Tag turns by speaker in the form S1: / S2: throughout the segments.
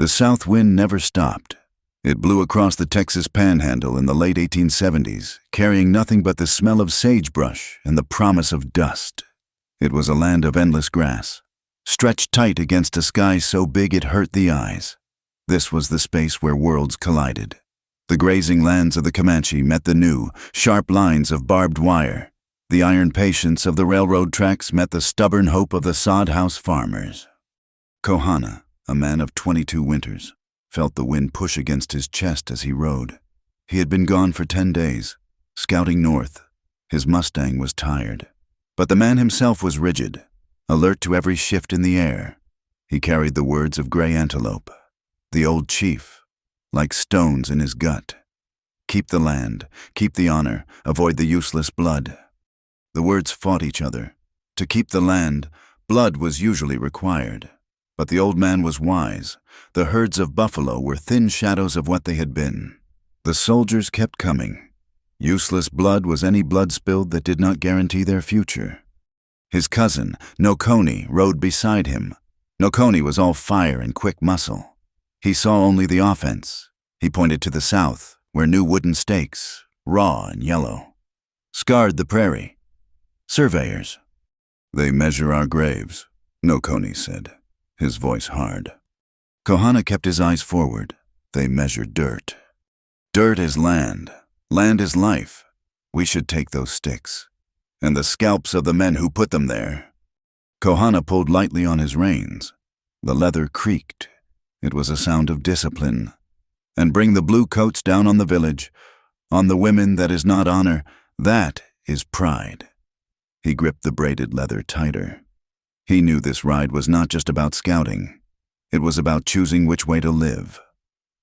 S1: The south wind never stopped. It blew across the Texas panhandle in the late 1870s, carrying nothing but the smell of sagebrush and the promise of dust. It was a land of endless grass, stretched tight against a sky so big it hurt the eyes. This was the space where worlds collided. The grazing lands of the Comanche met the new, sharp lines of barbed wire. The iron patience of the railroad tracks met the stubborn hope of the sod house farmers. Kohana, a man of 22 winters, felt the wind push against his chest as he rode. He had been gone for 10 days, scouting north. His Mustang was tired. But the man himself was rigid, alert to every shift in the air. He carried the words of Gray Antelope, the old chief, like stones in his gut. Keep the land, keep the honor, avoid the useless blood. The words fought each other. To keep the land, blood was usually required. But the old man was wise. The herds of buffalo were thin shadows of what they had been. The soldiers kept coming. Useless blood was any blood spilled that did not guarantee their future. His cousin, Nokoni, rode beside him. Nokoni was all fire and quick muscle. He saw only the offense. He pointed to the south, where new wooden stakes, raw and yellow, scarred the prairie. Surveyors. They measure our graves, Nokoni said, his voice hard. Kohana kept his eyes forward. They measure dirt. Dirt is land. Land is life. We should take those sticks. And the scalps of the men who put them there. Kohana pulled lightly on his reins. The leather creaked. It was a sound of discipline. And bring the blue coats down on the village. On the women that is not honor, that is pride. He gripped the braided leather tighter. He knew this ride was not just about scouting. It was about choosing which way to live,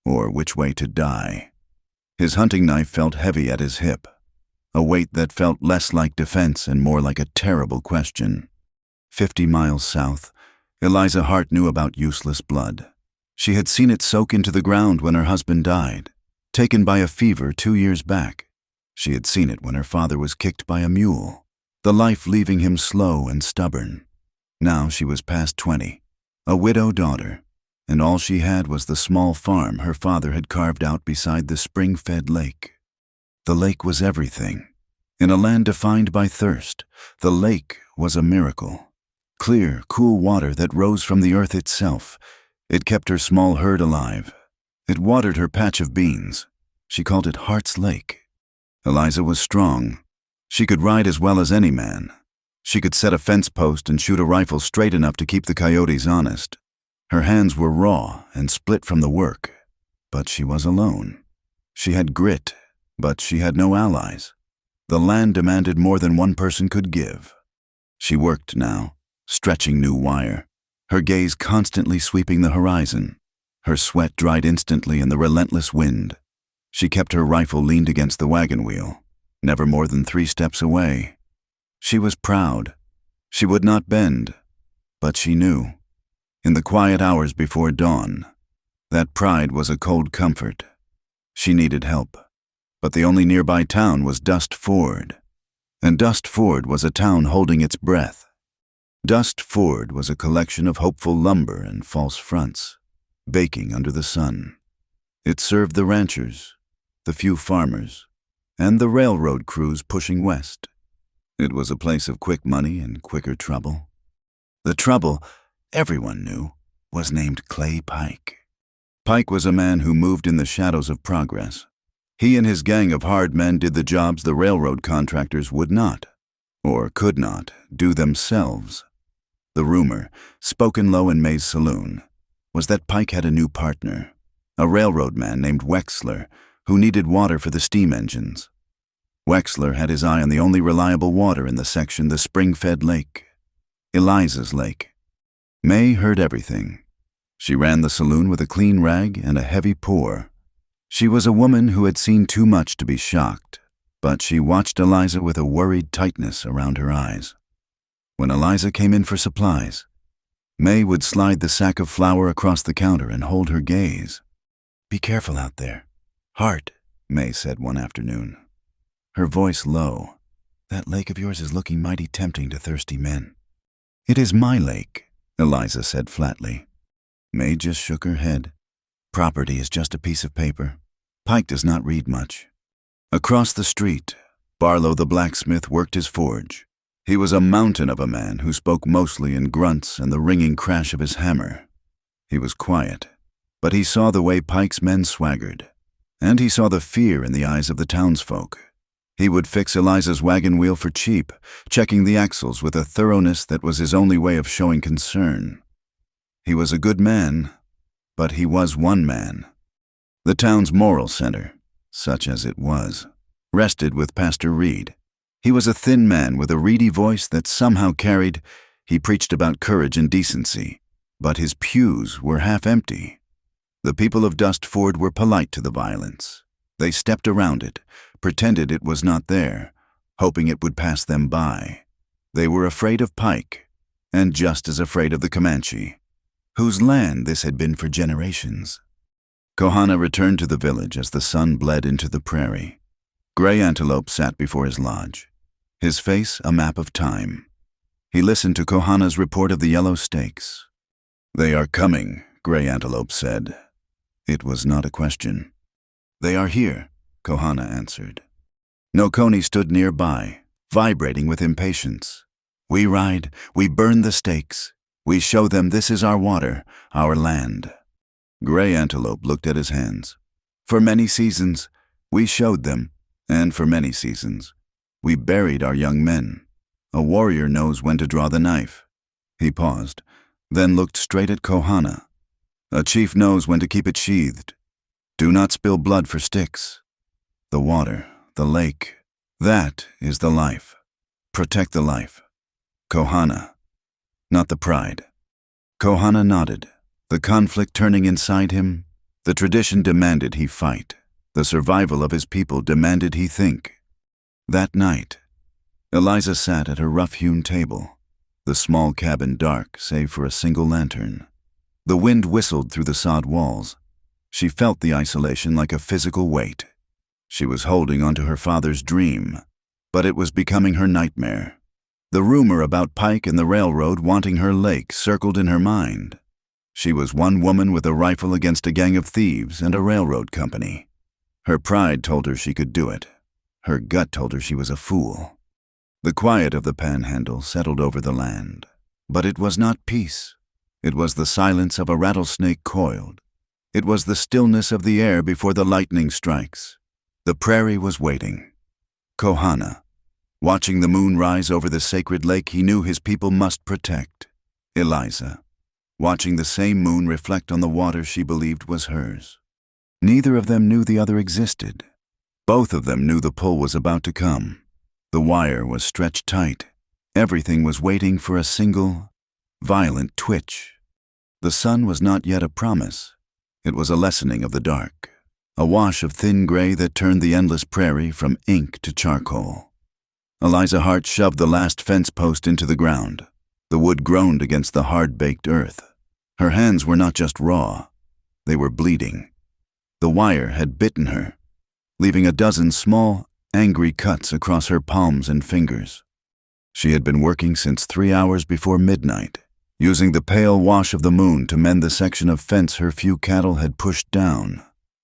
S1: or which way to die. His hunting knife felt heavy at his hip, a weight that felt less like defense and more like a terrible question. 50 miles south, Eliza Hart knew about useless blood. She had seen it soak into the ground when her husband died, taken by a fever 2 years back. She had seen it when her father was kicked by a mule, the life leaving him slow and stubborn. Now she was past 20, a widow daughter, and all she had was the small farm her father had carved out beside the spring-fed lake. The lake was everything. In a land defined by thirst, the lake was a miracle. Clear, cool water that rose from the earth itself. It kept her small herd alive. It watered her patch of beans. She called it Heart's Lake. Eliza was strong. She could ride as well as any man. She could set a fence post and shoot a rifle straight enough to keep the coyotes honest. Her hands were raw and split from the work, but she was alone. She had grit, but she had no allies. The land demanded more than one person could give. She worked now, stretching new wire, her gaze constantly sweeping the horizon. Her sweat dried instantly in the relentless wind. She kept her rifle leaned against the wagon wheel, never more than 3 steps away. She was proud. She would not bend, but she knew, in the quiet hours before dawn, that pride was a cold comfort. She needed help, but the only nearby town was Dust Ford, and Dust Ford was a town holding its breath. Dust Ford was a collection of hopeful lumber and false fronts, baking under the sun. It served the ranchers, the few farmers, and the railroad crews pushing west. It was a place of quick money and quicker trouble. The trouble, everyone knew, was named Clay Pike. Pike was a man who moved in the shadows of progress. He and his gang of hard men did the jobs the railroad contractors would not, or could not, do themselves. The rumor, spoken low in May's saloon, was that Pike had a new partner, a railroad man named Wexler, who needed water for the steam engines. Wexler had his eye on the only reliable water in the section, the spring-fed lake, Eliza's lake. May heard everything. She ran the saloon with a clean rag and a heavy pour. She was a woman who had seen too much to be shocked, but she watched Eliza with a worried tightness around her eyes. When Eliza came in for supplies, May would slide the sack of flour across the counter and hold her gaze. "Be careful out there. Hart," May said one afternoon, her voice low. "That lake of yours is looking mighty tempting to thirsty men." "It is my lake," Eliza said flatly. May just shook her head. Property is just a piece of paper. Pike does not read much. Across the street, Barlow the blacksmith worked his forge. He was a mountain of a man who spoke mostly in grunts and the ringing crash of his hammer. He was quiet, but he saw the way Pike's men swaggered, and he saw the fear in the eyes of the townsfolk. He would fix Eliza's wagon wheel for cheap, checking the axles with a thoroughness that was his only way of showing concern. He was a good man, but he was one man. The town's moral center, such as it was, rested with Pastor Reed. He was a thin man with a reedy voice that somehow carried. He preached about courage and decency, but his pews were half empty. The people of Dust Ford were polite to the violence. They stepped around it, pretended it was not there, hoping it would pass them by. They were afraid of Pike, and just as afraid of the Comanche, whose land this had been for generations. Kohana returned to the village as the sun bled into the prairie. Gray Antelope sat before his lodge, his face a map of time. He listened to Kohana's report of the yellow stakes. "They are coming," Gray Antelope said. It was not a question. "They are here," Kohana answered. Nokoni stood nearby, vibrating with impatience. "We ride, we burn the stakes. We show them this is our water, our land." Gray Antelope looked at his hands. "For many seasons, we showed them, and for many seasons, we buried our young men. A warrior knows when to draw the knife." He paused, then looked straight at Kohana. "A chief knows when to keep it sheathed. Do not spill blood for sticks. The water, the lake, that is the life. Protect the life. Kohana, not the pride." Kohana nodded, the conflict turning inside him. The tradition demanded he fight. The survival of his people demanded he think. That night, Eliza sat at her rough-hewn table, the small cabin dark save for a single lantern. The wind whistled through the sod walls. She felt the isolation like a physical weight. She was holding onto her father's dream, but it was becoming her nightmare. The rumor about Pike and the railroad wanting her lake circled in her mind. She was one woman with a rifle against a gang of thieves and a railroad company. Her pride told her she could do it. Her gut told her she was a fool. The quiet of the panhandle settled over the land, but it was not peace. It was the silence of a rattlesnake coiled. It was the stillness of the air before the lightning strikes. The prairie was waiting. Kohana, watching the moon rise over the sacred lake he knew his people must protect. Eliza, watching the same moon reflect on the water she believed was hers. Neither of them knew the other existed. Both of them knew the pull was about to come. The wire was stretched tight. Everything was waiting for a single, violent twitch. The sun was not yet a promise. It was a lessening of the dark, a wash of thin gray that turned the endless prairie from ink to charcoal. Eliza Hart shoved the last fence post into the ground. The wood groaned against the hard-baked earth. Her hands were not just raw, they were bleeding. The wire had bitten her, leaving a dozen small, angry cuts across her palms and fingers. She had been working since 3 hours before midnight, using the pale wash of the moon to mend the section of fence her few cattle had pushed down.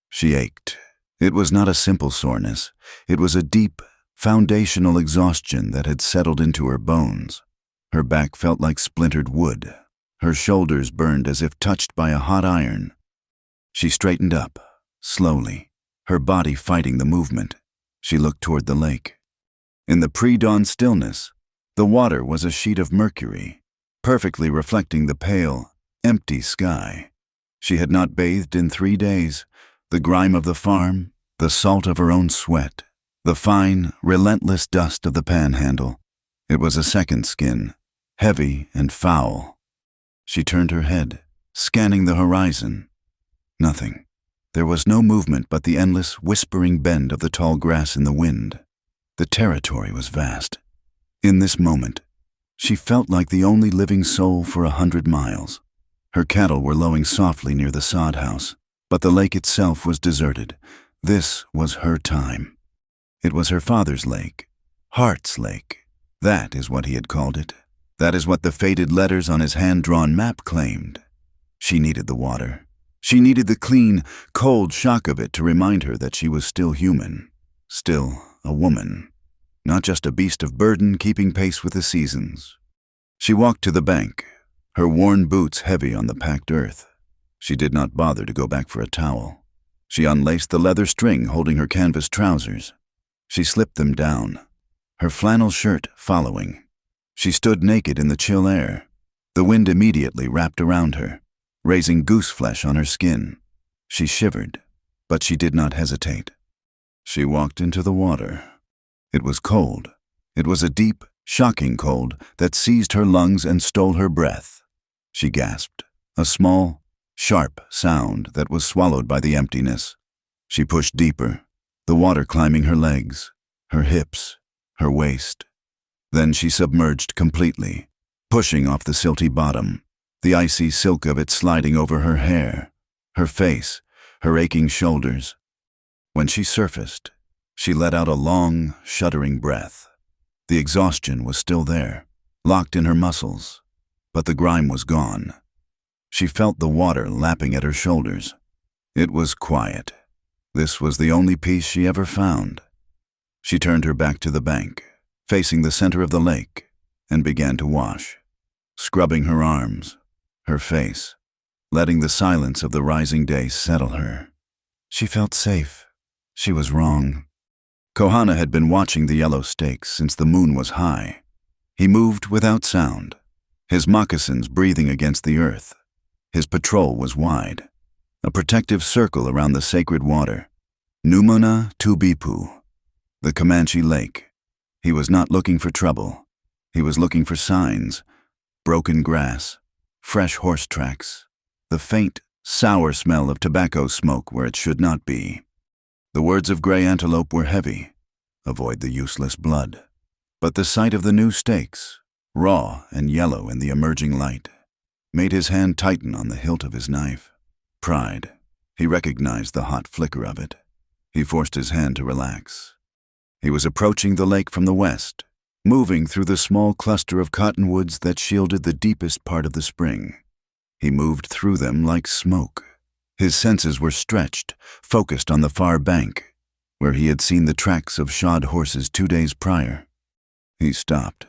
S1: She ached. It was not a simple soreness. It was a deep, foundational exhaustion that had settled into her bones. Her back felt like splintered wood. Her shoulders burned as if touched by a hot iron. She straightened up, slowly, her body fighting the movement. She looked toward the lake. In the pre-dawn stillness, the water was a sheet of mercury, perfectly reflecting the pale, empty sky. She had not bathed in 3 days. The grime of the farm, the salt of her own sweat, the fine, relentless dust of the panhandle. It was a second skin, heavy and foul. She turned her head, scanning the horizon. Nothing. There was no movement but the endless, whispering bend of the tall grass in the wind. The territory was vast. In this moment, she felt like the only living soul for 100 miles. Her cattle were lowing softly near the sod house, but the lake itself was deserted. This was her time. It was her father's lake, Hart's Lake. That is what he had called it. That is what the faded letters on his hand-drawn map claimed. She needed the water. She needed the clean, cold shock of it to remind her that she was still human, still a woman, not just a beast of burden keeping pace with the seasons. She walked to the bank, her worn boots heavy on the packed earth. She did not bother to go back for a towel. She unlaced the leather string holding her canvas trousers. She slipped them down, her flannel shirt following. She stood naked in the chill air. The wind immediately wrapped around her, raising goose flesh on her skin. She shivered, but she did not hesitate. She walked into the water. It was cold. It was a deep, shocking cold that seized her lungs and stole her breath. She gasped, a small, sharp sound that was swallowed by the emptiness. She pushed deeper, the water climbing her legs, her hips, her waist. Then she submerged completely, pushing off the silty bottom, the icy silk of it sliding over her hair, her face, her aching shoulders. When she surfaced, she let out a long, shuddering breath. The exhaustion was still there, locked in her muscles, but the grime was gone. She felt the water lapping at her shoulders. It was quiet. This was the only peace she ever found. She turned her back to the bank, facing the center of the lake, and began to wash, scrubbing her arms, her face, letting the silence of the rising day settle her. She felt safe. She was wrong. Kohana had been watching the yellow stakes since the moon was high. He moved without sound, his moccasins breathing against the earth. His patrol was wide, a protective circle around the sacred water. Numona Tubipu, the Comanche lake. He was not looking for trouble. He was looking for signs, broken grass, fresh horse tracks, the faint, sour smell of tobacco smoke where it should not be. The words of gray antelope were heavy. Avoid the useless blood. But the sight of the new stakes, raw and yellow in the emerging light, made his hand tighten on the hilt of his knife. Pride. He recognized the hot flicker of it. He forced his hand to relax. He was approaching the lake from the west, moving through the small cluster of cottonwoods that shielded the deepest part of the spring. He moved through them like smoke. His senses were stretched, focused on the far bank, where he had seen the tracks of shod horses 2 days prior. He stopped.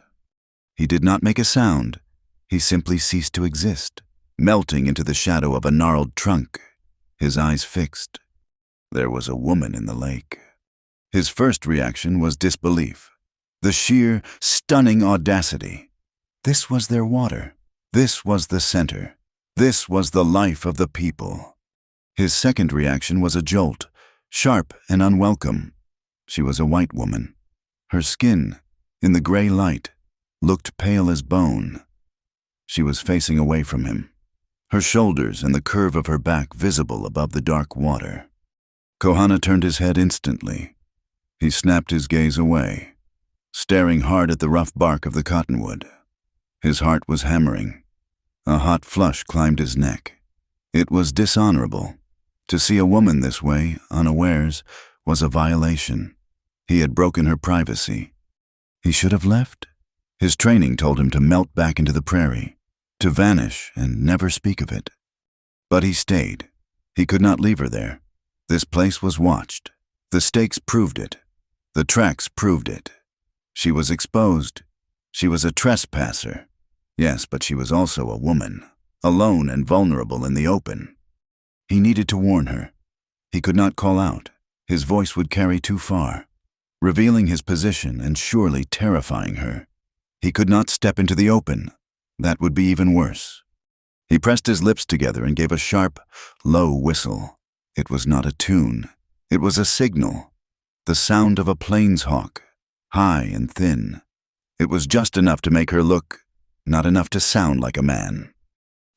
S1: He did not make a sound. He simply ceased to exist, melting into the shadow of a gnarled trunk, his eyes fixed. There was a woman in the lake. His first reaction was disbelief, the sheer, stunning audacity. This was their water. This was the center. This was the life of the people. His second reaction was a jolt, sharp and unwelcome. She was a white woman. Her skin, in the gray light, looked pale as bone. She was facing away from him, her shoulders and the curve of her back visible above the dark water. Kohana turned his head instantly. He snapped his gaze away, staring hard at the rough bark of the cottonwood. His heart was hammering. A hot flush climbed his neck. It was dishonorable. To see a woman this way, unawares, was a violation. He had broken her privacy. He should have left. His training told him to melt back into the prairie, to vanish and never speak of it. But he stayed. He could not leave her there. This place was watched. The stakes proved it. The tracks proved it. She was exposed. She was a trespasser. Yes, but she was also a woman, alone and vulnerable in the open. He needed to warn her. He could not call out. His voice would carry too far, revealing his position and surely terrifying her. He could not step into the open. That would be even worse. He pressed his lips together and gave a sharp, low whistle. It was not a tune. It was a signal. The sound of a plains hawk, high and thin. It was just enough to make her look, not enough to sound like a man.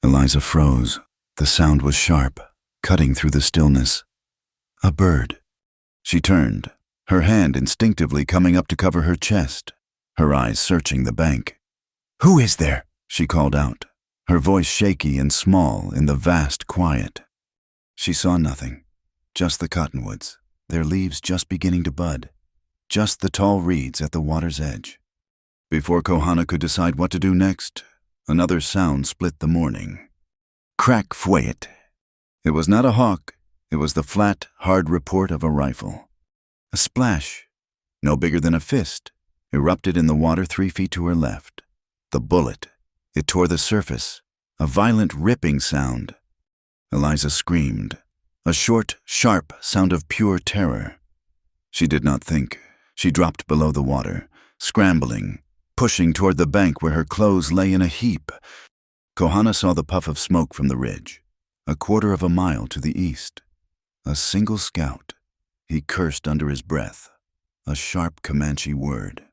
S1: Eliza froze. The sound was sharp, cutting through the stillness. A bird. She turned, her hand instinctively coming up to cover her chest, her eyes searching the bank. "Who is there?" she called out, her voice shaky and small in the vast quiet. She saw nothing, just the cottonwoods, their leaves just beginning to bud, just the tall reeds at the water's edge. Before Kohana could decide what to do next, another sound split the morning. Crack fwayet. It was not a hawk. It was the flat, hard report of a rifle. A splash, no bigger than a fist, erupted in the water 3 feet to her left. The bullet. It tore the surface. A violent ripping sound. Eliza screamed. A short, sharp sound of pure terror. She did not think. She dropped below the water, scrambling, pushing toward the bank where her clothes lay in a heap. Kohana saw the puff of smoke from the ridge, a quarter of a mile to the east. A single scout. He cursed under his breath, a sharp Comanche word.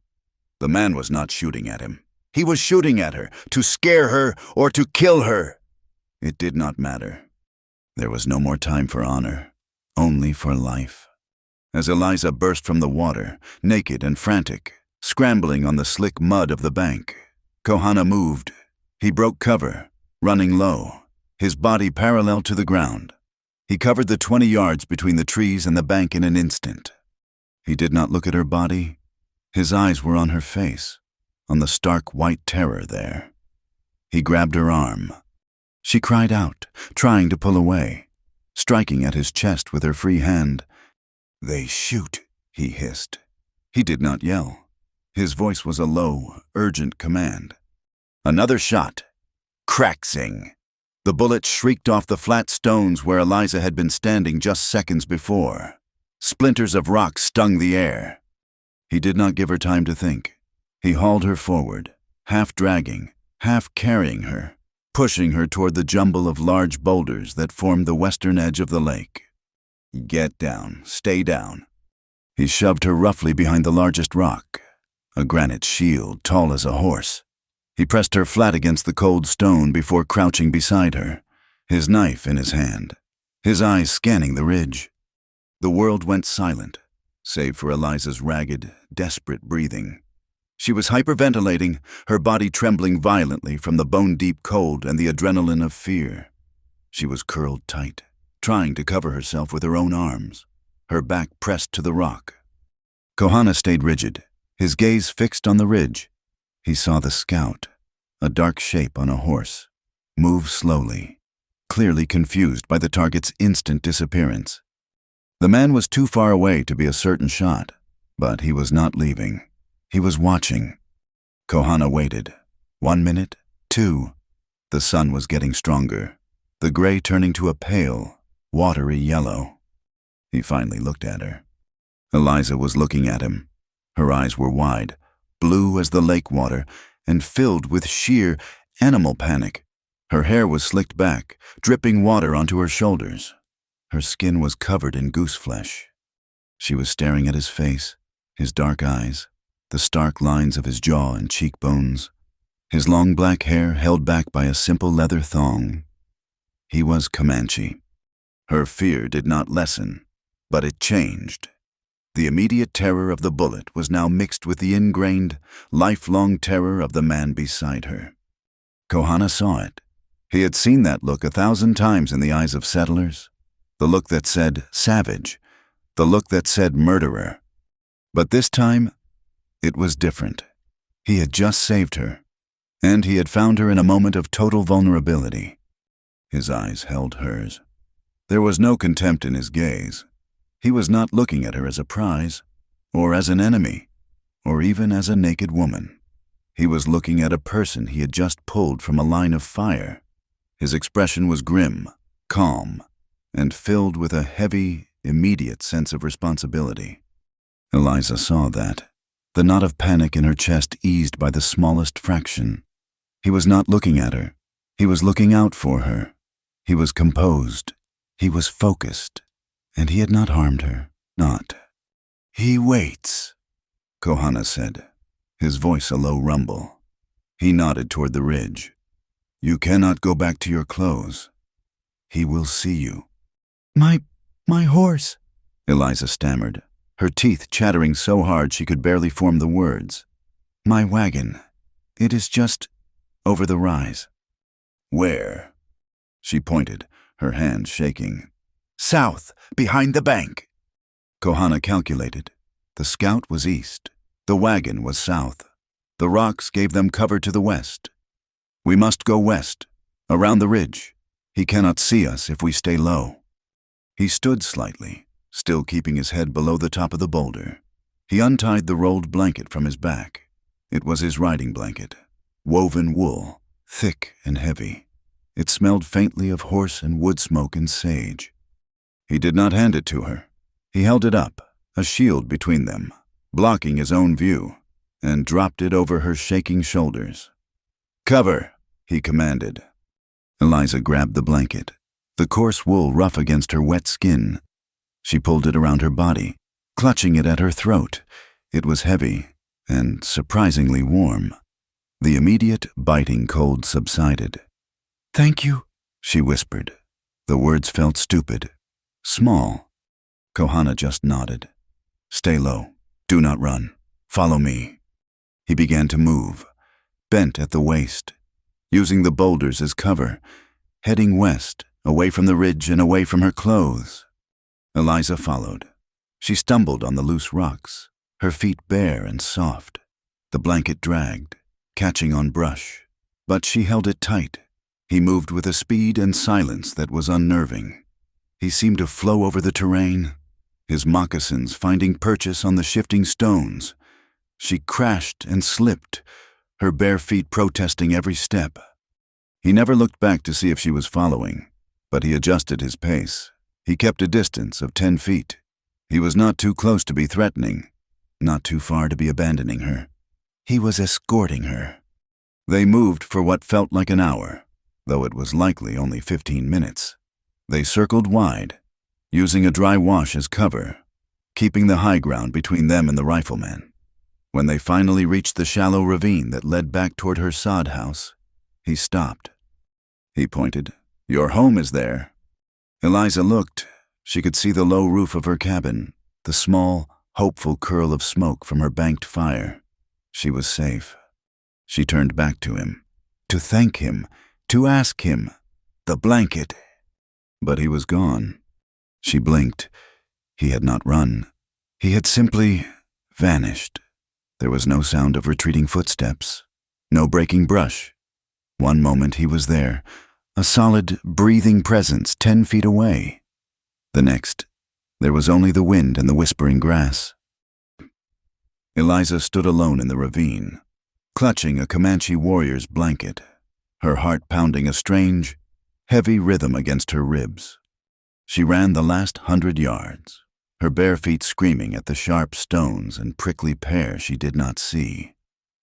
S1: The man was not shooting at him. He was shooting at her, to scare her or to kill her. It did not matter. There was no more time for honor, only for life. As Eliza burst from the water, naked and frantic, scrambling on the slick mud of the bank, Kohana moved. He broke cover, running low, his body parallel to the ground. He covered the 20 yards between the trees and the bank in an instant. He did not look at her body. His eyes were on her face, on the stark white terror there. He grabbed her arm. She cried out, trying to pull away, striking at his chest with her free hand. "They shoot," he hissed. He did not yell. His voice was a low, urgent command. Another shot. Crack-sing. The bullet shrieked off the flat stones where Eliza had been standing just seconds before. Splinters of rock stung the air. He did not give her time to think. He hauled her forward, half dragging, half carrying her, pushing her toward the jumble of large boulders that formed the western edge of the lake. "Get down, stay down." He shoved her roughly behind the largest rock, a granite shield tall as a horse. He pressed her flat against the cold stone before crouching beside her, his knife in his hand, his eyes scanning the ridge. The world went silent, save for Eliza's ragged, desperate breathing. She was hyperventilating, her body trembling violently from the bone-deep cold and the adrenaline of fear. She was curled tight, trying to cover herself with her own arms, her back pressed to the rock. Kohana stayed rigid, his gaze fixed on the ridge. He saw the scout, a dark shape on a horse, move slowly, clearly confused by the target's instant disappearance. The man was too far away to be a certain shot, but he was not leaving. He was watching. Kohana waited. 1 minute, 2. The sun was getting stronger, the gray turning to a pale, watery yellow. He finally looked at her. Eliza was looking at him. Her eyes were wide, blue as the lake water, and filled with sheer animal panic. Her hair was slicked back, dripping water onto her shoulders. Her skin was covered in goose flesh. She was staring at his face, his dark eyes, the stark lines of his jaw and cheekbones, his long black hair held back by a simple leather thong. He was Comanche. Her fear did not lessen, but it changed. The immediate terror of the bullet was now mixed with the ingrained, lifelong terror of the man beside her. Kohana saw it. He had seen that look 1,000 times in the eyes of settlers. The look that said savage, the look that said murderer. But this time, it was different. He had just saved her, and he had found her in a moment of total vulnerability. His eyes held hers. There was no contempt in his gaze. He was not looking at her as a prize, or as an enemy, or even as a naked woman. He was looking at a person he had just pulled from a line of fire. His expression was grim, calm, and filled with a heavy, immediate sense of responsibility. Eliza saw that. The knot of panic in her chest eased by the smallest fraction. He was not looking at her. He was looking out for her. He was composed. He was focused. And he had not harmed her. Not. "He waits," Kohana said, his voice a low rumble. He nodded toward the ridge. "You cannot go back to your clothes. He will see you." My horse," Eliza stammered, her teeth chattering so hard she could barely form the words. "My wagon. It is just over the rise." "Where?" She pointed, her hands shaking. "South, behind the bank." Kohana calculated. The scout was east. The wagon was south. The rocks gave them cover to the west. "We must go west, around the ridge." He cannot see us if we stay low." He stood slightly, still keeping his head below the top of the boulder. He untied the rolled blanket from his back. It was his riding blanket, woven wool, thick and heavy. It smelled faintly of horse and wood smoke and sage. He did not hand it to her. He held it up, a shield between them, blocking his own view, and dropped it over her shaking shoulders. "Cover," he commanded. Eliza grabbed the blanket, the coarse wool rough against her wet skin. She pulled it around her body, clutching it at her throat. It was heavy and surprisingly warm. The immediate biting cold subsided. "Thank you," she whispered. The words felt stupid, small. Kohana just nodded. "Stay low. Do not run. Follow me." He began to move, bent at the waist, using the boulders as cover, heading west, away from the ridge and away from her clothes. Eliza followed. She stumbled on the loose rocks, her feet bare and soft. The blanket dragged, catching on brush, but she held it tight. He moved with a speed and silence that was unnerving. He seemed to flow over the terrain, his moccasins finding purchase on the shifting stones. She crashed and slipped, her bare feet protesting every step. He never looked back to see if she was following, but he adjusted his pace. He kept a distance of 10 feet. He was not too close to be threatening, not too far to be abandoning her. He was escorting her. They moved for what felt like an hour, though it was likely only 15 minutes. They circled wide, using a dry wash as cover, keeping the high ground between them and the rifleman. When they finally reached the shallow ravine that led back toward her sod house, he stopped. He pointed. "Your home is there." Eliza looked. She could see the low roof of her cabin, the small, hopeful curl of smoke from her banked fire. She was safe. She turned back to him, to thank him, to ask him. The blanket. But he was gone. She blinked. He had not run. He had simply vanished. There was no sound of retreating footsteps, no breaking brush. One moment he was there, a solid, breathing presence 10 feet away. The next, there was only the wind and the whispering grass. Eliza stood alone in the ravine, clutching a Comanche warrior's blanket, her heart pounding a strange, heavy rhythm against her ribs. She ran the last 100 yards, her bare feet screaming at the sharp stones and prickly pear she did not see.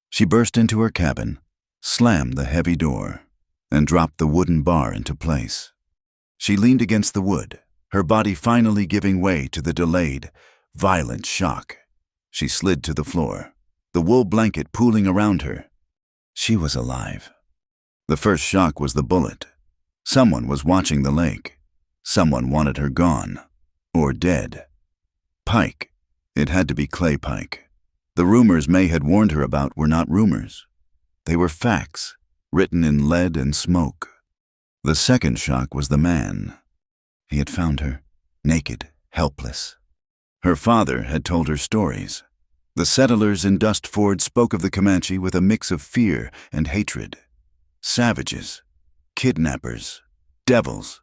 S1: She burst into her cabin, slammed the heavy door, and dropped the wooden bar into place. She leaned against the wood, her body finally giving way to the delayed, violent shock. She slid to the floor, the wool blanket pooling around her. She was alive. The first shock was the bullet. Someone was watching the lake. Someone wanted her gone, or dead. Pike. It had to be Clay Pike. The rumors May had warned her about were not rumors. They were facts, written in lead and smoke. The second shock was the man. He had found her, naked, helpless. Her father had told her stories. The settlers in Dust Ford spoke of the Comanche with a mix of fear and hatred. Savages, kidnappers, devils.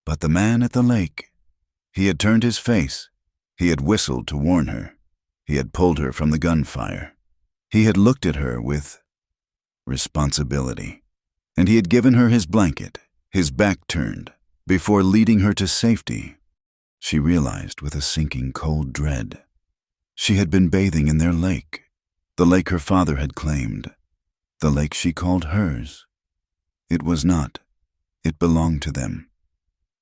S1: But the man at the lake, he had turned his face. He had whistled to warn her. He had pulled her from the gunfire. He had looked at her with responsibility. And he had given her his blanket, his back turned, before leading her to safety. She realized with a sinking cold dread. She had been bathing in their lake, the lake her father had claimed, the lake she called hers. It was not. It belonged to them.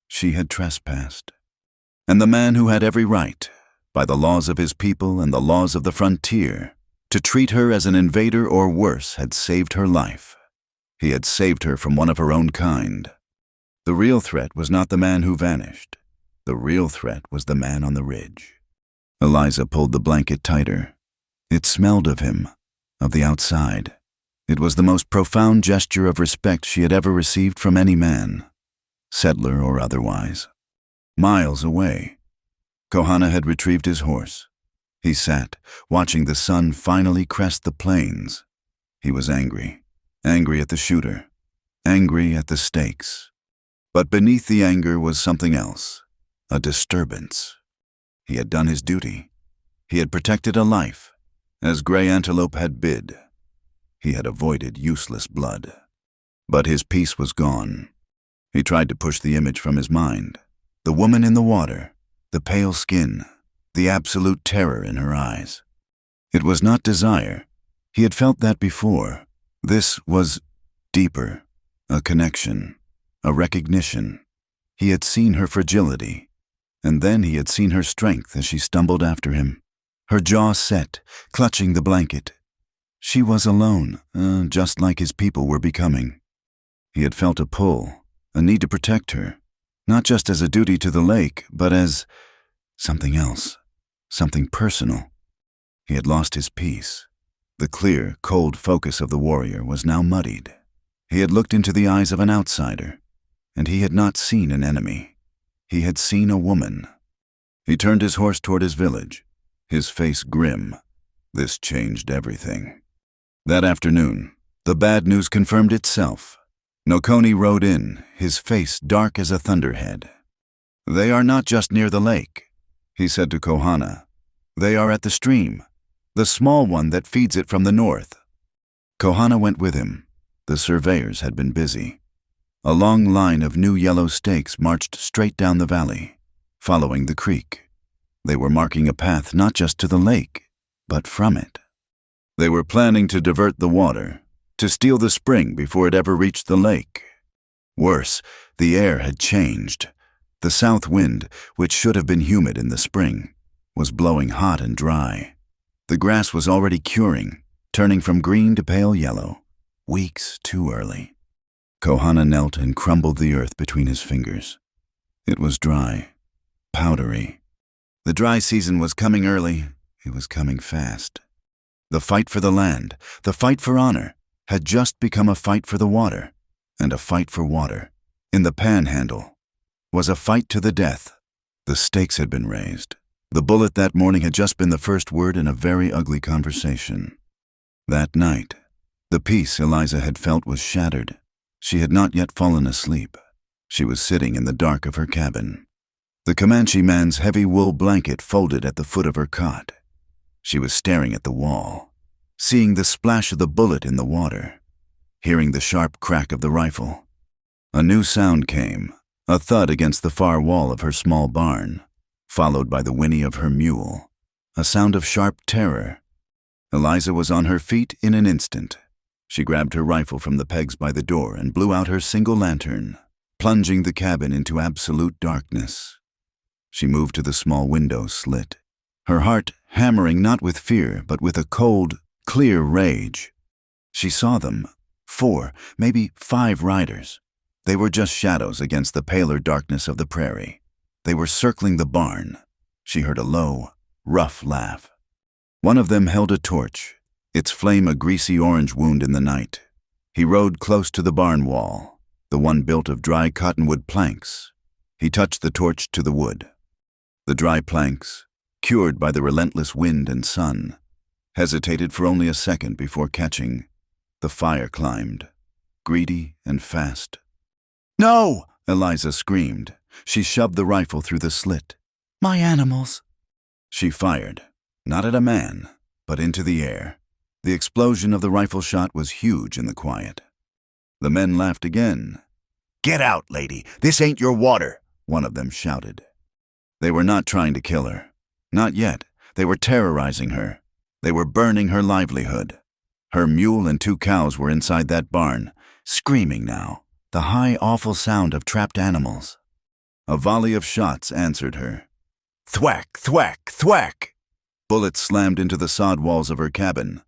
S1: She had trespassed. And the man who had every right, by the laws of his people and the laws of the frontier, to treat her as an invader or worse had saved her life. He had saved her from one of her own kind. The real threat was not the man who vanished. The real threat was the man on the ridge. Eliza pulled the blanket tighter. It smelled of him, of the outside. It was the most profound gesture of respect she had ever received from any man, settler or otherwise. Miles away, Kohana had retrieved his horse. He sat, watching the sun finally crest the plains. He was angry. Angry at the shooter. Angry at the stakes. But beneath the anger was something else, a disturbance. He had done his duty. He had protected a life, as Gray Antelope had bid. He had avoided useless blood. But his peace was gone. He tried to push the image from his mind. The woman in the water, the pale skin, the absolute terror in her eyes. It was not desire. He had felt that before. This was deeper, a connection, a recognition. He had seen her fragility, and then he had seen her strength as she stumbled after him, her jaw set, clutching the blanket. She was alone, just like his people were becoming. He had felt a pull, a need to protect her, not just as a duty to the lake, but as something else, something personal. He had lost his peace. The clear, cold focus of the warrior was now muddied. He had looked into the eyes of an outsider, and he had not seen an enemy. He had seen a woman. He turned his horse toward his village, his face grim. This changed everything. That afternoon, the bad news confirmed itself. Nokoni rode in, his face dark as a thunderhead. "They are not just near the lake," he said to Kohana. "They are at the stream, the small one that feeds it from the north." Kohana went with him. The surveyors had been busy. A long line of new yellow stakes marched straight down the valley, following the creek. They were marking a path not just to the lake, but from it. They were planning to divert the water, to steal the spring before it ever reached the lake. Worse, the air had changed. The south wind, which should have been humid in the spring, was blowing hot and dry. The grass was already curing, turning from green to pale yellow, weeks too early. Kohana knelt and crumbled the earth between his fingers. It was dry, powdery. The dry season was coming early. It was coming fast. The fight for the land, the fight for honor, had just become a fight for the water, and a fight for water, in the panhandle, was a fight to the death. The stakes had been raised. The bullet that morning had just been the first word in a very ugly conversation. That night, the peace Eliza had felt was shattered. She had not yet fallen asleep. She was sitting in the dark of her cabin. The Comanche man's heavy wool blanket folded at the foot of her cot. She was staring at the wall, seeing the splash of the bullet in the water, hearing the sharp crack of the rifle. A new sound came, a thud against the far wall of her small barn, followed by the whinny of her mule, a sound of sharp terror. Eliza was on her feet in an instant. She grabbed her rifle from the pegs by the door and blew out her single lantern, plunging the cabin into absolute darkness. She moved to the small window slit, her heart hammering not with fear but with a cold, clear rage. She saw them, 4, maybe 5 riders. They were just shadows against the paler darkness of the prairie. They were circling the barn. She heard a low, rough laugh. One of them held a torch, its flame a greasy orange wound in the night. He rode close to the barn wall, the one built of dry cottonwood planks. He touched the torch to the wood. The dry planks, cured by the relentless wind and sun, hesitated for only a second before catching. The fire climbed, greedy and fast. "No!" Eliza screamed. She shoved the rifle through the slit. "My animals!" She fired, not at a man, but into the air. The explosion of the rifle shot was huge in the quiet. The men laughed again. "Get out, lady! This ain't your water!" one of them shouted. They were not trying to kill her. Not yet. They were terrorizing her. They were burning her livelihood. Her mule and 2 cows were inside that barn, screaming now, the high, awful sound of trapped animals. A volley of shots answered her. Thwack, thwack, thwack! Bullets slammed into the sod walls of her cabin.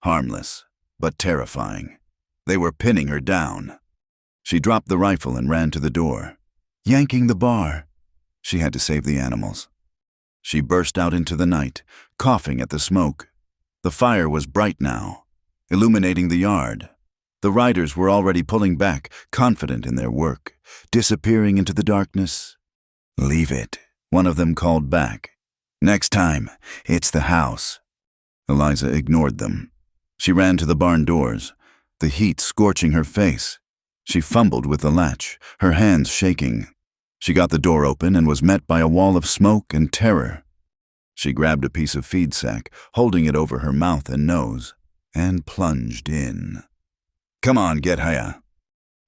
S1: Harmless, but terrifying. They were pinning her down. She dropped the rifle and ran to the door, yanking the bar. She had to save the animals. She burst out into the night, coughing at the smoke. The fire was bright now, illuminating the yard. The riders were already pulling back, confident in their work, disappearing into the darkness. "Leave it," one of them called back. "Next time, it's the house." Eliza ignored them. She ran to the barn doors, the heat scorching her face. She fumbled with the latch, her hands shaking. She got the door open and was met by a wall of smoke and terror. She grabbed a piece of feed sack, holding it over her mouth and nose, and plunged in. "Come on, get higher."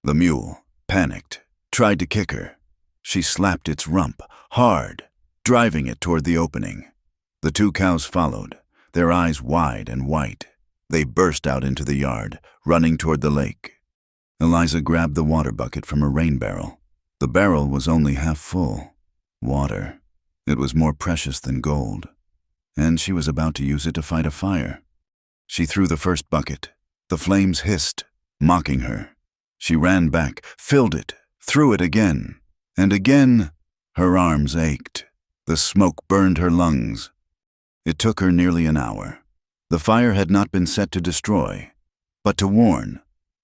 S1: The mule, panicked, tried to kick her. She slapped its rump, hard, driving it toward the opening. The two cows followed, their eyes wide and white. They burst out into the yard, running toward the lake. Eliza grabbed the water bucket from a rain barrel. The barrel was only half full. Water. It was more precious than gold. And she was about to use it to fight a fire. She threw the first bucket. The flames hissed, mocking her. She ran back, filled it, threw it again. And again, her arms ached. The smoke burned her lungs. It took her nearly an hour. The fire had not been set to destroy, but to warn.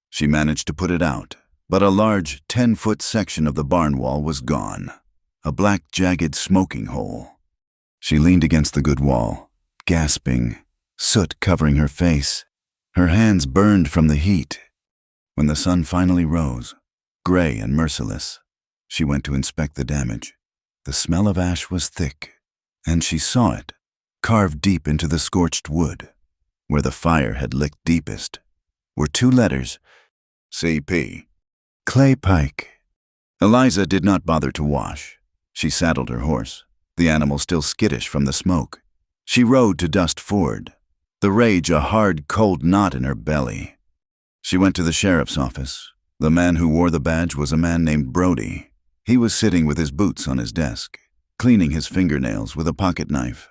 S1: She managed to put it out, but a large 10-foot section of the barn wall was gone. A black, jagged smoking hole. She leaned against the good wall, gasping, soot covering her face. Her hands burned from the heat. When the sun finally rose, gray and merciless, she went to inspect the damage. The smell of ash was thick, and she saw it, carved deep into the scorched wood. Where the fire had licked deepest were two letters, CP. Clay Pike. Eliza did not bother to wash. She saddled her horse, the animal still skittish from the smoke. She rode to Dust Ford, the rage a hard, cold knot in her belly. She went to the sheriff's office. The man who wore the badge was a man named Brody. He was sitting with his boots on his desk, cleaning his fingernails with a pocket knife.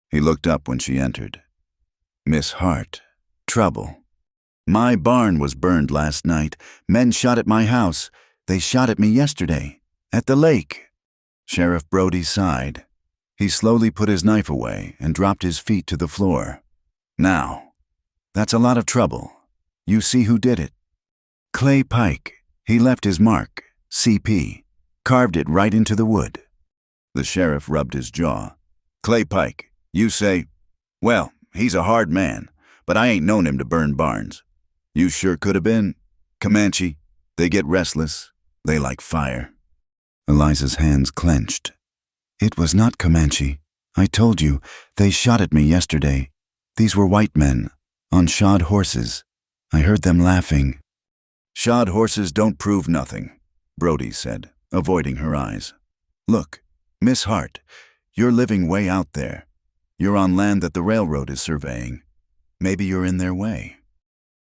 S1: He looked up when she entered. "Miss Hart, trouble. My barn was burned last night. Men shot at my house. They shot at me yesterday, at the lake." Sheriff Brody sighed. He slowly put his knife away and dropped his feet to the floor. "Now, that's a lot of trouble. You see who did it? Clay Pike. He left his mark, CP, carved it right into the wood." The sheriff rubbed his jaw. "Clay Pike, you say? Well, he's a hard man, but I ain't known him to burn barns. You sure could have been. Comanche, they get restless. They like fire." Eliza's hands clenched. "It was not Comanche. I told you, they shot at me yesterday. These were white men, on shod horses. I heard them laughing." "Shod horses don't prove nothing," Brody said, avoiding her eyes. "Look, Miss Hart, you're living way out there. You're on land that the railroad is surveying. Maybe you're in their way."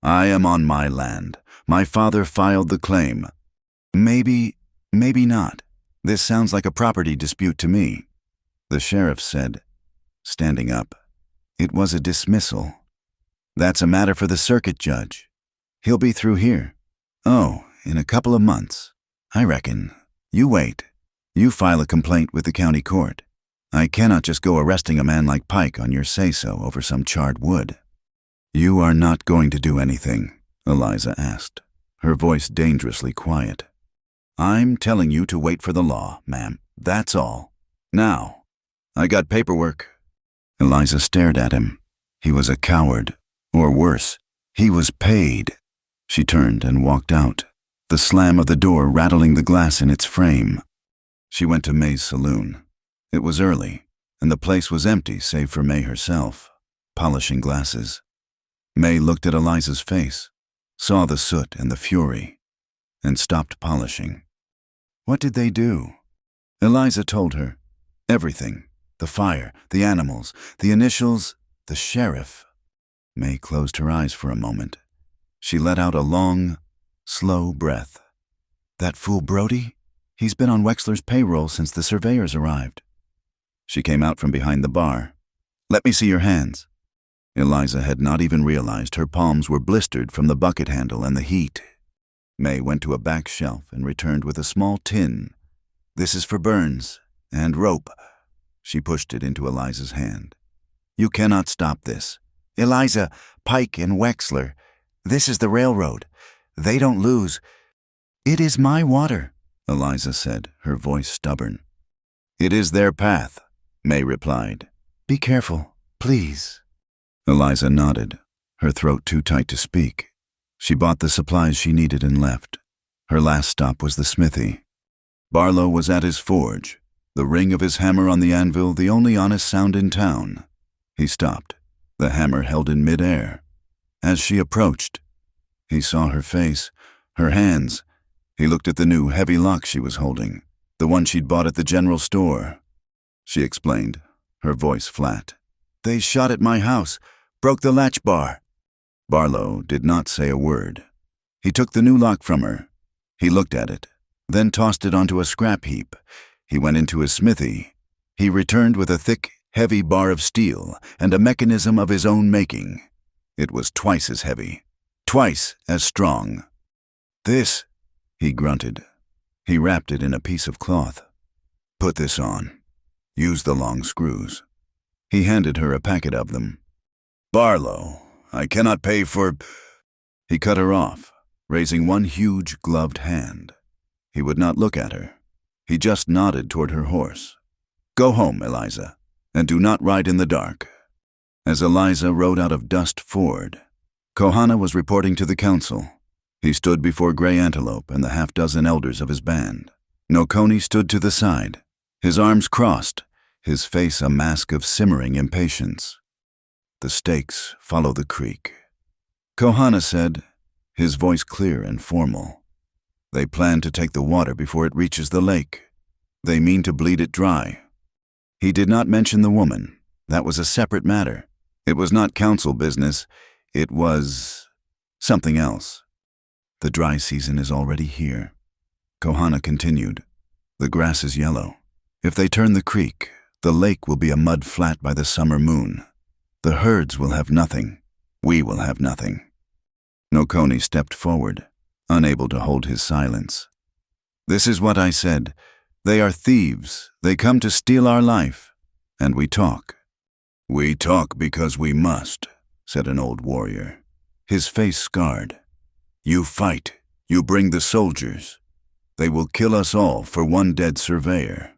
S1: "I am on my land. My father filed the claim." Maybe not. This sounds like a property dispute to me," the sheriff said, standing up. "It was a dismissal. That's a matter for the circuit judge. He'll be through here. Oh, in a couple of months, I reckon. You wait. You file a complaint with the county court. I cannot just go arresting a man like Pike on your say-so over some charred wood." "You are not going to do anything?" Eliza asked, her voice dangerously quiet. "I'm telling you to wait for the law, ma'am. That's all. Now, I got paperwork." Eliza stared at him. He was a coward, or worse, he was paid. She turned and walked out, the slam of the door rattling the glass in its frame. She went to May's saloon. It was early, and the place was empty save for May herself, polishing glasses. May looked at Eliza's face, saw the soot and the fury, and stopped polishing. What did they do? Eliza told her. Everything. The fire, the animals, the initials, the sheriff. May closed her eyes for a moment. She let out a long, slow breath. "That fool Brody? He's been on Wexler's payroll since the surveyors arrived." She came out from behind the bar. "Let me see your hands." Eliza had not even realized her palms were blistered from the bucket handle and the heat. May went to a back shelf and returned with a small tin. "This is for burns, and rope." She pushed it into Eliza's hand. "You cannot stop this. Eliza, Pike and Wexler. This is the railroad. They don't lose." "It is my water," Eliza said, her voice stubborn. "It is their path," May replied. "Be careful, please." Eliza nodded, her throat too tight to speak. She bought the supplies she needed and left. Her last stop was the smithy. Barlow was at his forge, the ring of his hammer on the anvil the only honest sound in town. He stopped, the hammer held in mid-air. As she approached, he saw her face, her hands. He looked at the new heavy lock she was holding, the one she'd bought at the general store. She explained, her voice flat. "They shot at my house, broke the latch bar." Barlow did not say a word. He took the new lock from her. He looked at it, then tossed it onto a scrap heap. He went into his smithy. He returned with a thick, heavy bar of steel and a mechanism of his own making. It was twice as heavy, twice as strong. "This," he grunted. He wrapped it in a piece of cloth. "Put this on. Use the long screws." He handed her a packet of them. "Barlow, I cannot pay for—" He cut her off, raising one huge gloved hand. He would not look at her. He just nodded toward her horse. "Go home, Eliza, and do not ride in the dark." As Eliza rode out of Dust Ford, Kohana was reporting to the council. He stood before Gray Antelope and the half-dozen elders of his band. Nokoni stood to the side, his arms crossed, his face a mask of simmering impatience. "The stakes follow the creek," Kohana said, his voice clear and formal. "They plan to take the water before it reaches the lake. They mean to bleed it dry." He did not mention the woman. That was a separate matter. It was not council business. It was something else. "The dry season is already here," Kohana continued. "The grass is yellow. If they turn the creek, the lake will be a mud flat by the summer moon. The herds will have nothing. We will have nothing." Nokoni stepped forward, unable to hold his silence. "This is what I said. They are thieves. They come to steal our life. And we talk." "We talk because we must," said an old warrior, his face scarred. "You fight. You bring the soldiers. They will kill us all for one dead surveyor.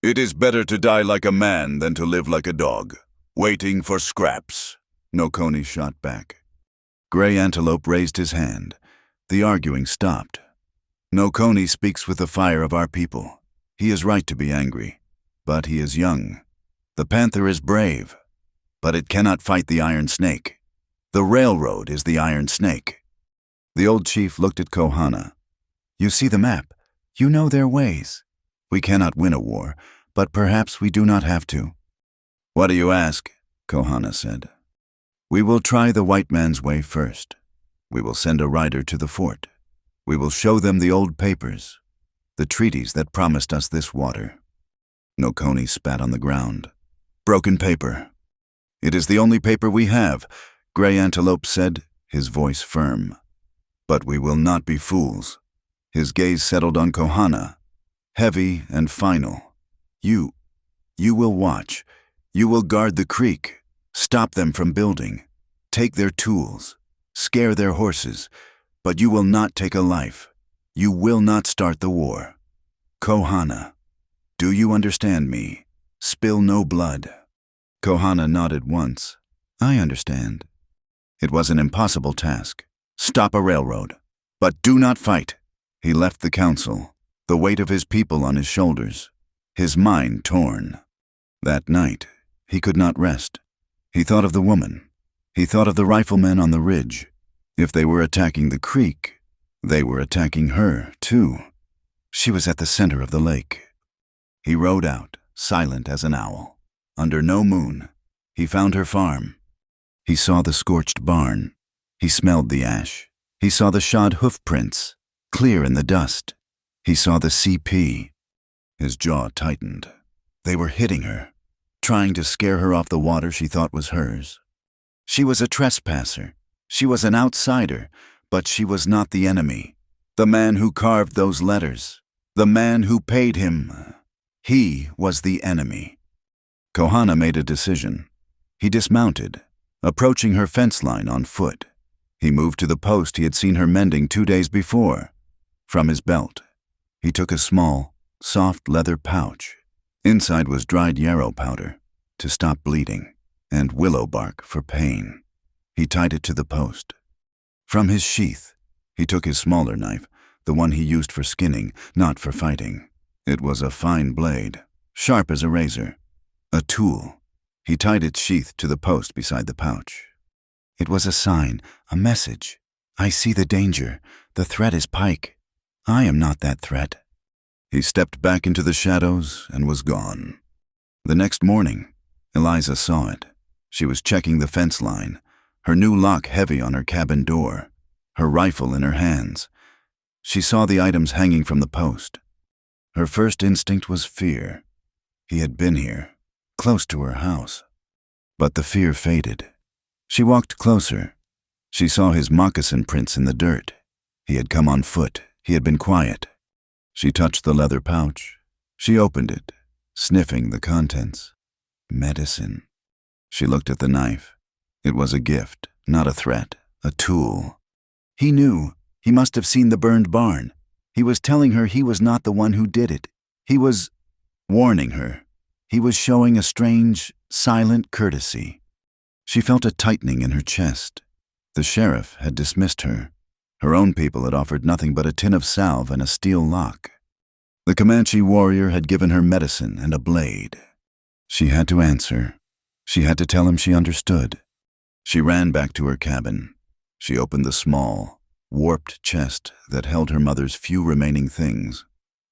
S1: It is better to die like a man than to live like a dog, waiting for scraps," Nokoni shot back. Gray Antelope raised his hand. The arguing stopped. "Nokoni speaks with the fire of our people. He is right to be angry, but he is young. The panther is brave, but it cannot fight the iron snake. The railroad is the iron snake." The old chief looked at Kohana. "You see the map. You know their ways. We cannot win a war, but perhaps we do not have to." "What do you ask?" Kohana said. "We will try the white man's way first. We will send a rider to the fort. We will show them the old papers, the treaties that promised us this water." Nokoni spat on the ground. "Broken paper." "It is the only paper we have," Gray Antelope said, his voice firm. "But we will not be fools." His gaze settled on Kohana, heavy and final. You will watch. You will guard the creek, stop them from building, take their tools, scare their horses, but you will not take a life. You will not start the war. Kohana, do you understand me? Spill no blood." Kohana nodded once. "I understand." It was an impossible task. Stop a railroad, but do not fight. He left the council, the weight of his people on his shoulders, his mind torn. That night, he could not rest. He thought of the woman. He thought of the riflemen on the ridge. If they were attacking the creek, they were attacking her, too. She was at the center of the lake. He rode out, silent as an owl. Under no moon, he found her farm. He saw the scorched barn. He smelled the ash. He saw the shod hoof prints, clear in the dust. He saw the CP. His jaw tightened. They were hitting her, trying to scare her off the water she thought was hers. She was a trespasser. She was an outsider, but she was not the enemy. The man who carved those letters, the man who paid him, he was the enemy. Kohana made a decision. He dismounted, approaching her fence line on foot. He moved to the post he had seen her mending 2 days before. From his belt, he took a small, soft leather pouch. Inside was dried yarrow powder to stop bleeding and willow bark for pain. He tied it to the post. From his sheath, he took his smaller knife, the one he used for skinning, not for fighting. It was a fine blade, sharp as a razor. A tool. He tied its sheath to the post beside the pouch. It was a sign, a message. I see the danger. The threat is Pike. I am not that threat. He stepped back into the shadows and was gone. The next morning, Eliza saw it. She was checking the fence line, her new lock heavy on her cabin door, her rifle in her hands. She saw the items hanging from the post. Her first instinct was fear. He had been here, close to her house. But the fear faded. She walked closer. She saw his moccasin prints in the dirt. He had come on foot. He had been quiet. She touched the leather pouch. She opened it, sniffing the contents. Medicine. She looked at the knife. It was a gift, not a threat, a tool. He knew. He must have seen the burned barn. He was telling her he was not the one who did it. He was warning her. He was showing a strange, silent courtesy. She felt a tightening in her chest. The sheriff had dismissed her. Her own people had offered nothing but a tin of salve and a steel lock. The Comanche warrior had given her medicine and a blade. She had to answer. She had to tell him she understood. She ran back to her cabin. She opened the small, warped chest that held her mother's few remaining things.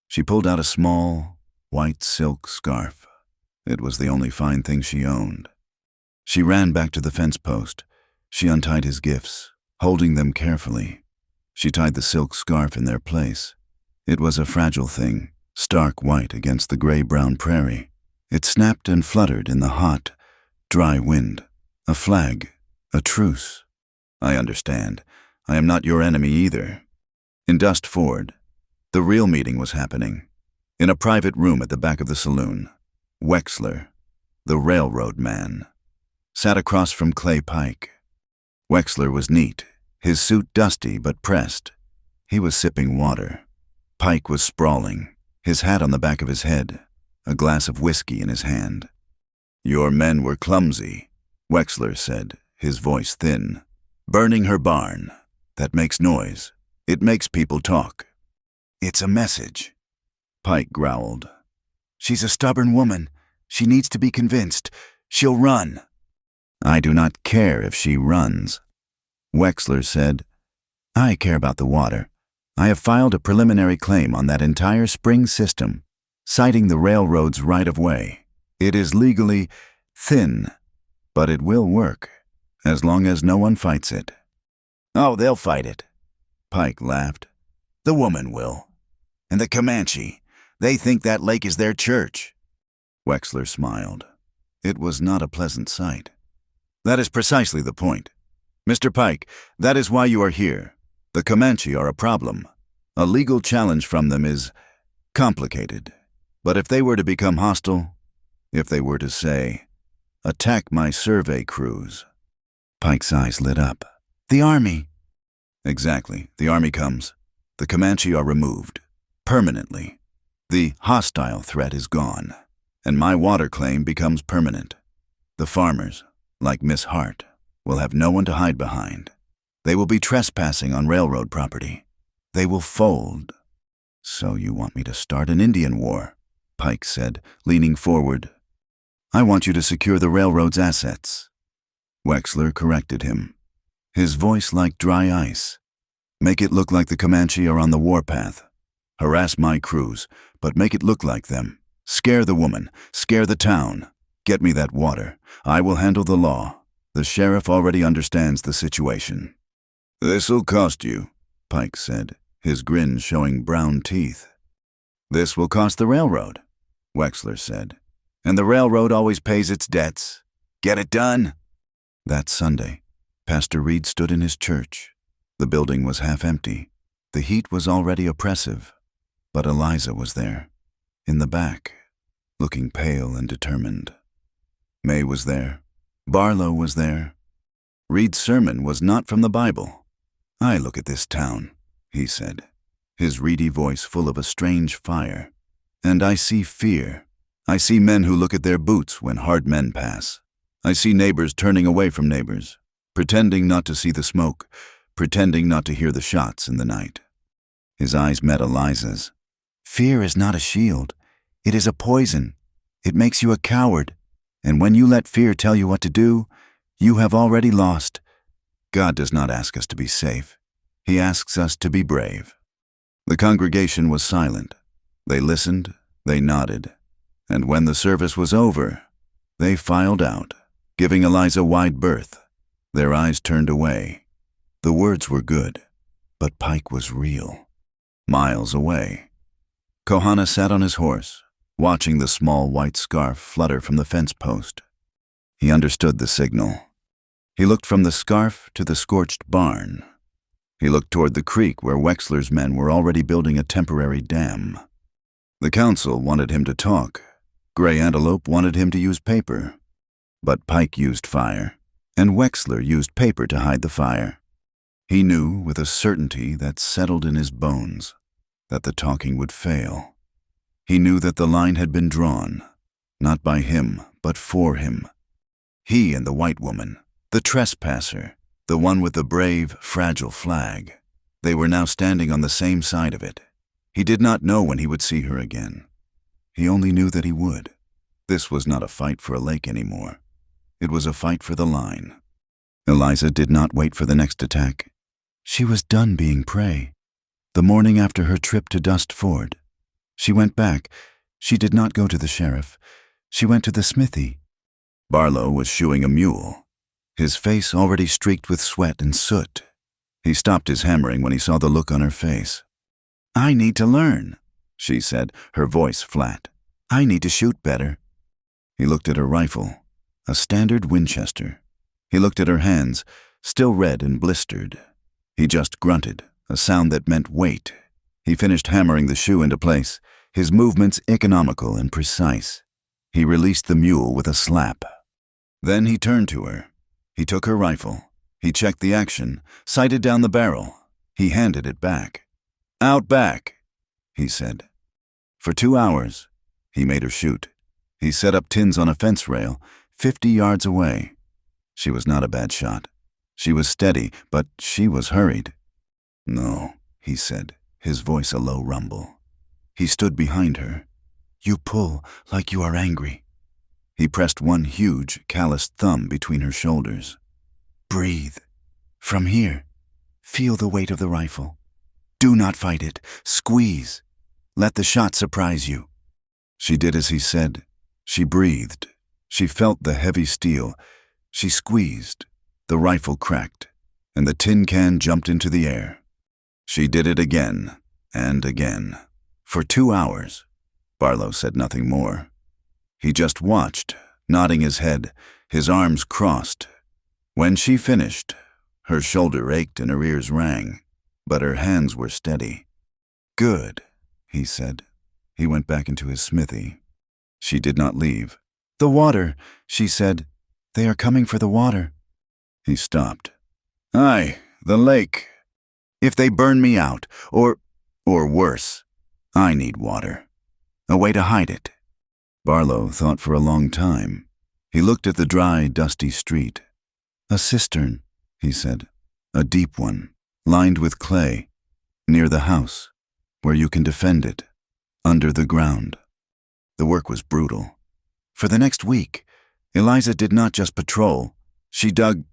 S1: She pulled out a small, white silk scarf. It was the only fine thing she owned. She ran back to the fence post. She untied his gifts, holding them carefully. She tied the silk scarf in their place. It was a fragile thing, stark white against the gray-brown prairie. It snapped and fluttered in the hot, dry wind. A flag, a truce. I understand. I am not your enemy either. In Dust Ford, the real meeting was happening. In a private room at the back of the saloon, Wexler, the railroad man, sat across from Clay Pike. Wexler was neat, his suit dusty but pressed. He was sipping water. Pike was sprawling, his hat on the back of his head, a glass of whiskey in his hand. Your men were clumsy, Wexler said, his voice thin. Burning her barn. That makes noise. It makes people talk. It's a message. Pike growled. She's a stubborn woman. She needs to be convinced. She'll run. I do not care if she runs. Wexler said, I care about the water. I have filed a preliminary claim on that entire spring system, citing the railroad's right-of-way. It is legally thin, but it will work, as long as no one fights it. Oh, they'll fight it. Pike laughed. The woman will. And the Comanche, they think that lake is their church. Wexler smiled. It was not a pleasant sight. That is precisely the point. Mr. Pike, that is why you are here. The Comanche are a problem. A legal challenge from them is complicated. But if they were to become hostile, if they were to say, attack my survey crews. Pike's eyes lit up. The army. Exactly. The army comes. The Comanche are removed. Permanently. The hostile threat is gone. And my water claim becomes permanent. The farmers, like Miss Hart, will have no one to hide behind. They will be trespassing on railroad property. They will fold. So you want me to start an Indian war? Pike said, leaning forward. I want you to secure the railroad's assets. Wexler corrected him, his voice like dry ice. Make it look like the Comanche are on the warpath. Harass my crews, but make it look like them. Scare the woman, scare the town. Get me that water. I will handle the law. The sheriff already understands the situation. This'll cost you, Pike said, his grin showing brown teeth. This will cost the railroad, Wexler said. And the railroad always pays its debts. Get it done? That Sunday, Pastor Reed stood in his church. The building was half empty. The heat was already oppressive. But Eliza was there, in the back, looking pale and determined. May was there. Barlow was there. Reed's sermon was not from the Bible. I look at this town, he said, his reedy voice full of a strange fire, and I see fear. I see men who look at their boots when hard men pass. I see neighbors turning away from neighbors, pretending not to see the smoke, pretending not to hear the shots in the night. His eyes met Eliza's. "Fear is not a shield. It is a poison. It makes you a coward. And when you let fear tell you what to do, you have already lost." God does not ask us to be safe. He asks us to be brave. The congregation was silent. They listened, they nodded, and when the service was over, they filed out, giving Eliza wide berth. Their eyes turned away. The words were good, but Pike was real. Miles away. Kohana sat on his horse, watching the small white scarf flutter from the fence post. He understood the signal. He looked from the scarf to the scorched barn. He looked toward the creek where Wexler's men were already building a temporary dam. The council wanted him to talk. Gray Antelope wanted him to use paper. But Pike used fire, and Wexler used paper to hide the fire. He knew with a certainty that settled in his bones that the talking would fail. He knew that the line had been drawn, not by him, but for him. He and the white woman, the trespasser, the one with the brave, fragile flag, they were now standing on the same side of it. He did not know when he would see her again. He only knew that he would. This was not a fight for a lake anymore. It was a fight for the line. Eliza did not wait for the next attack. She was done being prey. The morning after her trip to Dust Ford, she went back. She did not go to the sheriff. She went to the smithy. Barlow was shoeing a mule, his face already streaked with sweat and soot. He stopped his hammering when he saw the look on her face. "I need to learn," she said, her voice flat. "I need to shoot better." He looked at her rifle, a standard Winchester. He looked at her hands, still red and blistered. He just grunted, a sound that meant wait. He finished hammering the shoe into place, his movements economical and precise. He released the mule with a slap. Then he turned to her. He took her rifle. He checked the action, sighted down the barrel. He handed it back. "Out back," he said. For 2 hours, he made her shoot. He set up tins on a fence rail, 50 yards away. She was not a bad shot. She was steady, but she was hurried. "No," he said, his voice a low rumble. He stood behind her. "You pull like you are angry." He pressed one huge, calloused thumb between her shoulders. "Breathe. From here. Feel the weight of the rifle. Do not fight it. Squeeze. Let the shot surprise you." She did as he said. She breathed. She felt the heavy steel. She squeezed. The rifle cracked, and the tin can jumped into the air. She did it again and again. For 2 hours. Barlow said nothing more. He just watched, nodding his head, his arms crossed. When she finished, her shoulder ached and her ears rang, but her hands were steady. "Good," he said. He went back into his smithy. She did not leave. "The water," she said. "They are coming for the water." He stopped. "Aye, the lake. If they burn me out, or worse, I need water. A way to hide it." Barlow thought for a long time. He looked at the dry, dusty street. "A cistern," he said. "A deep one, lined with clay, near the house, where you can defend it, under the ground." The work was brutal. For the next week, Eliza did not just patrol. She dug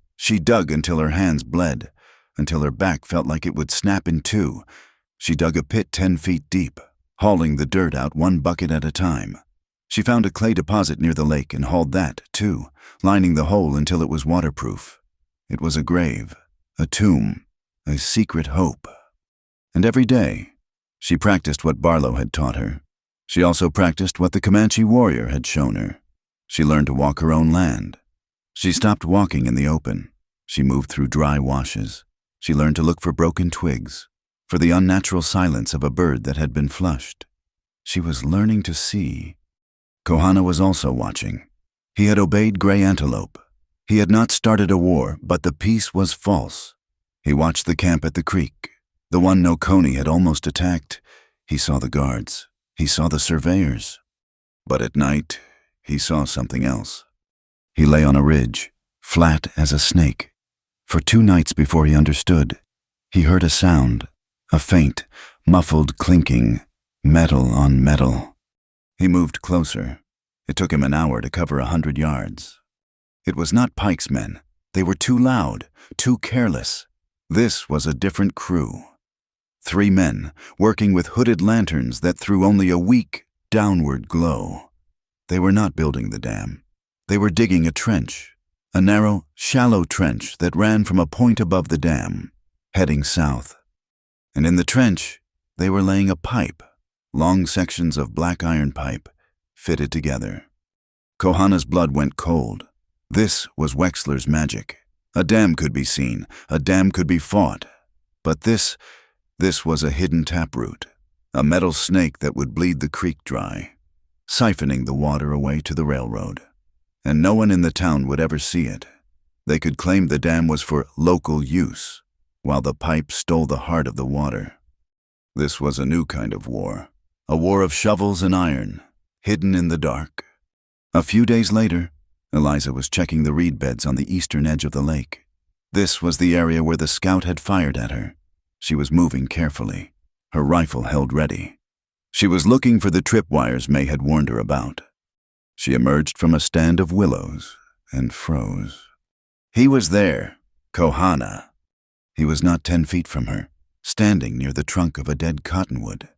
S1: until her hands bled, until her back felt like it would snap in two. She dug a pit 10 feet deep, hauling the dirt out one bucket at a time. She found a clay deposit near the lake and hauled that, too, lining the hole until it was waterproof. It was a grave, a tomb, a secret hope. And every day, she practiced what Barlow had taught her. She also practiced what the Comanche warrior had shown her. She learned to walk her own land. She stopped walking in the open. She moved through dry washes. She learned to look for broken twigs, for the unnatural silence of a bird that had been flushed. She was learning to see. Kohana was also watching. He had obeyed Gray Antelope. He had not started a war, but the peace was false. He watched the camp at the creek, the one Nokoni had almost attacked. He saw the guards. He saw the surveyors. But at night, he saw something else. He lay on a ridge, flat as a snake. For 2 nights before he understood, he heard a sound, A faint, muffled clinking, metal on metal. He moved closer. It took him an hour to cover 100 yards. It was not Pike's men. They were too loud, too careless. This was a different crew. 3 men, working with hooded lanterns that threw only a weak, downward glow. They were not building the dam. They were digging a trench, a narrow, shallow trench that ran from a point above the dam, heading south. And in the trench, they were laying a pipe, long sections of black iron pipe, fitted together. Kohana's blood went cold. This was Wexler's magic. A dam could be seen, a dam could be fought. But this was a hidden taproot, a metal snake that would bleed the creek dry, siphoning the water away to the railroad. And no one in the town would ever see it. They could claim the dam was for local use, while the pipe stole the heart of the water. This was a new kind of war, a war of shovels and iron, hidden in the dark. A few days later, Eliza was checking the reed beds on the eastern edge of the lake. This was the area where the scout had fired at her. She was moving carefully, her rifle held ready. She was looking for the tripwires May had warned her about. She emerged from a stand of willows and froze. He was there, Kohana. He was not 10 feet from her, standing near the trunk of a dead cottonwood.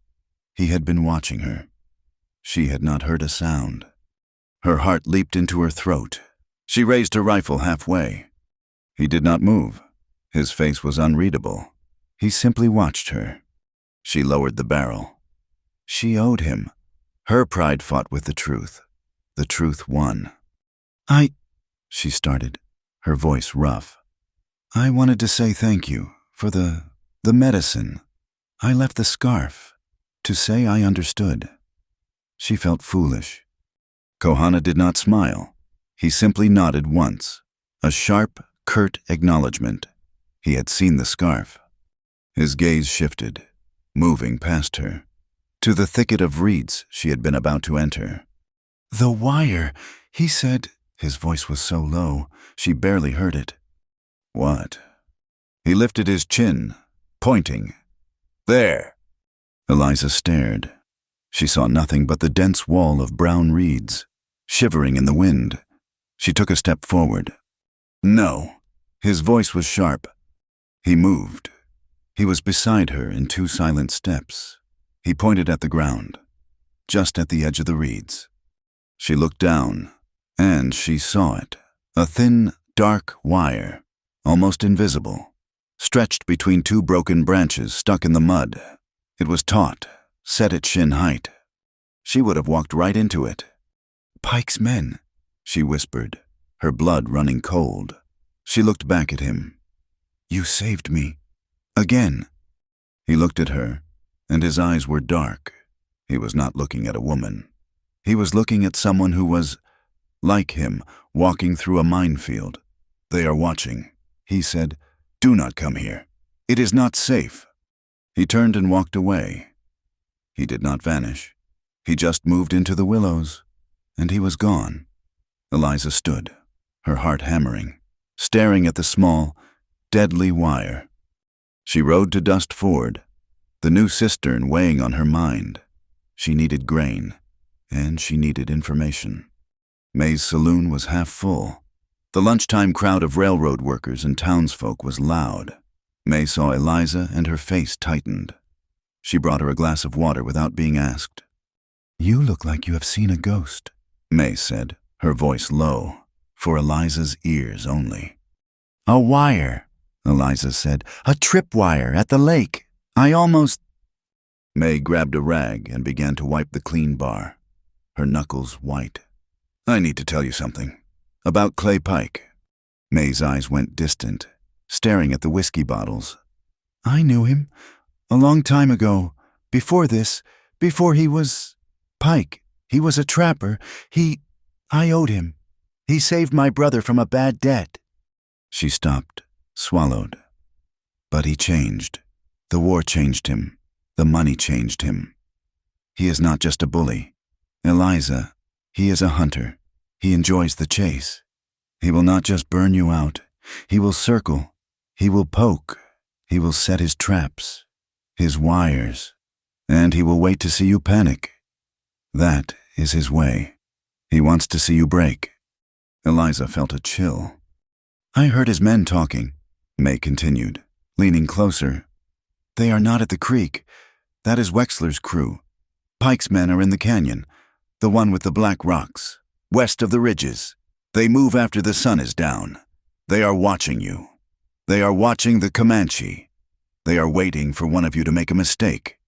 S1: He had been watching her. She had not heard a sound. Her heart leaped into her throat. She raised her rifle halfway. He did not move. His face was unreadable. He simply watched her. She lowered the barrel. She owed him. Her pride fought with the truth. The truth won. She started, her voice rough. I wanted to say thank you for the medicine. I left the scarf to say I understood. She felt foolish. Kohana did not smile. He simply nodded once, a sharp, curt acknowledgement. He had seen the scarf. His gaze shifted, moving past her, to the thicket of reeds she had been about to enter. The wire, he said. His voice was so low, she barely heard it. What? He lifted his chin, pointing. There. Eliza stared. She saw nothing but the dense wall of brown reeds, shivering in the wind. She took a step forward. No. His voice was sharp. He moved. He was beside her in 2 silent steps. He pointed at the ground, just at the edge of the reeds. She looked down, and she saw it. A thin, dark wire, almost invisible, stretched between 2 broken branches stuck in the mud. It was taut, set at shin height. She would have walked right into it. Pike's men, she whispered, her blood running cold. She looked back at him. You saved me. Again. He looked at her, and his eyes were dark. He was not looking at a woman. He was looking at someone who was, like him, walking through a minefield. They are watching, he said. Do not come here. It is not safe. He turned and walked away. He did not vanish. He just moved into the willows, and he was gone. Eliza stood, her heart hammering, staring at the small, deadly wire. She rode to Dust Ford, the new cistern weighing on her mind. She needed grain, and she needed information. May's saloon was half full. The lunchtime crowd of railroad workers and townsfolk was loud. May saw Eliza, and her face tightened. She brought her a glass of water without being asked. You look like you have seen a ghost, May said, her voice low, for Eliza's ears only. A wire, Eliza said. A tripwire at the lake. I almost... May grabbed a rag and began to wipe the clean bar, her knuckles white. I need to tell you something. About Clay Pike. May's eyes went distant, staring at the whiskey bottles. I knew him. A long time ago. Before this. Before he was... Pike. He was a trapper. I owed him. He saved my brother from a bad debt. She stopped, swallowed. But he changed. The war changed him. The money changed him. He is not just a bully. Eliza, he is a hunter. He enjoys the chase. He will not just burn you out. He will circle. He will poke. He will set his traps. his wires, and he will wait to see you panic. That is his way. He wants to see you break. Eliza felt a chill. I heard his men talking, May continued, leaning closer. They are not at the creek. That is Wexler's crew. Pike's men are in the canyon, the one with the black rocks, west of the ridges. They move after the sun is down. They are watching you. They are watching the Comanche. They are waiting for one of you to make a mistake,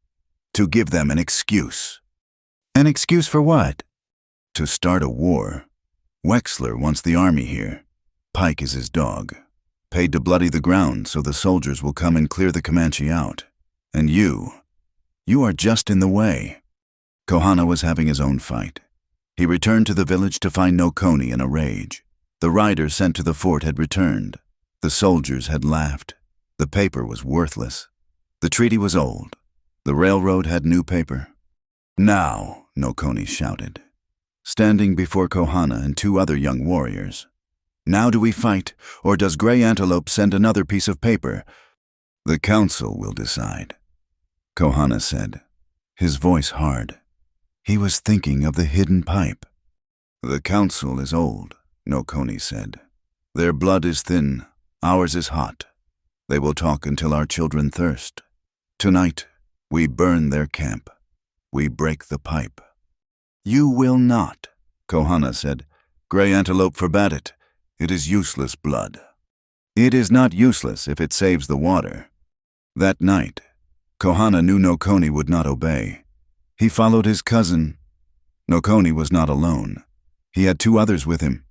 S1: to give them an excuse. An excuse for what? To start a war. Wexler wants the army here. Pike is his dog, paid to bloody the ground so the soldiers will come and clear the Comanche out. And you are just in the way. Kohana was having his own fight. He returned to the village to find Nokoni in a rage. The rider sent to the fort had returned. The soldiers had laughed. The paper was worthless. The treaty was old. The railroad had new paper. Now, Nokoni shouted, standing before Kohana and two other young warriors. Now do we fight, or does Gray Antelope send another piece of paper? The council will decide, Kohana said, his voice hard. He was thinking of the hidden pipe. The council is old, Nokoni said. Their blood is thin, ours is hot. They will talk until our children thirst. Tonight, we burn their camp. We break the pipe. You will not, Kohana said. Gray Antelope forbade it. It is useless blood. It is not useless if it saves the water. That night, Kohana knew Nokoni would not obey. He followed his cousin. Nokoni was not alone. He had two others with him.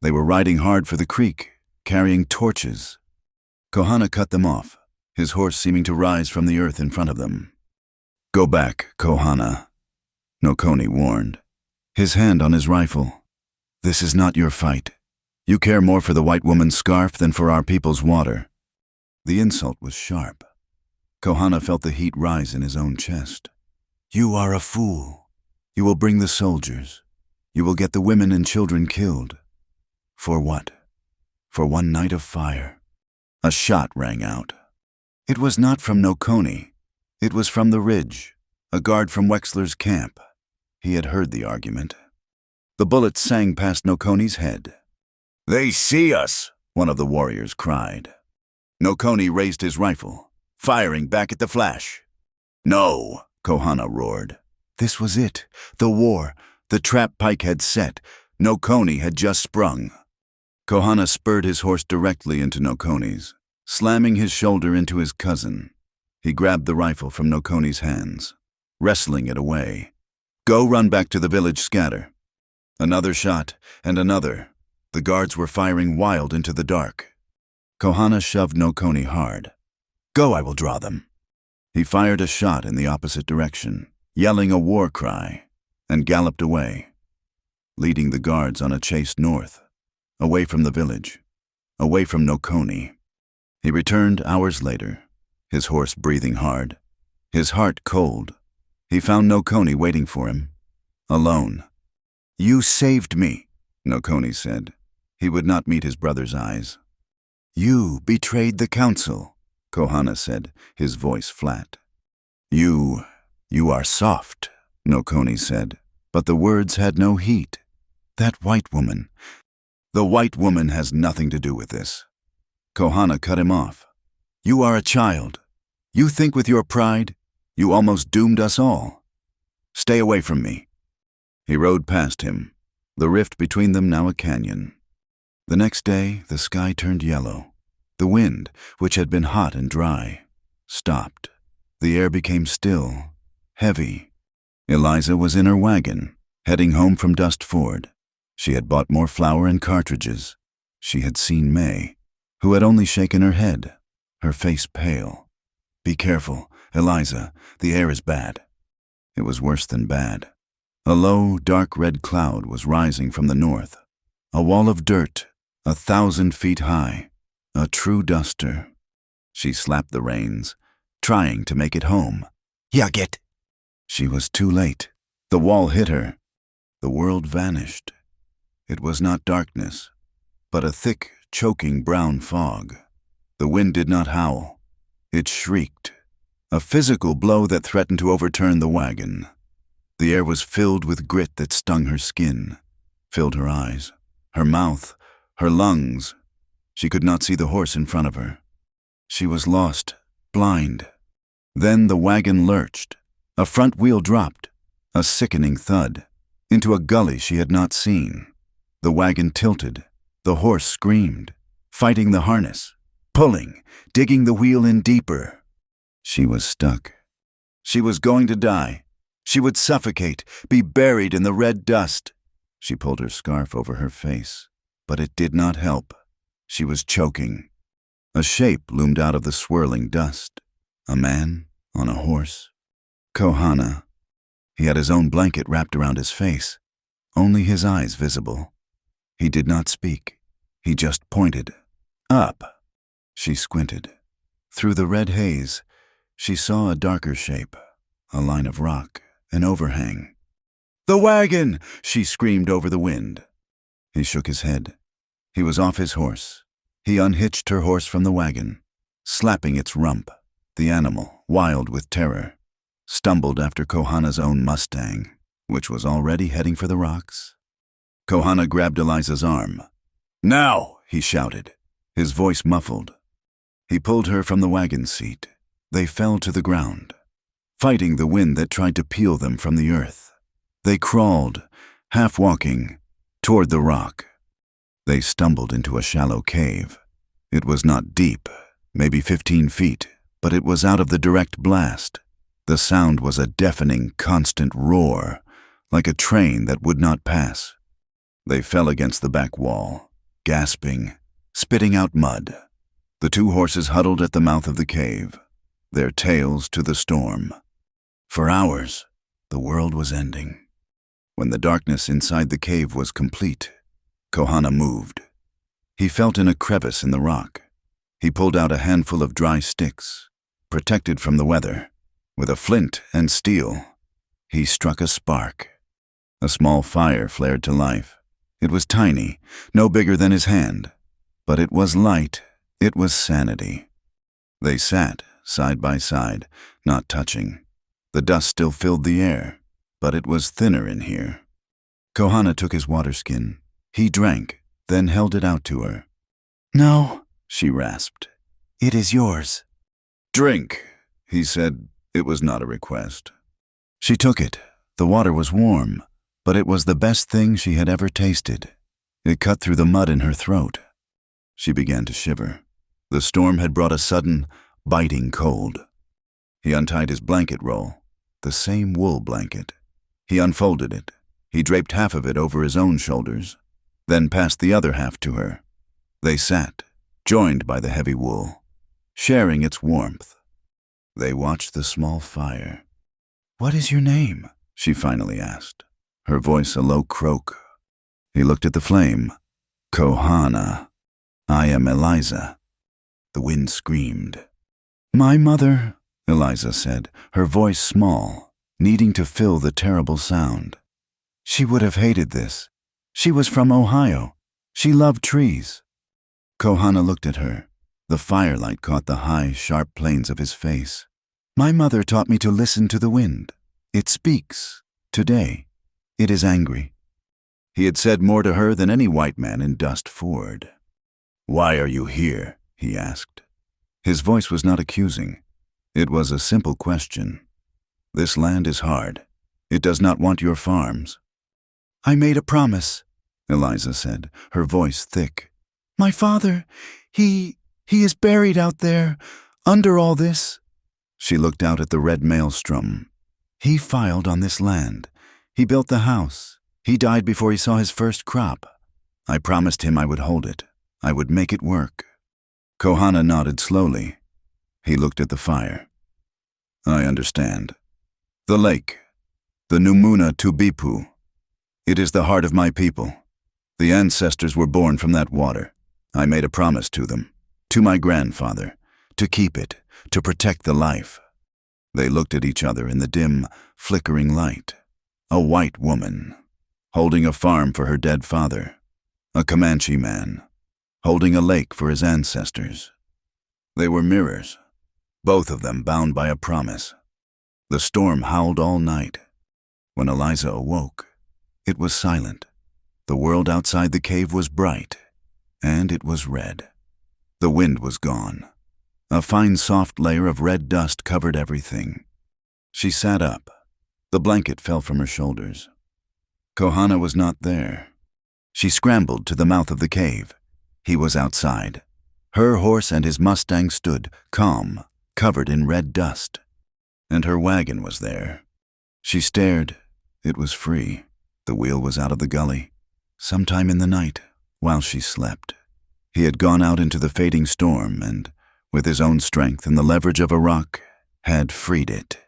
S1: They were riding hard for the creek, carrying torches. Kohana cut them off, his horse seeming to rise from the earth in front of them. Go back, Kohana, Nokoni warned, his hand on his rifle. This is not your fight. You care more for the white woman's scarf than for our people's water. The insult was sharp. Kohana felt the heat rise in his own chest. You are a fool. You will bring the soldiers. You will get the women and children killed. For what? For one night of fire. A shot rang out. It was not from Nokoni. It was from the ridge, a guard from Wexler's camp. He had heard the argument. The bullets sang past Nokoni's head. They see us, one of the warriors cried. Nokoni raised his rifle, firing back at the flash. No, Kohana roared. This was it, the war, the trap Pike had set. Nokoni had just sprung. Kohana spurred his horse directly into Nokoni's, slamming his shoulder into his cousin. He grabbed the rifle from Nokoni's hands, wrestling it away. Go run back to the village, scatter. Another shot, and another. The guards were firing wild into the dark. Kohana shoved Nokoni hard. Go, I will draw them. He fired a shot in the opposite direction, yelling a war cry, and galloped away, leading the guards on a chase north, away from the village, away from Nokoni. He returned hours later, his horse breathing hard, his heart cold. He found Nokoni waiting for him, alone. You saved me, Nokoni said. He would not meet his brother's eyes. You betrayed the council, Kohana said, his voice flat. You are soft, Nokoni said, but the words had no heat. That white woman. The white woman has nothing to do with this. Kohana cut him off. You are a child. You think with your pride, you almost doomed us all. Stay away from me. He rode past him, the rift between them now a canyon. The next day, the sky turned yellow. The wind, which had been hot and dry, stopped. The air became still, heavy. Eliza was in her wagon, heading home from Dust Ford. She had bought more flour and cartridges. She had seen May, who had only shaken her head, her face pale. Be careful, Eliza, the air is bad. It was worse than bad. A low, dark red cloud was rising from the north. A wall of dirt, 1,000 feet high. A true duster. She slapped the reins, trying to make it home. Yaget! She was too late. The wall hit her. The world vanished. It was not darkness, but a thick, choking brown fog. The wind did not howl. It shrieked. A physical blow that threatened to overturn the wagon. The air was filled with grit that stung her skin, filled her eyes, her mouth, her lungs. She could not see the horse in front of her. She was lost, blind. Then the wagon lurched. A front wheel dropped, a sickening thud, into a gully she had not seen. The wagon tilted. The horse screamed, fighting the harness, pulling, digging the wheel in deeper. She was stuck. She was going to die. She would suffocate, be buried in the red dust. She pulled her scarf over her face, but it did not help. She was choking. A shape loomed out of the swirling dust. A man on a horse. Kohana. He had his own blanket wrapped around his face, only his eyes visible. He did not speak. He just pointed. Up. She squinted. Through the red haze, she saw a darker shape, a line of rock, an overhang. "The wagon!" she screamed over the wind. He shook his head. He was off his horse. He unhitched her horse from the wagon, slapping its rump. The animal, wild with terror, stumbled after Kohana's own Mustang, which was already heading for the rocks. Kohana grabbed Eliza's arm. "Now!" he shouted, his voice muffled. He pulled her from the wagon seat. They fell to the ground, fighting the wind that tried to peel them from the earth. They crawled, half walking, toward the rock. They stumbled into a shallow cave. It was not deep, maybe 15 feet, but it was out of the direct blast. The sound was a deafening, constant roar, like a train that would not pass. They fell against the back wall, gasping, spitting out mud. The two horses huddled at the mouth of the cave, their tails to the storm. For hours, the world was ending. When the darkness inside the cave was complete, Kohana moved. He felt in a crevice in the rock. He pulled out a handful of dry sticks, protected from the weather. With a flint and steel, he struck a spark. A small fire flared to life. It was tiny, no bigger than his hand, but it was light. It was sanity. They sat, side by side, not touching. The dust still filled the air, but it was thinner in here. Kohana took his water skin. He drank, then held it out to her. "No," she rasped. "It is yours." "Drink," he said. It was not a request. She took it. The water was warm, but it was the best thing she had ever tasted. It cut through the mud in her throat. She began to shiver. The storm had brought a sudden, biting cold. He untied his blanket roll, the same wool blanket. He unfolded it. He draped half of it over his own shoulders, then passed the other half to her. They sat, joined by the heavy wool, sharing its warmth. They watched the small fire. "What is your name?" she finally asked, her voice a low croak. He looked at the flame. "Kohana. I am Eliza." The wind screamed. "My mother," Eliza said, her voice small, needing to fill the terrible sound. "She would have hated this. She was from Ohio. She loved trees." Kohana looked at her. The firelight caught the high, sharp planes of his face. "My mother taught me to listen to the wind. It speaks. Today, it is angry." He had said more to her than any white man in Dust Ford. "Why are you here?" he asked. His voice was not accusing. It was a simple question. "This land is hard. It does not want your farms." "I made a promise," Eliza said, her voice thick. "My father, he is buried out there, under all this." She looked out at the red maelstrom. "He filed on this land. He built the house. He died before he saw his first crop. I promised him I would hold it. I would make it work." Kohana nodded slowly. He looked at the fire. "I understand. The lake, the Numuna Tubipu. It is the heart of my people. The ancestors were born from that water. I made a promise to them, to my grandfather, to keep it, to protect the life." They looked at each other in the dim, flickering light. A white woman, holding a farm for her dead father. A Comanche man, holding a lake for his ancestors. They were mirrors, both of them bound by a promise. The storm howled all night. When Eliza awoke, it was silent. The world outside the cave was bright, and it was red. The wind was gone. A fine soft layer of red dust covered everything. She sat up. The blanket fell from her shoulders. Kohana was not there. She scrambled to the mouth of the cave. He was outside. Her horse and his Mustang stood, calm, covered in red dust. And her wagon was there. She stared. It was free. The wheel was out of the gully. Sometime in the night, while she slept, he had gone out into the fading storm and, with his own strength and the leverage of a rock, had freed it.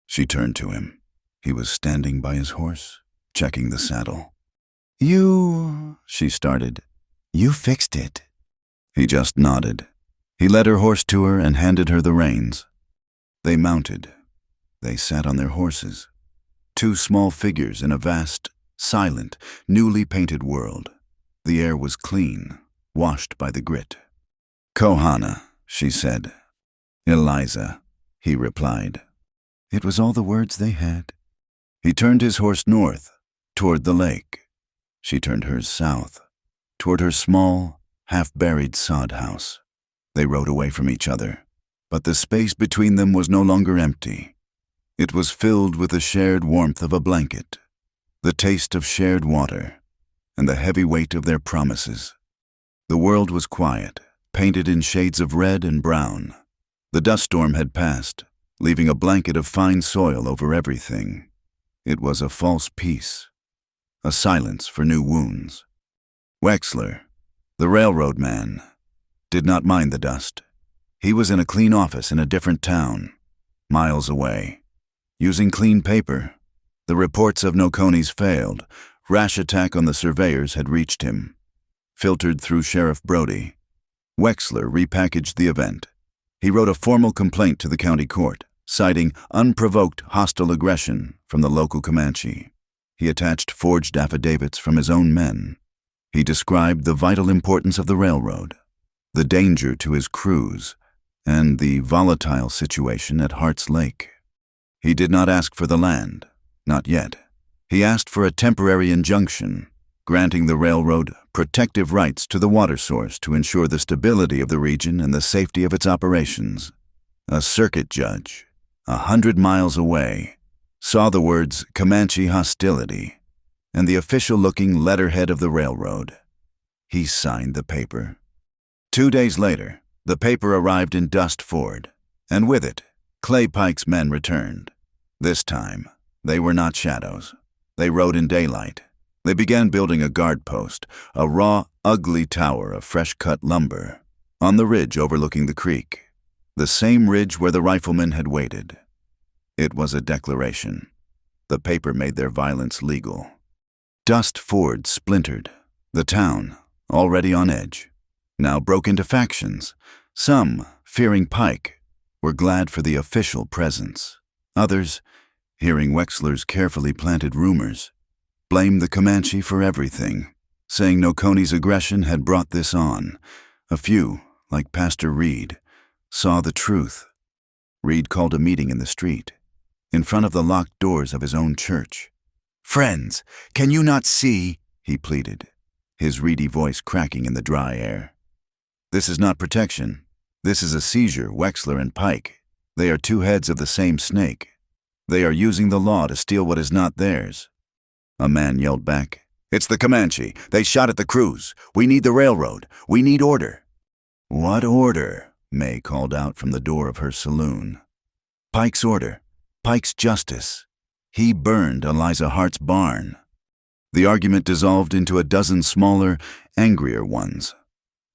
S1: She turned to him. He was standing by his horse, checking the saddle. She started. You fixed it. He just nodded. He led her horse to her and handed her the reins. They mounted. They sat on their horses. Two small figures in a vast, silent, newly painted world. The air was clean, washed by the grit. Kohana, she said. Eliza, he replied. It was all the words they had. He turned his horse north, toward the lake. She turned hers south, toward her small, half-buried sod house. They rode away from each other, but the space between them was no longer empty. It was filled with the shared warmth of a blanket, the taste of shared water, and the heavy weight of their promises. The world was quiet, painted in shades of red and brown. The dust storm had passed, leaving a blanket of fine soil over everything. It was a false peace, a silence for new wounds. Wexler, the railroad man, did not mind the dust. He was in a clean office in a different town, miles away. Using clean paper, the reports of Nokonis failed. Rash attack on the surveyors had reached him. Filtered through Sheriff Brody, Wexler repackaged the event. He wrote a formal complaint to the county court, citing unprovoked hostile aggression from the local Comanche. He attached forged affidavits from his own men. He described the vital importance of the railroad, the danger to his crews, and the volatile situation at Hart's Lake. He did not ask for the land, not yet. He asked for a temporary injunction, granting the railroad protective rights to the water source to ensure the stability of the region and the safety of its operations. A circuit judge, 100 miles away, saw the words Comanche hostility and the official-looking letterhead of the railroad. He signed the paper. 2 days later, the paper arrived in Dust Ford, and with it, Clay Pike's men returned. This time, they were not shadows. They rode in daylight. They began building a guard post, a raw, ugly tower of fresh-cut lumber, on the ridge overlooking the creek, the same ridge where the riflemen had waited. It was a declaration. The paper made their violence legal. Dust Ford splintered. The town, already on edge, now broke into factions. Some, fearing Pike, were glad for the official presence. Others, hearing Wexler's carefully planted rumors, blamed the Comanche for everything, saying Nokonis' aggression had brought this on. A few, like Pastor Reed, saw the truth. Reed called a meeting in the street, in front of the locked doors of his own church. "Friends, can you not see?" he pleaded, his reedy voice cracking in the dry air. "This is not protection. This is a seizure, Wexler and Pike. They are two heads of the same snake. They are using the law to steal what is not theirs." A man yelled back, "It's the Comanche. They shot at the crews. We need the railroad. We need order." "What order?" May called out from the door of her saloon. "Pike's order. Pike's justice. He burned Eliza Hart's barn." The argument dissolved into a dozen smaller, angrier ones.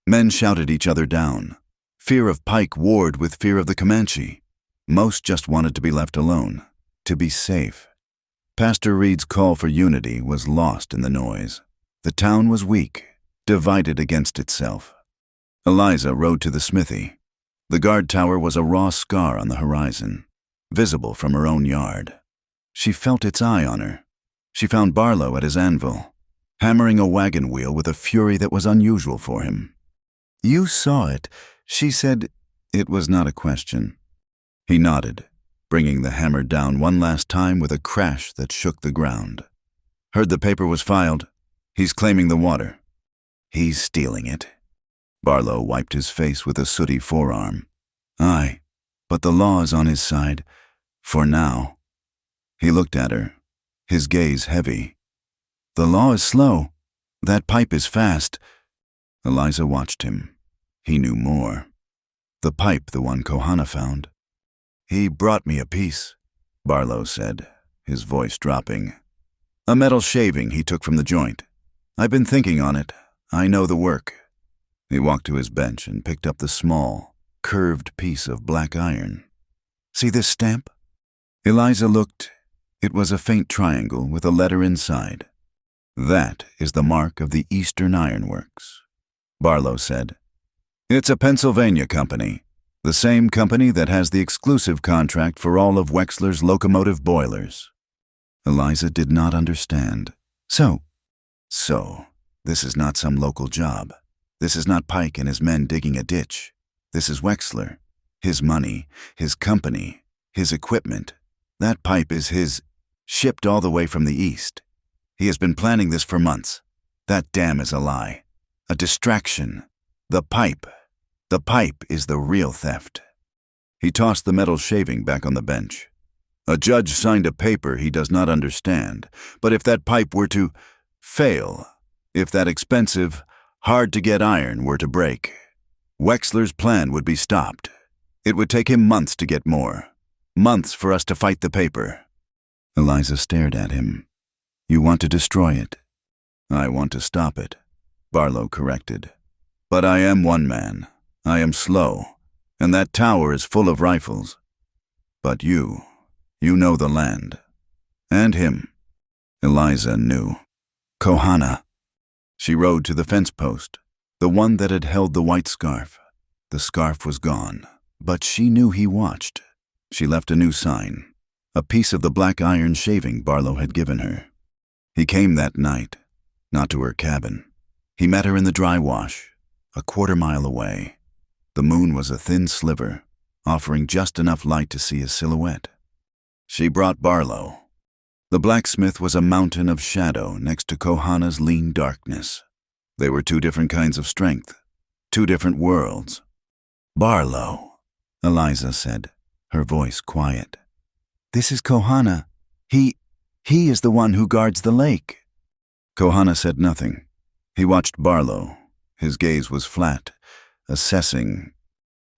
S1: Men shouted each other down. Fear of Pike warred with fear of the Comanche. Most just wanted to be left alone, to be safe. Pastor Reed's call for unity was lost in the noise. The town was weak, divided against itself. Eliza rode to the smithy. The guard tower was a raw scar on the horizon, visible from her own yard. She felt its eye on her. She found Barlow at his anvil, hammering a wagon wheel with a fury that was unusual for him. "You saw it," she said. It was not a question. He nodded, bringing the hammer down one last time with a crash that shook the ground. Heard the paper was filed. He's claiming the water. He's stealing it. Barlow wiped his face with a sooty forearm. Aye, but the law is on his side, for now. He looked at her, his gaze heavy. The law is slow. That pipe is fast. Eliza watched him. He knew more. The pipe, the one Kohana found. He brought me a piece, Barlow said, his voice dropping. A metal shaving he took from the joint. I've been thinking on it. I know the work. He walked to his bench and picked up the small, curved piece of black iron. See this stamp? Eliza looked. It was a faint triangle with a letter inside. That is the mark of the Eastern Iron Works, Barlow said. It's a Pennsylvania company, the same company that has the exclusive contract for all of Wexler's locomotive boilers. Eliza did not understand. So, this is not some local job. This is not Pike and his men digging a ditch. This is Wexler. His money, his company, his equipment. That pipe is his, shipped all the way from the east. He has been planning this for months. That dam is a lie. A distraction. The pipe is the real theft. He tossed the metal shaving back on the bench. A judge signed a paper he does not understand, but if that pipe were to fail, if that expensive, hard-to-get iron were to break, Wexler's plan would be stopped. It would take him months to get more. Months for us to fight the paper. Eliza stared at him. You want to destroy it? I want to stop it, Barlow corrected. But I am one man. I am slow, and that tower is full of rifles. But you know the land. And him. Eliza knew. Kohana. She rode to the fence post, the one that had held the white scarf. The scarf was gone, but she knew he watched. She left a new sign, a piece of the black iron shaving Barlow had given her. He came that night, not to her cabin. He met her in the dry wash, a quarter-mile away. The moon was a thin sliver, offering just enough light to see his silhouette. She brought Barlow. The blacksmith was a mountain of shadow next to Kohana's lean darkness. They were two different kinds of strength, two different worlds. Barlow, Eliza said, her voice quiet. This is Kohana. He is the one who guards the lake. Kohana said nothing. He watched Barlow. His gaze was flat, assessing.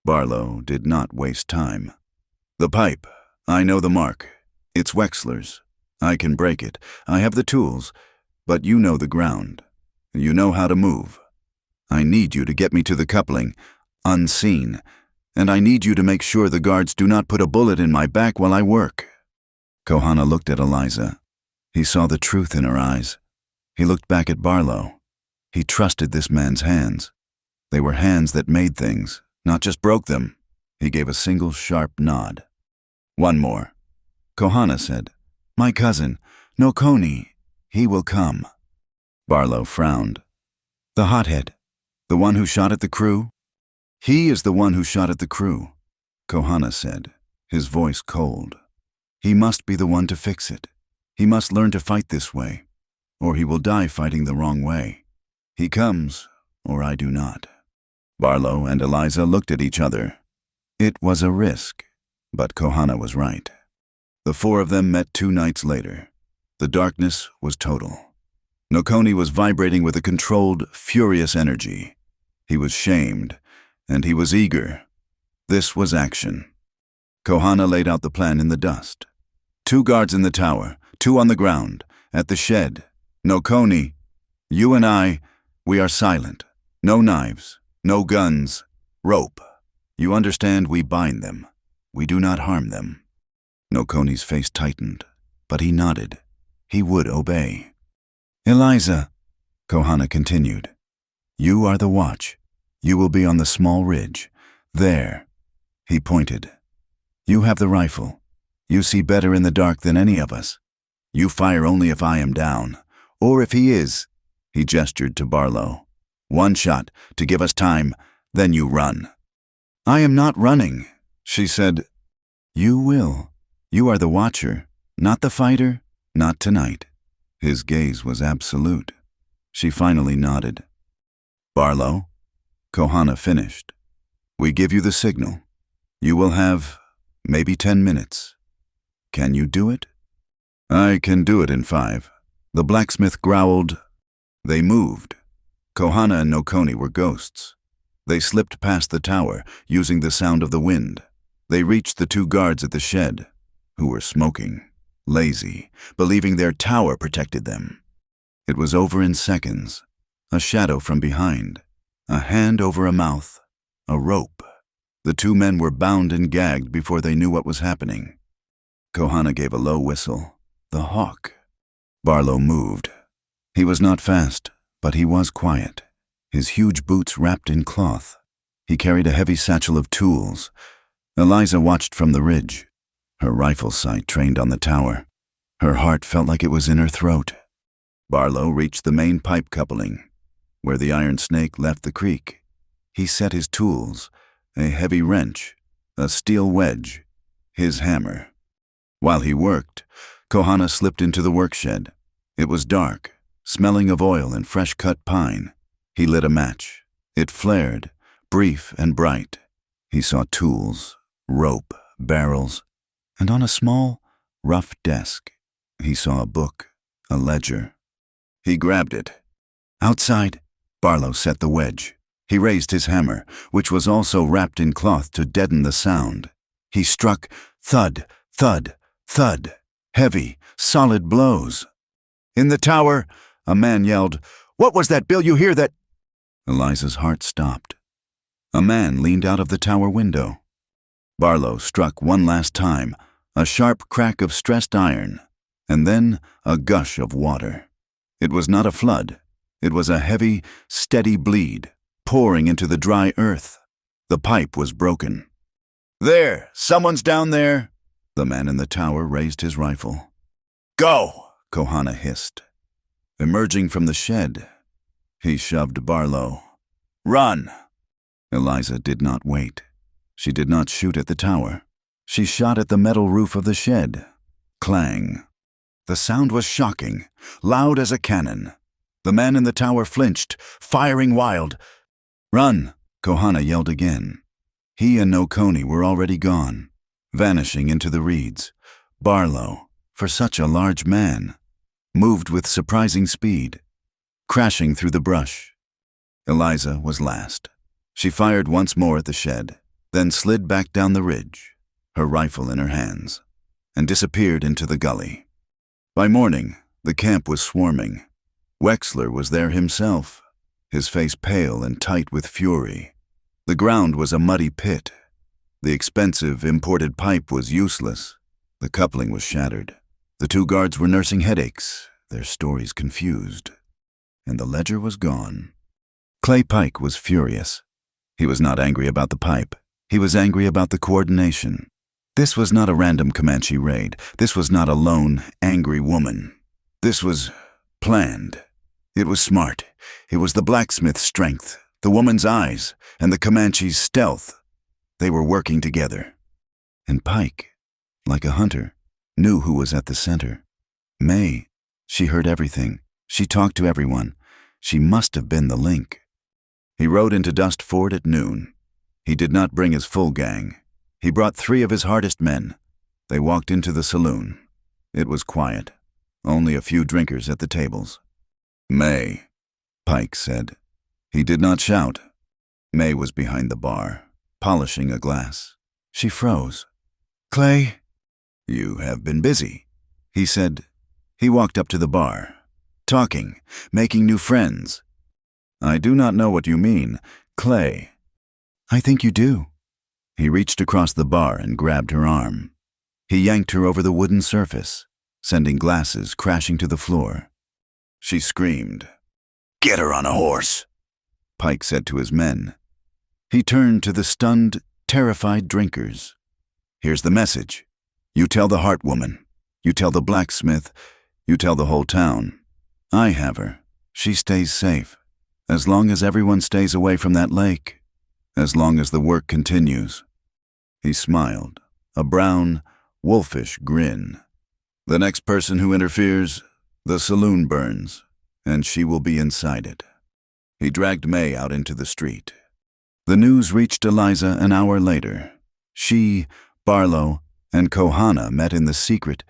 S1: Barlow did not waste time. The pipe. I know the mark. It's Wexler's. I can break it. I have the tools. But you know the ground. You know how to move. I need you to get me to the coupling, unseen, and I need you to make sure the guards do not put a bullet in my back while I work. Kohana looked at Eliza. He saw the truth in her eyes. He looked back at Barlow. He trusted this man's hands. They were hands that made things, not just broke them. He gave a single sharp nod. One more. Kohana said, My cousin, Nokoni, he will come. Barlow frowned. The hothead, the one who shot at the crew? He is the one who shot at the crew, Kohana said, his voice cold. He must be the one to fix it. He must learn to fight this way, or he will die fighting the wrong way. He comes, or I do not. Barlow and Eliza looked at each other. It was a risk, but Kohana was right. The four of them met 2 nights later. The darkness was total. Nokoni was vibrating with a controlled, furious energy. He was shamed, and he was eager. This was action. Kohana laid out the plan in the dust. 2 guards in the tower, 2 on the ground, at the shed. Nokoni, you and I, we are silent. No knives, no guns, rope. You understand, we bind them. We do not harm them. Nokoni's face tightened, but he nodded. He would obey. Eliza, Kohana continued, you are the watch. You will be on the small ridge. There. He pointed. You have the rifle. You see better in the dark than any of us. You fire only if I am down, or if he is. He gestured to Barlow. 1 shot, to give us time, then you run. I am not running, she said. You will. You are the watcher, not the fighter, not tonight. His gaze was absolute. She finally nodded. Barlow, Kohana finished. We give you the signal. You will have maybe 10 minutes. Can you do it? I can do it in 5. The blacksmith growled. They moved. Kohana and Nokoni were ghosts. They slipped past the tower, using the sound of the wind. They reached the 2 guards at the shed, who were smoking, lazy, believing their tower protected them. It was over in seconds. A shadow from behind, a hand over a mouth, a rope. The 2 men were bound and gagged before they knew what was happening. Kohana gave a low whistle. The hawk. Barlow moved. He was not fast, but he was quiet, his huge boots wrapped in cloth. He carried a heavy satchel of tools. Eliza watched from the ridge, her rifle sight trained on the tower. Her heart felt like it was in her throat. Barlow reached the main pipe coupling, where the iron snake left the creek. He set his tools, a heavy wrench, a steel wedge, his hammer. While he worked, Kohana slipped into the workshed. It was dark, smelling of oil and fresh-cut pine. He lit a match. It flared, brief and bright. He saw tools, rope, barrels, and on a small, rough desk, he saw a book, a ledger. He grabbed it. Outside, Barlow set the wedge. He raised his hammer, which was also wrapped in cloth to deaden the sound. He struck thud, thud, thud, heavy, solid blows. In the tower, a man yelled, "What was that, Bill? You hear that?" Eliza's heart stopped. A man leaned out of the tower window. Barlow struck one last time, a sharp crack of stressed iron, and then a gush of water. It was not a flood. It was a heavy, steady bleed, pouring into the dry earth. The pipe was broken. "There! Someone's down there!" The man in the tower raised his rifle. "Go!" Kohana hissed. Emerging from the shed, he shoved Barlow. "Run!" Eliza did not wait. She did not shoot at the tower. She shot at the metal roof of the shed. Clang. The sound was shocking, loud as a cannon. The man in the tower flinched, firing wild. "Run!" Kohana yelled again. He and Nokoni were already gone, vanishing into the reeds. Barlow, for such a large man, moved with surprising speed, crashing through the brush. Eliza was last. She fired once more at the shed, then slid back down the ridge, her rifle in her hands, and disappeared into the gully. By morning, the camp was swarming. Wexler was there himself, his face pale and tight with fury. The ground was a muddy pit. The expensive imported pipe was useless. The coupling was shattered. The 2 guards were nursing headaches, their stories confused. And the ledger was gone. Clay Pike was furious. He was not angry about the pipe. He was angry about the coordination. This was not a random Comanche raid. This was not a lone, angry woman. This was planned. It was smart. It was the blacksmith's strength, the woman's eyes, and the Comanche's stealth. They were working together. And Pike, like a hunter, knew who was at the center. May. She heard everything. She talked to everyone. She must have been the link. He rode into Dust Ford at noon. He did not bring his full gang. He brought 3 of his hardest men. They walked into the saloon. It was quiet. Only a few drinkers at the tables. "May," Pike said. He did not shout. May was behind the bar, polishing a glass. She froze. "Clay?" "You have been busy," he said. He walked up to the bar, talking, making new friends. "I do not know what you mean, Clay." "I think you do." He reached across the bar and grabbed her arm. He yanked her over the wooden surface, sending glasses crashing to the floor. She screamed. "Get her on a horse," Pike said to his men. He turned to the stunned, terrified drinkers. "Here's the message. You tell the Hart woman. You tell the blacksmith. You tell the whole town. I have her. She stays safe. As long as everyone stays away from that lake. As long as the work continues." He smiled, a brown, wolfish grin. "The next person who interferes, the saloon burns, and she will be inside it." He dragged May out into the street. The news reached Eliza an hour later. She, Barlow, and Kohana met in the secret,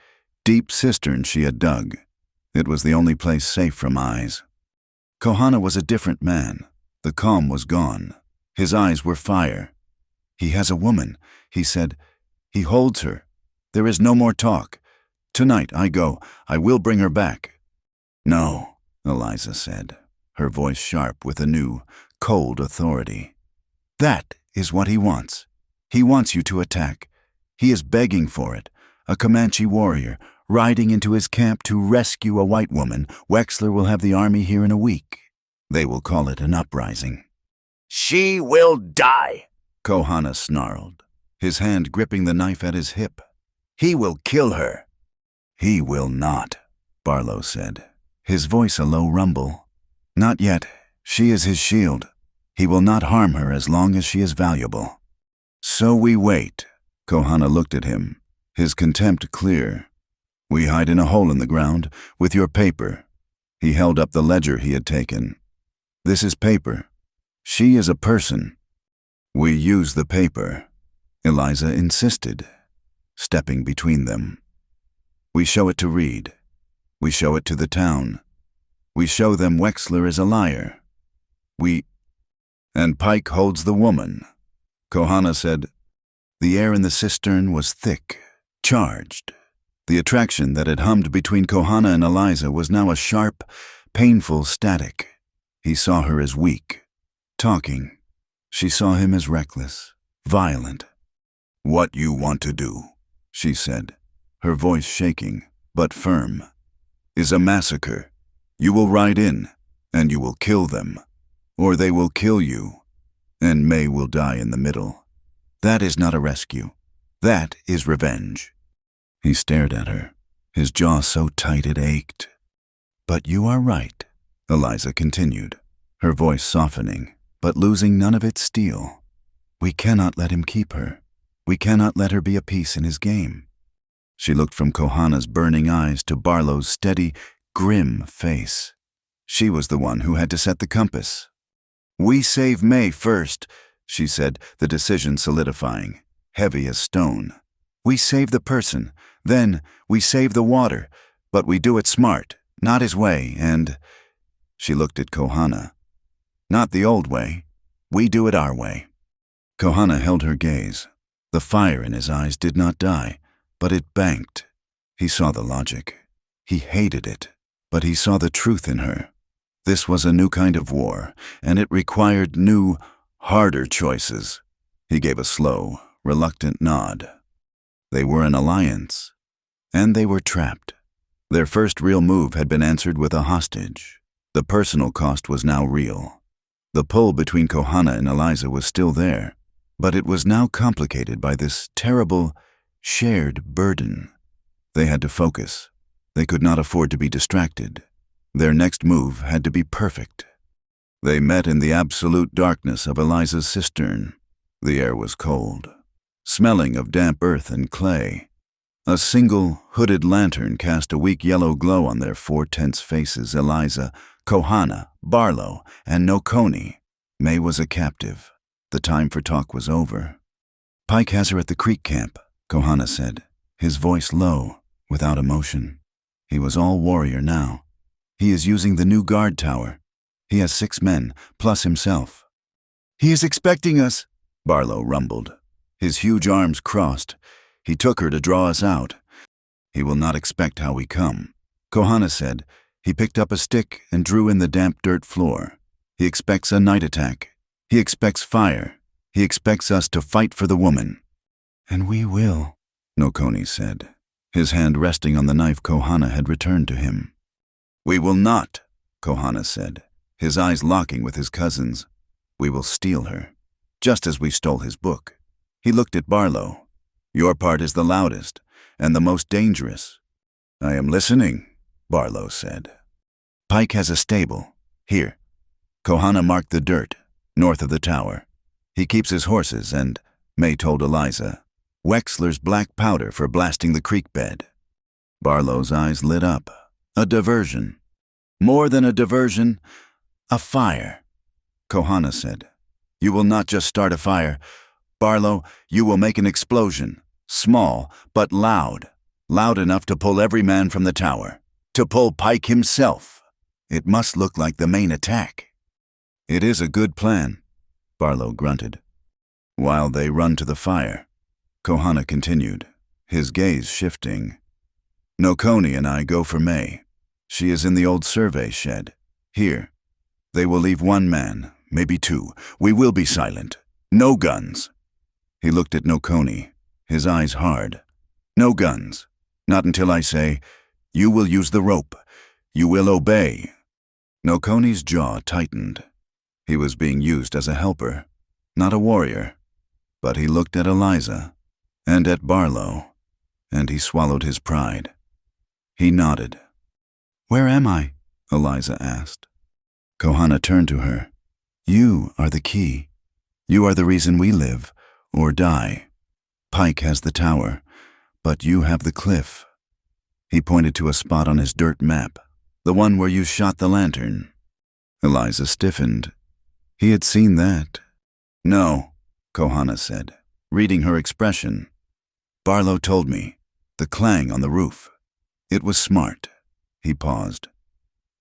S1: deep cistern she had dug. It was the only place safe from eyes. Kohana was a different man. The calm was gone. His eyes were fire. "He has a woman," he said. "He holds her. There is no more talk. Tonight I go. I will bring her back." "No," Eliza said, her voice sharp with a new, cold authority. "That is what he wants. He wants you to attack. He is begging for it. A Comanche warrior, riding into his camp to rescue a white woman. Wexler will have the army here in a week. They will call it an uprising."
S2: "She will die,"
S1: Kohana snarled, his hand gripping the knife at his hip.
S2: "He will kill her."
S1: "He will not," Barlow said, his voice a low rumble. "Not yet. She is his shield. He will not harm her as long as she is valuable." "So we wait." Kohana looked at him, his contempt clear. "We hide in a hole in the ground with your paper." He held up the ledger he had taken. "This is paper. She is a person." "We use the paper," Eliza insisted, stepping between them. "We show it to Reed. We show it to the town. We show them Wexler is a liar. And Pike holds the woman." Kohana said. The air in the cistern was thick, charged. The attraction that had hummed between Kohana and Eliza was now a sharp, painful static. He saw her as weak, talking. She saw him as reckless, violent. "What you want to do," she said, her voice shaking, but firm, "is a massacre. You will ride in, and you will kill them, or they will kill you, and May will die in the middle. That is not a rescue. That is revenge." He stared at her, his jaw so tight it ached. "But you are right," Eliza continued, her voice softening, but losing none of its steel. "We cannot let him keep her. We cannot let her be a piece in his game." She looked from Kohana's burning eyes to Barlow's steady, grim face. She was the one who had to set the compass. "We save May first," she said, the decision solidifying, heavy as stone. "We save the person, then we save the water, but we do it smart, not his way, and—" She looked at Kohana. "Not the old way. We do it our way." Kohana held her gaze. The fire in his eyes did not die, but it banked. He saw the logic. He hated it, but he saw the truth in her. This was a new kind of war, and it required new, harder choices. He gave a slow, reluctant nod. They were an alliance, and they were trapped. Their first real move had been answered with a hostage. The personal cost was now real. The pull between Kohana and Eliza was still there, but it was now complicated by this terrible, shared burden. They had to focus. They could not afford to be distracted. Their next move had to be perfect. They met in the absolute darkness of Eliza's cistern. The air was cold, smelling of damp earth and clay. A single, hooded lantern cast a weak yellow glow on their four tense faces: Eliza, Kohana, Barlow, and Nokoni. May was a captive. The time for talk was over. "Pike has her at the creek camp," Kohana said, his voice low, without emotion. He was all warrior now. "He is using the new guard tower. He has 6 men, plus himself." "He is expecting us," Barlow rumbled. His huge arms crossed. "He took her to draw us out. He will not expect how we come," Kohana said. He picked up a stick and drew in the damp dirt floor. "He expects a night attack. He expects fire. He expects us to fight for the woman." "And we will," Nokoni said, his hand resting on the knife Kohana had returned to him. "We will not," Kohana said, his eyes locking with his cousin's. "We will steal her, just as we stole his book." He looked at Barlow. "Your part is the loudest, and the most dangerous." "I am listening," Barlow said. "Pike has a stable. Here." Kohana marked the dirt, north of the tower. "He keeps his horses and," May told Eliza, Wexler's black powder for blasting the creek bed. Barlow's eyes lit up. A diversion. More than a diversion, a fire. Kohana said, "You will not just start a fire. Barlow, you will make an explosion. Small, but loud. Loud enough to pull every man from the tower. To pull Pike himself. It must look like the main attack." "It is a good plan," Barlow grunted. While they run to the fire, Kohana continued, his gaze shifting. "Nokoni and I go for May. She is in the old survey shed. Here. They will leave one man, maybe two. We will be silent. No guns." He looked at Nokoni, his eyes hard. "No guns. Not until I say, you will use the rope. You will obey." Nokoni's jaw tightened. He was being used as a helper, not a warrior. But he looked at Eliza, and at Barlow, and he swallowed his pride. He nodded. "Where am I?" Eliza asked. Kohana turned to her. "You are the key. You are the reason we live, or die. Pike has the tower, but you have the cliff." He pointed to a spot on his dirt map, the one where you shot the lantern. Eliza stiffened. He had seen that. "No," Kohana said, reading her expression. "Barlow told me. The clang on the roof. It was smart." He paused.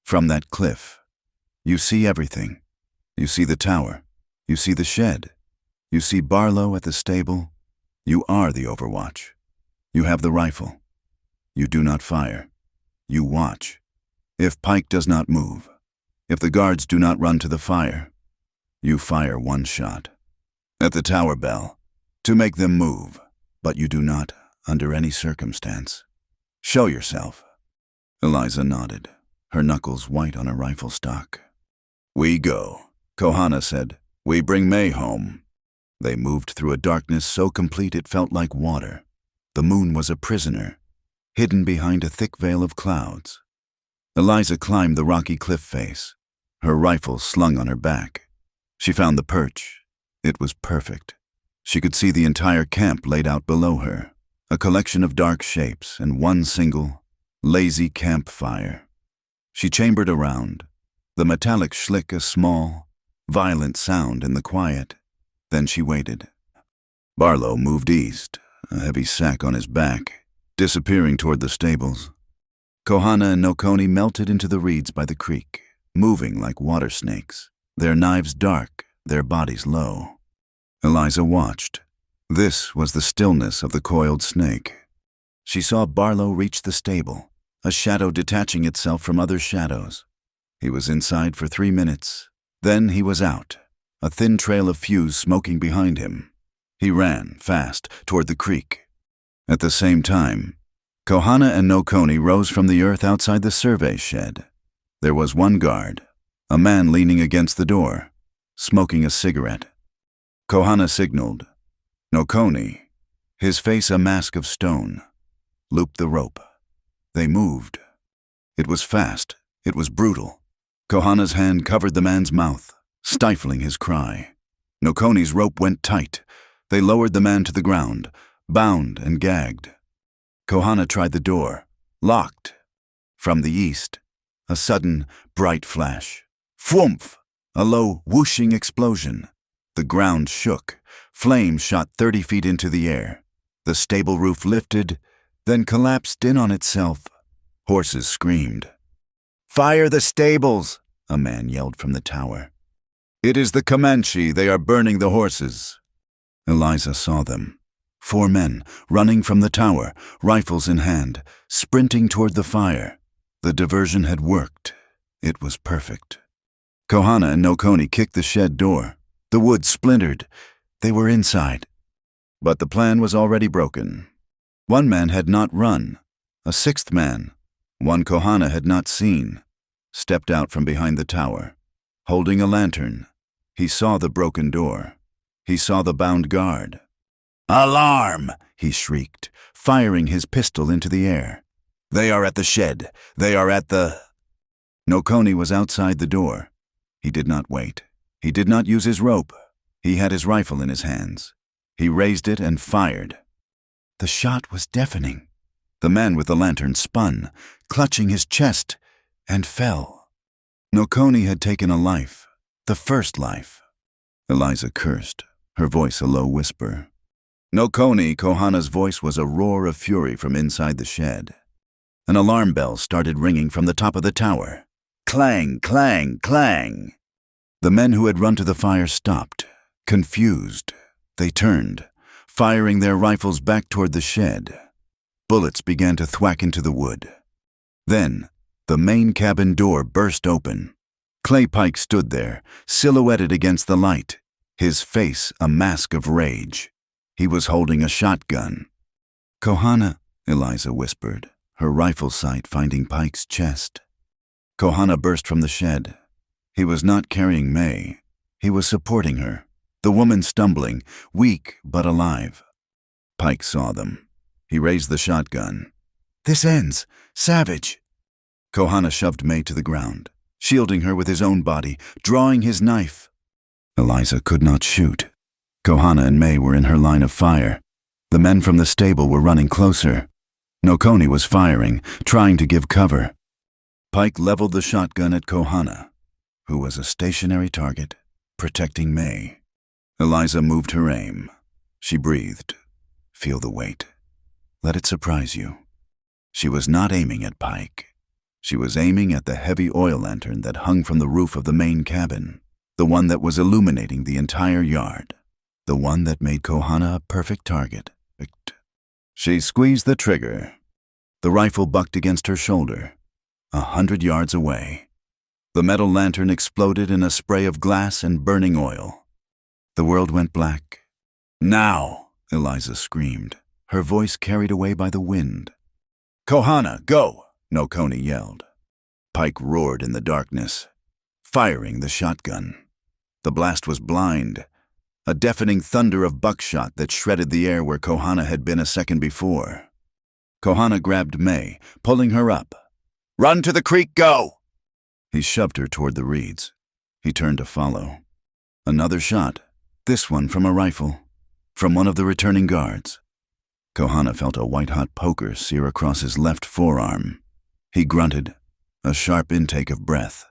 S1: "From that cliff. You see everything. You see the tower. You see the shed. You see Barlow at the stable. You are the Overwatch. You have the rifle. You do not fire. You watch. If Pike does not move, if the guards do not run to the fire, you fire one shot. At the tower bell, to make them move, but you do not, under any circumstance. Show yourself." Eliza nodded, her knuckles white on her rifle stock. "We go," Kohana said. "We bring May home." They moved through a darkness so complete it felt like water. The moon was a prisoner, hidden behind a thick veil of clouds. Eliza climbed the rocky cliff face, her rifle slung on her back. She found the perch. It was perfect. She could see the entire camp laid out below her, a collection of dark shapes and one single, lazy campfire. She chambered around, the metallic schlick a small, violent sound in the quiet. Then she waited. Barlow moved east, a heavy sack on his back, disappearing toward the stables. Kohana and Nokoni melted into the reeds by the creek, moving like water snakes, their knives dark, their bodies low. Eliza watched. This was the stillness of the coiled snake. She saw Barlow reach the stable, a shadow detaching itself from other shadows. He was inside for 3 minutes. Then he was out, a thin trail of fuse smoking behind him. He ran, fast, toward the creek. At the same time, Kohana and Nokoni rose from the earth outside the survey shed. There was one guard, a man leaning against the door, smoking a cigarette. Kohana signaled. Nokoni, his face a mask of stone, looped the rope. They moved. It was fast. It was brutal. Kohana's hand covered the man's mouth, stifling his cry. Nokoni's rope went tight. They lowered the man to the ground, bound and gagged. Kohana tried the door, locked. From the east, a sudden, bright flash. Fwoomph! A low, whooshing explosion. The ground shook. Flames shot 30 feet into the air. The stable roof lifted, then collapsed in on itself. Horses screamed. "Fire the stables!" a man yelled from the tower. "It is the Comanche. They are burning the horses." Eliza saw them. 4 men, running from the tower, rifles in hand, sprinting toward the fire. The diversion had worked. It was perfect. Kohana and Nokoni kicked the shed door. The wood splintered. They were inside. But the plan was already broken. One man had not run. A 6th man, one Kohana had not seen, stepped out from behind the tower. Holding a lantern, he saw the broken door. He saw the bound guard. "Alarm!" he shrieked, firing his pistol into the air. "They are at the shed. They are at the—" Nokoni was outside the door. He did not wait. He did not use his rope. He had his rifle in his hands. He raised it and fired. The shot was deafening. The man with the lantern spun, clutching his chest, and fell. Nokoni had taken a life, the first life. Eliza cursed, her voice a low whisper. Nokoni, Kohana's voice was a roar of fury from inside the shed. An alarm bell started ringing from the top of the tower. Clang, clang, clang. The men who had run to the fire stopped, confused. They turned, firing their rifles back toward the shed. Bullets began to thwack into the wood. Then, the main cabin door burst open. Clay Pike stood there, silhouetted against the light, his face a mask of rage. He was holding a shotgun. "Kohana," Eliza whispered, her rifle sight finding Pike's chest. Kohana burst from the shed. He was not carrying May. He was supporting her, the woman stumbling, weak but alive. Pike saw them. He raised the shotgun. "This ends. Savage." Kohana shoved May to the ground, shielding her with his own body, drawing his knife. Eliza could not shoot. Kohana and May were in her line of fire. The men from the stable were running closer. Nokoni was firing, trying to give cover. Pike leveled the shotgun at Kohana, who was a stationary target, protecting May. Eliza moved her aim. She breathed. "Feel the weight. Let it surprise you." She was not aiming at Pike. She was aiming at the heavy oil lantern that hung from the roof of the main cabin, the one that was illuminating the entire yard, the one that made Kohana a perfect target. She squeezed the trigger. The rifle bucked against her shoulder, 100 yards away. The metal lantern exploded in a spray of glass and burning oil. The world went black. "Now!" Eliza screamed, her voice carried away by the wind. "Kohana, go!" Nokoni yelled. Pike roared in the darkness, firing the shotgun. The blast was blind, a deafening thunder of buckshot that shredded the air where Kohana had been a second before. Kohana grabbed May, pulling her up. "Run to the creek, go!" He shoved her toward the reeds. He turned to follow. Another shot, this one from a rifle, from one of the returning guards. Kohana felt a white-hot poker sear across his left forearm. He grunted, a sharp intake of breath,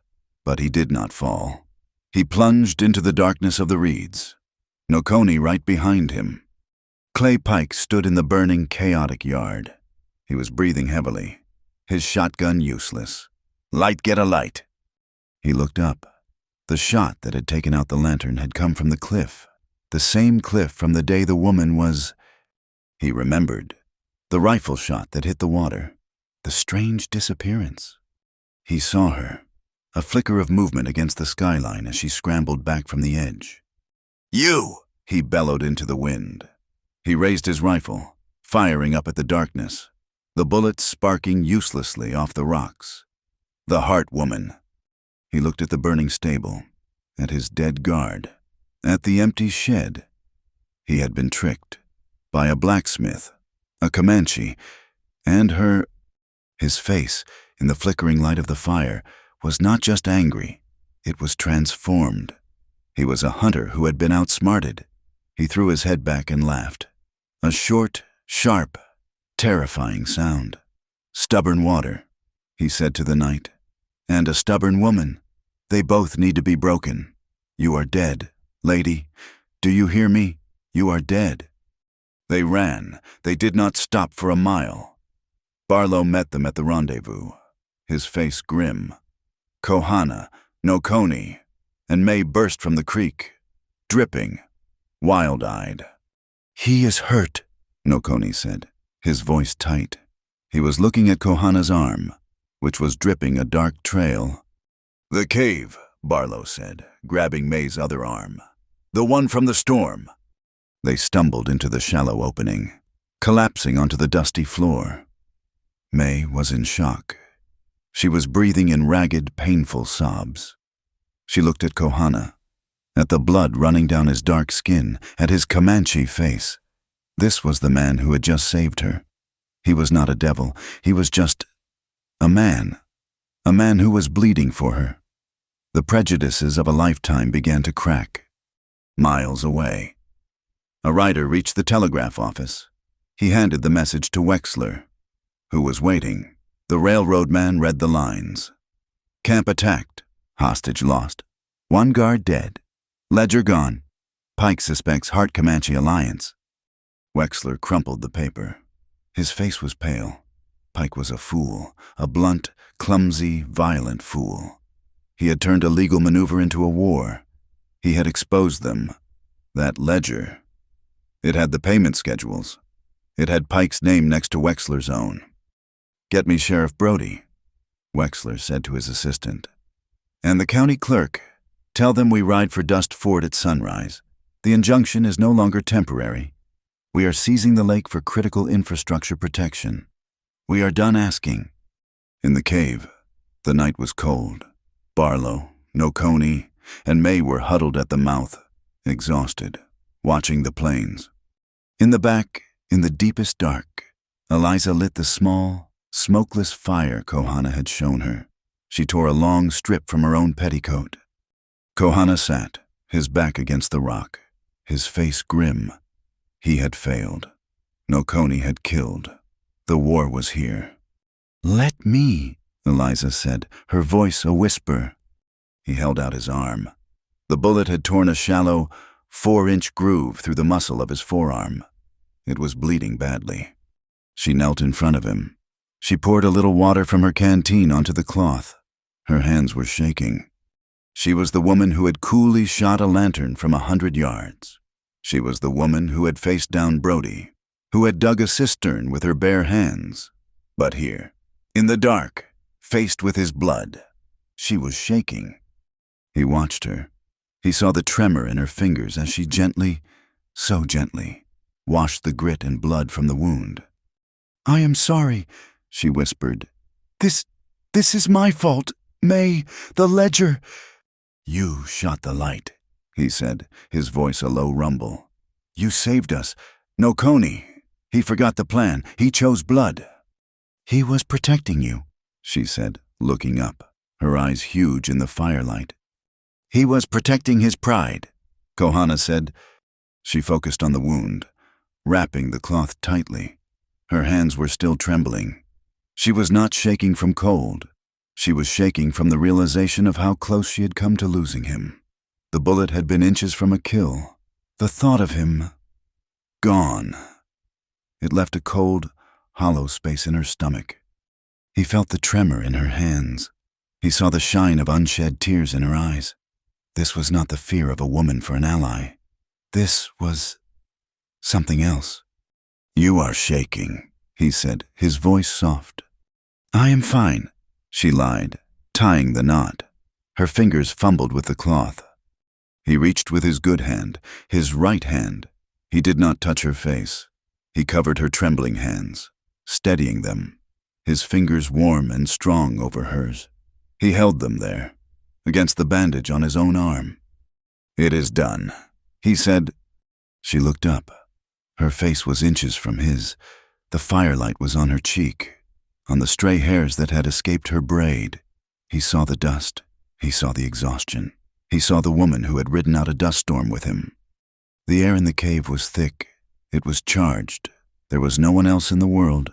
S1: but he did not fall. He plunged into the darkness of the reeds, Nokoni right behind him. Clay Pike stood in the burning, chaotic yard. He was breathing heavily, his shotgun useless. "Light, get a light." He looked up. The shot that had taken out the lantern had come from the cliff, the same cliff from the day the woman was... He remembered. The rifle shot that hit the water. The strange disappearance. He saw her, a flicker of movement against the skyline as she scrambled back from the edge. "You!" he bellowed into the wind. He raised his rifle, firing up at the darkness, the bullets sparking uselessly off the rocks. The Heart Woman. He looked at the burning stable, at his dead guard, at the empty shed. He had been tricked by a blacksmith, a Comanche, and her... His face, in the flickering light of the fire, was not just angry, it was transformed. He was a hunter who had been outsmarted. He threw his head back and laughed. A short, sharp, terrifying sound. "Stubborn water," he said to the night. "And a stubborn woman. They both need to be broken. You are dead, lady. Do you hear me? You are dead." They ran. They did not stop for a mile. Barlow met them at the rendezvous, his face grim. Kohana, Nokoni, and May burst from the creek, dripping, wild-eyed. "He is hurt," Nokoni said, his voice tight. He was looking at Kohana's arm, which was dripping a dark trail. "The cave," Barlow said, grabbing May's other arm. "The one from the storm." They stumbled into the shallow opening, collapsing onto the dusty floor. May was in shock. She was breathing in ragged, painful sobs. She looked at Kohana, at the blood running down his dark skin, at his Comanche face. This was the man who had just saved her. He was not a devil. He was just a man who was bleeding for her. The prejudices of a lifetime began to crack. Miles away, a rider reached the telegraph office. He handed the message to Wexler, who was waiting. The railroad man read the lines. Camp attacked. Hostage lost. 1 guard dead. Ledger gone. Pike suspects Hart Comanche alliance. Wexler crumpled the paper. His face was pale. Pike was a fool, a blunt, clumsy, violent fool. He had turned a legal maneuver into a war. He had exposed them. That ledger. It had the payment schedules. It had Pike's name next to Wexler's own. Get me Sheriff Brody, Wexler said to his assistant. And the county clerk. Tell them we ride for Dust Ford at sunrise. The injunction is no longer temporary. We are seizing the lake for critical infrastructure protection. We are done asking. In the cave, the night was cold. Barlow, Noconi, and May were huddled at the mouth, exhausted, watching the plains. In the back, in the deepest dark, Eliza lit the small, smokeless fire Kohana had shown her. She tore a long strip from her own petticoat. Kohana sat, his back against the rock, his face grim. He had failed. Noconi had killed. The war was here. Let me, Eliza said, her voice a whisper. He held out his arm. The bullet had torn a shallow, 4-inch groove through the muscle of his forearm. It was bleeding badly. She knelt in front of him. She poured a little water from her canteen onto the cloth. Her hands were shaking. She was the woman who had coolly shot a lantern from 100 yards. She was the woman who had faced down Brody, who had dug a cistern with her bare hands. But here, in the dark, faced with his blood, she was shaking. He watched her. He saw the tremor in her fingers as she gently, so gently, washed the grit and blood from the wound. I am sorry, she whispered. This is my fault. May, the ledger. You shot the light, he said, his voice a low rumble. You saved us. Noconi. He forgot the plan. He chose blood. He was protecting you, she said, looking up, her eyes huge in the firelight. He was protecting his pride, Kohana said. She focused on the wound, wrapping the cloth tightly. Her hands were still trembling. She was not shaking from cold. She was shaking from the realization of how close she had come to losing him. The bullet had been inches from a kill. The thought of him gone. It left a cold, hollow space in her stomach. He felt the tremor in her hands. He saw the shine of unshed tears in her eyes. This was not the fear of a woman for an ally. This was something else. You are shaking, he said, his voice soft. I am fine, she lied, tying the knot. Her fingers fumbled with the cloth. He reached with his good hand, his right hand. He did not touch her face. He covered her trembling hands, steadying them, his fingers warm and strong over hers. He held them there, against the bandage on his own arm. It is done, he said. She looked up. Her face was inches from his. The firelight was on her cheek, on the stray hairs that had escaped her braid. He saw the dust. He saw the exhaustion. He saw the woman who had ridden out a dust storm with him. The air in the cave was thick. It was charged. There was no one else in the world.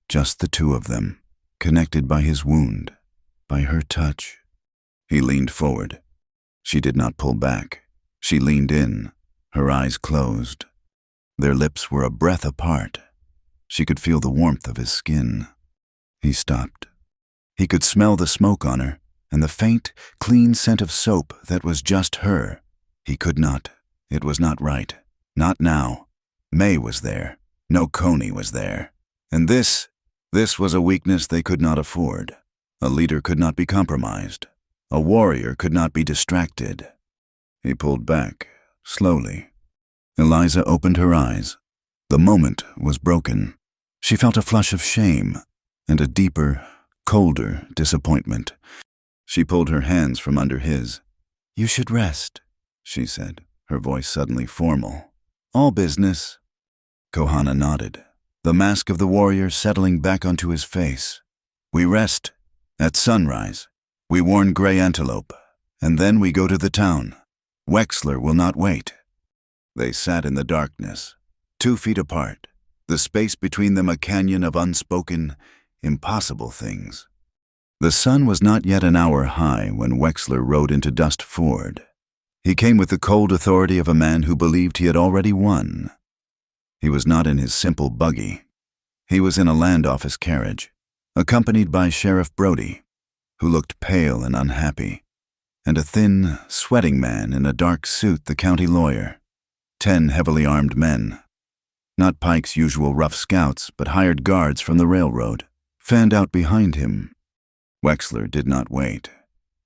S1: Just the two of them, connected by his wound, by her touch. He leaned forward. She did not pull back. She leaned in, her eyes closed. Their lips were a breath apart. She could feel the warmth of his skin. He stopped. He could smell the smoke on her, and the faint, clean scent of soap that was just her. He could not. It was not right. Not now. May was there. Noconi was there. And this was a weakness they could not afford. A leader could not be compromised. A warrior could not be distracted. He pulled back, slowly. Eliza opened her eyes. The moment was broken. She felt a flush of shame and a deeper, colder disappointment. She pulled her hands from under his. You should rest, she said, her voice suddenly formal. All business. Kohana nodded, the mask of the warrior settling back onto his face. We rest. At sunrise. We warn gray antelope, and then we go to the town. Wexler will not wait. They sat in the darkness, 2 feet apart, the space between them a canyon of unspoken, impossible things. The sun was not yet an hour high when Wexler rode into Dust Ford. He came with the cold authority of a man who believed he had already won. He was not in his simple buggy. He was in a land office carriage, accompanied by Sheriff Brody, who looked pale and unhappy, and a thin, sweating man in a dark suit, the county lawyer. 10 heavily armed men, not Pike's usual rough scouts, but hired guards from the railroad, fanned out behind him. Wexler did not wait.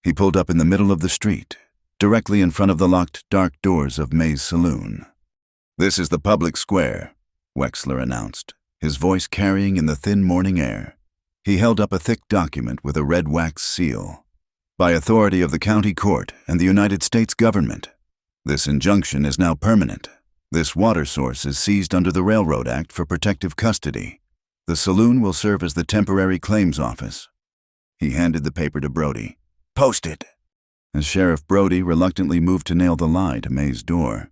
S1: He pulled up in the middle of the street, directly in front of the locked, dark doors of May's saloon. "This is the public square," Wexler announced, his voice carrying in the thin morning air. He held up a thick document with a red wax seal. "By authority of the county court and the United States government, this injunction is now permanent. This water source is seized under the Railroad Act for protective custody. The saloon will serve as the temporary claims office." He handed the paper to Brody. "Posted." As Sheriff Brody reluctantly moved to nail the lie to May's door,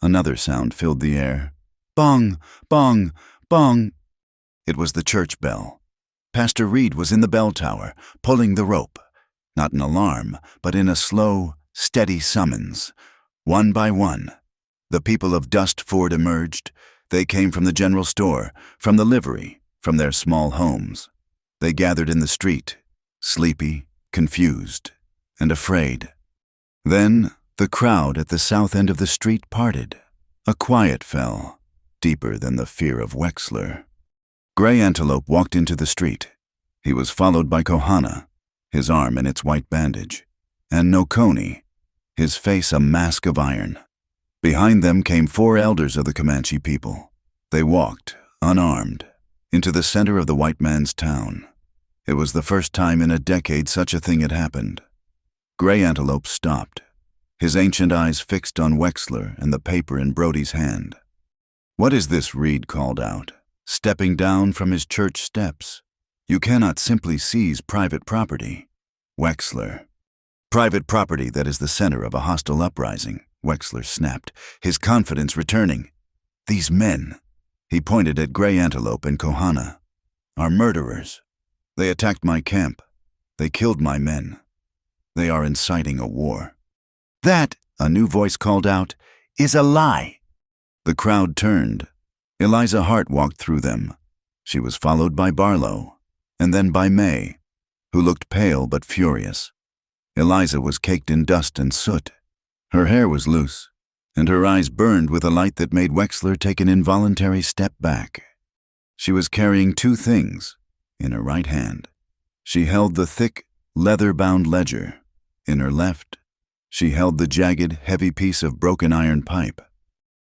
S1: another sound filled the air. Bong, bong, bong. It was the church bell. Pastor Reed was in the bell tower, pulling the rope. Not an alarm, but in a slow, steady summons. One by one, the people of Dust Ford emerged. They came from the general store, from the livery, from their small homes. They gathered in the street, sleepy, confused, and afraid. Then the crowd at the south end of the street parted. A quiet fell, deeper than the fear of Wexler. Gray Antelope walked into the street. He was followed by Kohana, his arm in its white bandage, and Nokoni, his face a mask of iron. Behind them came 4 elders of the Comanche people. They walked, unarmed, into the center of the white man's town. It was the first time in a decade such a thing had happened. Gray Antelope stopped, his ancient eyes fixed on Wexler and the paper in Brody's hand. "What is this?" Reed called out, stepping down from his church steps. "You cannot simply seize private property." Wexler. "Private property that is the center of a hostile uprising," Wexler snapped, his confidence returning. "These men," he pointed at Gray Antelope and Kohana, "are murderers. They attacked my camp. They killed my men. They are inciting a war." "That," a new voice called out, "is a lie." The crowd turned. Eliza Hart walked through them. She was followed by Barlow, and then by May, who looked pale but furious. Eliza was caked in dust and soot. Her hair was loose, and her eyes burned with a light that made Wexler take an involuntary step back. She was carrying 2 things in her right hand. She held the thick, leather-bound ledger. In her left, she held the jagged, heavy piece of broken iron pipe.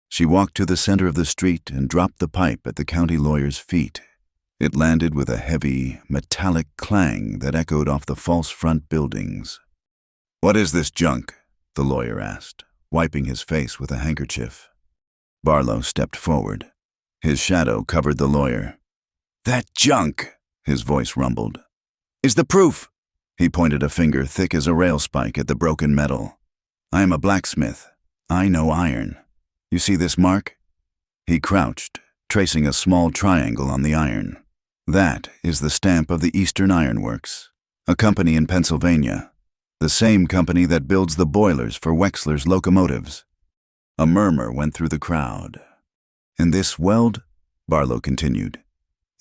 S1: She walked to the center of the street and dropped the pipe at the county lawyer's feet. It landed with a heavy, metallic clang that echoed off the false front buildings. "What is this junk?" the lawyer asked, wiping his face with a handkerchief. Barlow stepped forward. His shadow covered the lawyer. "That junk," his voice rumbled, "is the proof." He pointed a finger thick as a rail spike at the broken metal. "I am a blacksmith. I know iron. You see this mark?" He crouched, tracing a small triangle on the iron. "That is the stamp of the Eastern Iron Works, a company in Pennsylvania, the same company that builds the boilers for Wexler's locomotives." A murmur went through the crowd. "And this weld," Barlow continued,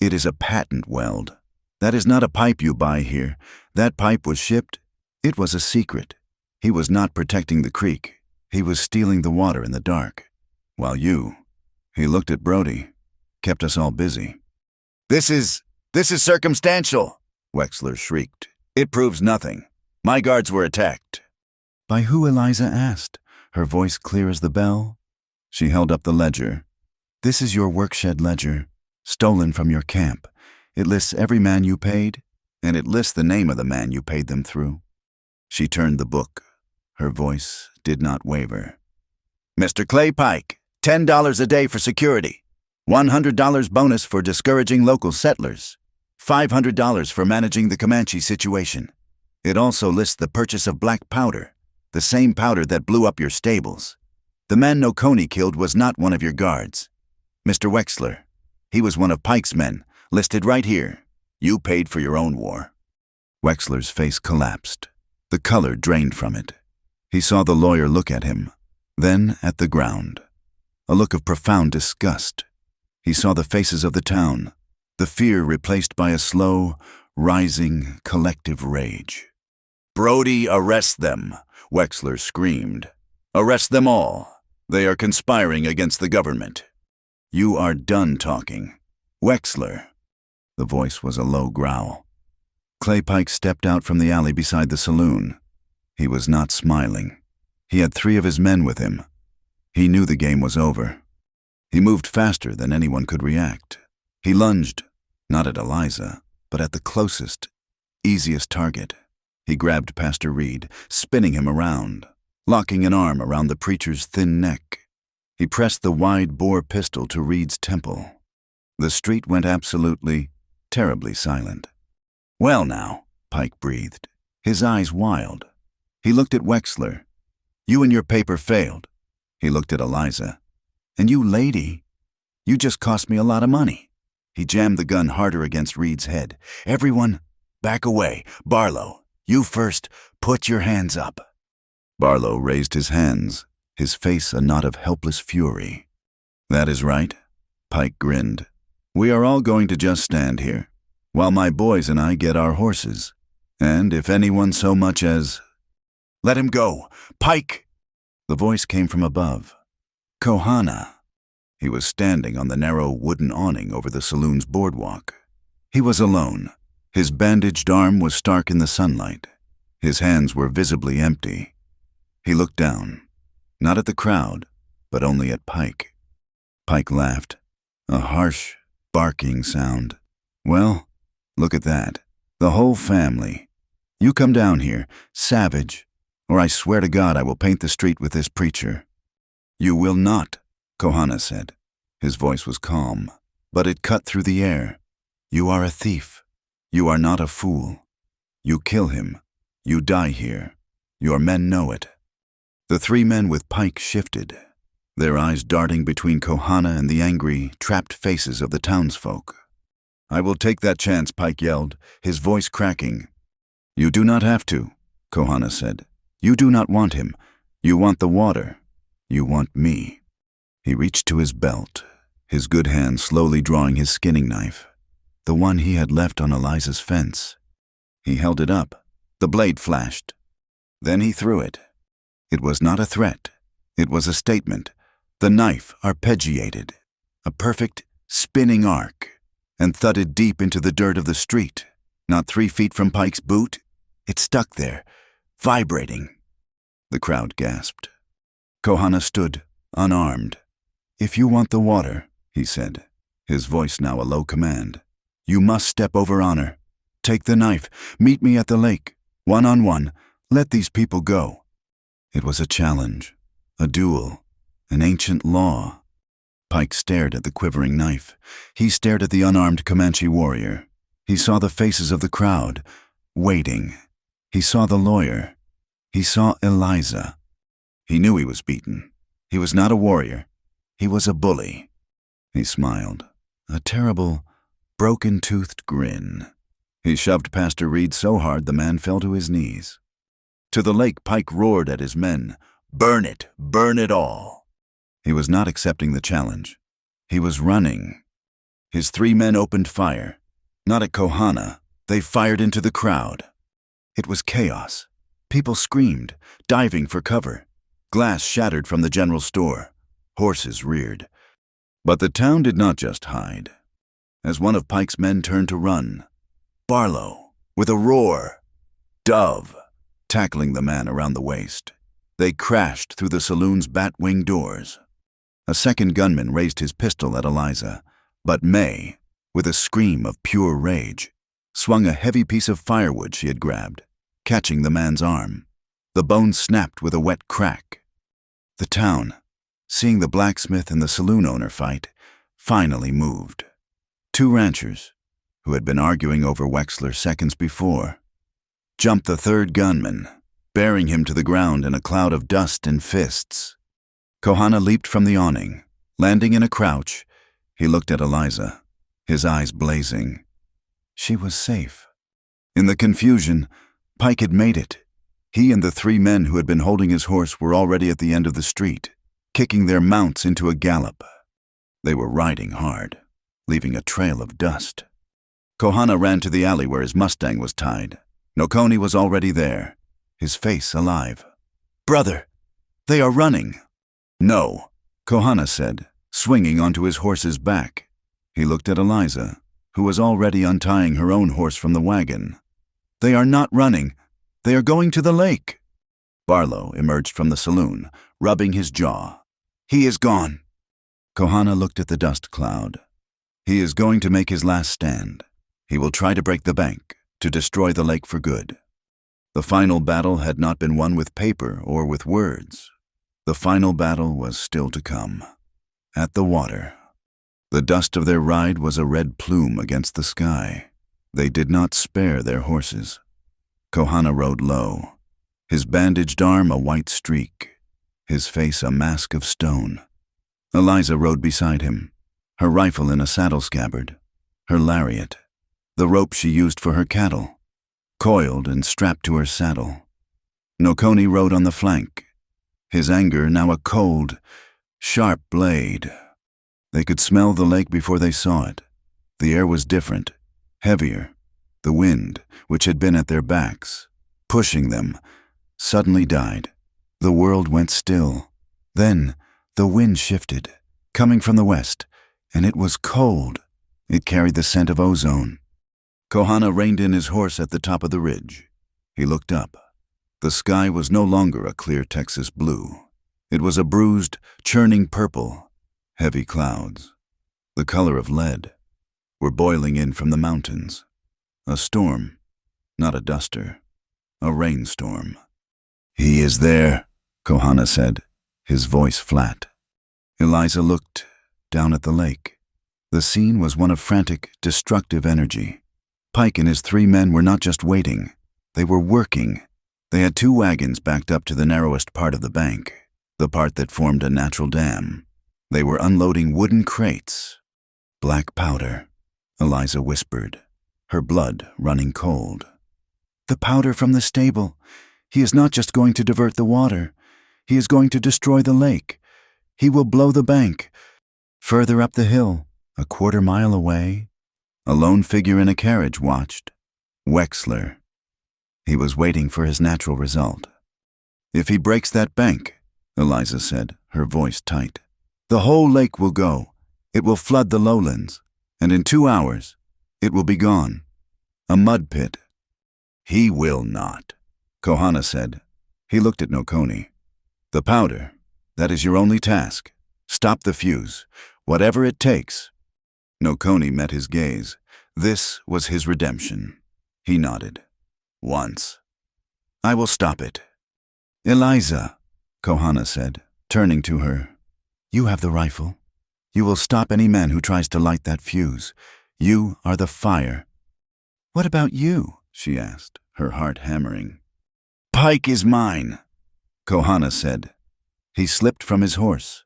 S1: "it is a patent weld. That is not a pipe you buy here. That pipe was shipped. It was a secret. He was not protecting the creek. He was stealing the water in the dark. While you," he looked at Brody, "kept us all busy." This is circumstantial," Wexler shrieked. "It proves nothing. My guards were attacked." "By who?" Eliza asked, her voice clear as the bell. She held up the ledger. "This is your workshed ledger, stolen from your camp. It lists every man you paid, and it lists the name of the man you paid them through." She turned the book. Her voice did not waver. "Mr. Clay Pike, $10 a day for security, $100 bonus for discouraging local settlers, $500 for managing the Comanche situation. It also lists the purchase of black powder, the same powder that blew up your stables. The man Nokoni killed was not one of your guards. Mr. Wexler,
S2: He was one of Pike's men, listed right here. You paid for your own war.
S1: Wexler's face collapsed. The color drained from it. He saw the lawyer look at him, then at the ground. A look of profound disgust. He saw the faces of the town, the fear replaced by a slow, rising, collective rage.
S2: Brody, arrest them, Wexler screamed. Arrest them all. They are conspiring against the government.
S1: You are done talking. Wexler. The voice was a low growl. Clay Pike stepped out from the alley beside the saloon. He was not smiling. He had 3 of his men with him. He knew the game was over. He moved faster than anyone could react. He lunged, not at Eliza, but at the closest, easiest target. He grabbed Pastor Reed, spinning him around, locking an arm around the preacher's thin neck. He pressed the wide-bore pistol to Reed's temple. The street went absolutely, terribly silent.
S2: Well now,
S1: Pike breathed, his eyes wild. He looked at Wexler. You and your paper failed. He looked at Eliza. And you, lady, you just cost me a lot of money. He jammed the gun harder against Reed's head. Everyone, back away. Barlow, you first. Put your hands up. Barlow raised his hands, his face a knot of helpless fury. That is right, Pike grinned. We are all going to just stand here, while my boys and I get our horses. And if anyone so much as...
S2: Let him go, Pike!
S1: The voice came from above. Kohana. He was standing on the narrow wooden awning over the saloon's boardwalk. He was alone. His bandaged arm was stark in the sunlight. His hands were visibly empty. He looked down, not at the crowd, but only at Pike. Pike laughed, a harsh, barking sound. Well, look at that. The whole family. You come down here, savage, or I swear to God I will paint the street with this preacher. You will not, Kohana said. His voice was calm, but it cut through the air. You are a thief. You are not a fool. You kill him. You die here. Your men know it. The 3 men with Pike shifted, their eyes darting between Kohana and the angry, trapped faces of the townsfolk. I will take that chance, Pike yelled, his voice cracking. You do not have to, Kohana said. You do not want him. You want the water. You want me. He reached to his belt, his good hand slowly drawing his skinning knife, the one he had left on Eliza's fence. He held it up. The blade flashed. Then he threw it. It was not a threat. It was a statement. The knife arpeggiated, a perfect, spinning arc, and thudded deep into the dirt of the street. Not 3 feet from Pike's boot, it stuck there, vibrating. The crowd gasped. Kohana stood, unarmed. If you want the water, he said, his voice now a low command, you must step over honor. Take the knife. Meet me at the lake. 1-on-1. Let these people go. It was a challenge, a duel, an ancient law. Pike stared at the quivering knife. He stared at the unarmed Comanche warrior. He saw the faces of the crowd, waiting. He saw the lawyer. He saw Eliza. He knew he was beaten. He was not a warrior. He was a bully. He smiled, a terrible, broken-toothed grin. He shoved Pastor Reed so hard the man fell to his knees. To the lake, Pike roared at his men, burn it all. He was not accepting the challenge. He was running. His 3 men opened fire. Not at Kohana. They fired into the crowd. It was chaos. People screamed, diving for cover. Glass shattered from the general store. Horses reared. But the town did not just hide. As one of Pike's men turned to run, Barlow, with a roar, Dove, tackling the man around the waist. They crashed through the saloon's bat-wing doors. A second gunman raised his pistol at Eliza, but May, with a scream of pure rage, swung a heavy piece of firewood she had grabbed, catching the man's arm. The bone snapped with a wet crack. The town, seeing the blacksmith and the saloon owner fight, finally moved. 2 ranchers, who had been arguing over Wexler seconds before, jumped the 3rd gunman, bearing him to the ground in a cloud of dust and fists. Kohana leaped from the awning, landing in a crouch, He looked at Eliza, his eyes blazing. She was safe. In the confusion, Pike had made it. He and the 3 men who had been holding his horse were already at the end of the street, kicking their mounts into a gallop. They were riding hard, leaving a trail of dust. Kohana ran to the alley where his Mustang was tied. Nokoni was already there, his face alive. "Brother, they are running." "No," Kohana said, swinging onto his horse's back. He looked at Eliza, who was already untying her own horse from the wagon. "They are not running. They are going to the lake." Barlow emerged from the saloon, rubbing his jaw. "He is gone." Kohana looked at the dust cloud. He is going to make his last stand. He will try to break the bank, to destroy the lake for good. The final battle had not been won with paper or with words. The final battle was still to come. At the water. The dust of their ride was a red plume against the sky. They did not spare their horses. Kohana rode low, his bandaged arm a white streak, his face a mask of stone. Eliza rode beside him, her rifle in a saddle scabbard, her lariat, the rope she used for her cattle, coiled and strapped to her saddle. Nokoni rode on the flank, his anger now a cold, sharp blade. They could smell the lake before they saw it. The air was different, heavier. The wind, which had been at their backs, pushing them, suddenly died. The world went still. Then the wind shifted, coming from the west, and it was cold. It carried the scent of ozone. Kohana reined in his horse at the top of the ridge. He looked up. The sky was no longer a clear Texas blue. It was a bruised, churning purple. Heavy clouds, the color of lead, were boiling in from the mountains. A storm, not a duster, a rainstorm. "He is there," Kohana said, his voice flat. Eliza looked down at the lake. The scene was one of frantic, destructive energy. Pike and his 3 men were not just waiting, they were working. They had 2 wagons backed up to the narrowest part of the bank, the part that formed a natural dam. They were unloading wooden crates. "Black powder," Eliza whispered, her blood running cold. "The powder from the stable. He is not just going to divert the water. He is going to destroy the lake. He will blow the bank." Further up the hill, a 1/4 mile away, a lone figure in a carriage watched. Wexler. He was waiting for his natural result. "If he breaks that bank," Eliza said, her voice tight, "the whole lake will go. It will flood the lowlands, and in 2 hours, it will be gone. A mud pit." "He will not," Kohana said. He looked at Nokoni. "The powder, that is your only task. Stop the fuse, whatever it takes." Nokoni met his gaze. This was his redemption. He nodded. "Once. I will stop it." "Eliza," Kohana said, turning to her, "you have the rifle. You will stop any man who tries to light that fuse. You are the fire." "What about you?" she asked, her heart hammering. "Pike is mine," Kohana said. He slipped from his horse.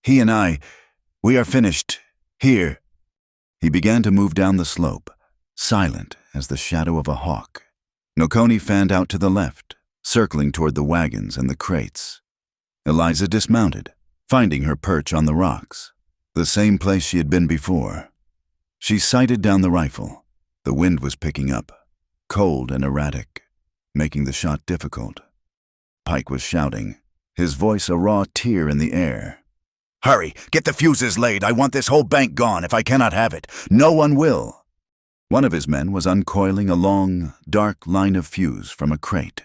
S1: "He and I, we are finished. Here." He began to move down the slope, silent as the shadow of a hawk. Nokoni fanned out to the left, circling toward the wagons and the crates. Eliza dismounted, finding her perch on the rocks, the same place she had been before. She sighted down the rifle. The wind was picking up, cold and erratic, making the shot difficult. Pike was shouting, his voice a raw tear in the air. "Hurry, get the fuses laid. I want this whole bank gone if I cannot have it. No one will." One of his men was uncoiling a long, dark line of fuse from a crate.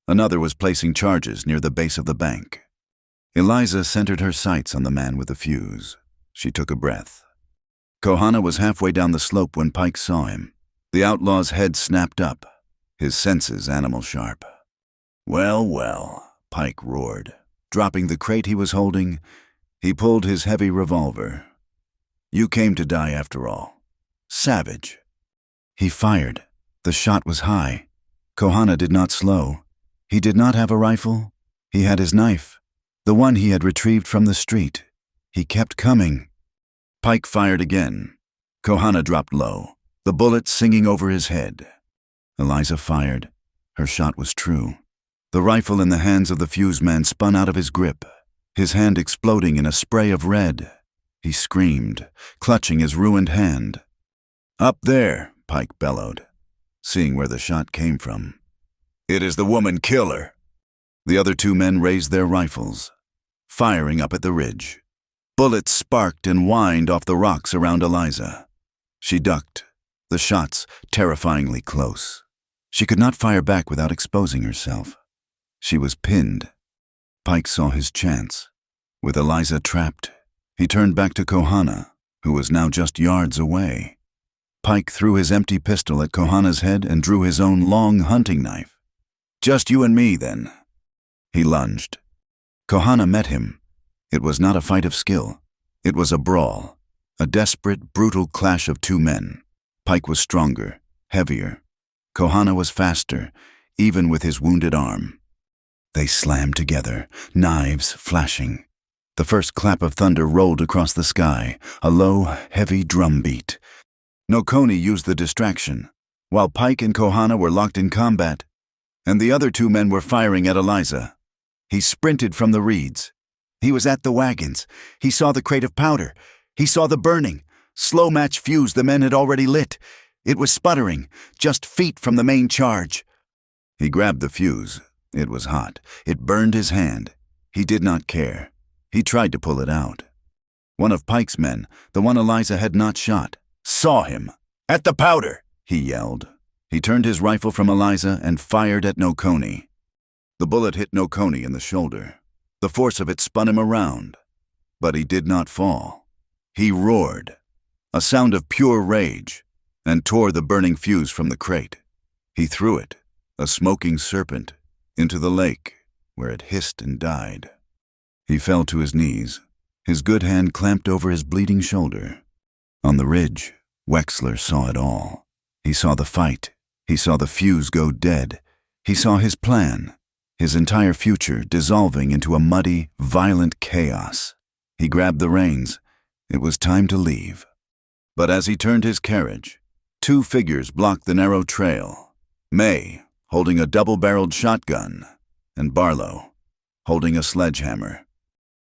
S1: Another was placing charges near the base of the bank. Eliza centered her sights on the man with the fuse. She took a breath. Kohana was halfway down the slope when Pike saw him. The outlaw's head snapped up, his senses animal sharp. "Well, well," Pike roared. Dropping the crate he was holding, he pulled his heavy revolver. "You came to die after all. Savage." He fired. The shot was high. Kohana did not slow. He did not have a rifle. He had his knife, the one he had retrieved from the street. He kept coming. Pike fired again. Kohana dropped low, the bullet singing over his head. Eliza fired. Her shot was true. The rifle in the hands of the fuse man spun out of his grip, his hand exploding in a spray of red. He screamed, clutching his ruined hand. "Up there," Pike bellowed, seeing where the shot came from.
S2: "It is the woman killer."
S1: The other two men raised their rifles, firing up at the ridge. Bullets sparked and whined off the rocks around Eliza. She ducked, the shots terrifyingly close. She could not fire back without exposing herself. She was pinned. Pike saw his chance. With Eliza trapped, he turned back to Kohana, who was now just yards away. Pike threw his empty pistol at Kohana's head and drew his own long hunting knife.
S2: "Just you and me, then."
S1: He lunged. Kohana met him. It was not a fight of skill. It was a brawl, a desperate, brutal clash of two men. Pike was stronger, heavier. Kohana was faster, even with his wounded arm. They slammed together, knives flashing. The first clap of thunder rolled across the sky, a low, heavy drum beat. Nokoni used the distraction, while Pike and Kohana were locked in combat, and the other two men were firing at Eliza. He sprinted from the reeds. He was at the wagons. He saw the crate of powder. He saw the burning, slow match fuse the men had already lit. It was sputtering, just feet from the main charge. He grabbed the fuse. It was hot. It burned his hand. He did not care. He tried to pull it out. One of Pike's men, the one Eliza had not shot, saw him.
S2: "At the powder!"
S1: he yelled. He turned his rifle from Eliza and fired at Nokoni. The bullet hit Nokoni in the shoulder. The force of it spun him around. But he did not fall. He roared, a sound of pure rage, and tore the burning fuse from the crate. He threw it, a smoking serpent, into the lake, where it hissed and died. He fell to his knees, his good hand clamped over his bleeding shoulder. On the ridge, Wexler saw it all. He saw the fight. He saw the fuse go dead. He saw his plan, his entire future dissolving into a muddy, violent chaos. He grabbed the reins. It was time to leave. But as he turned his carriage, two figures blocked the narrow trail. May, holding a double-barreled shotgun, and Barlow, holding a sledgehammer.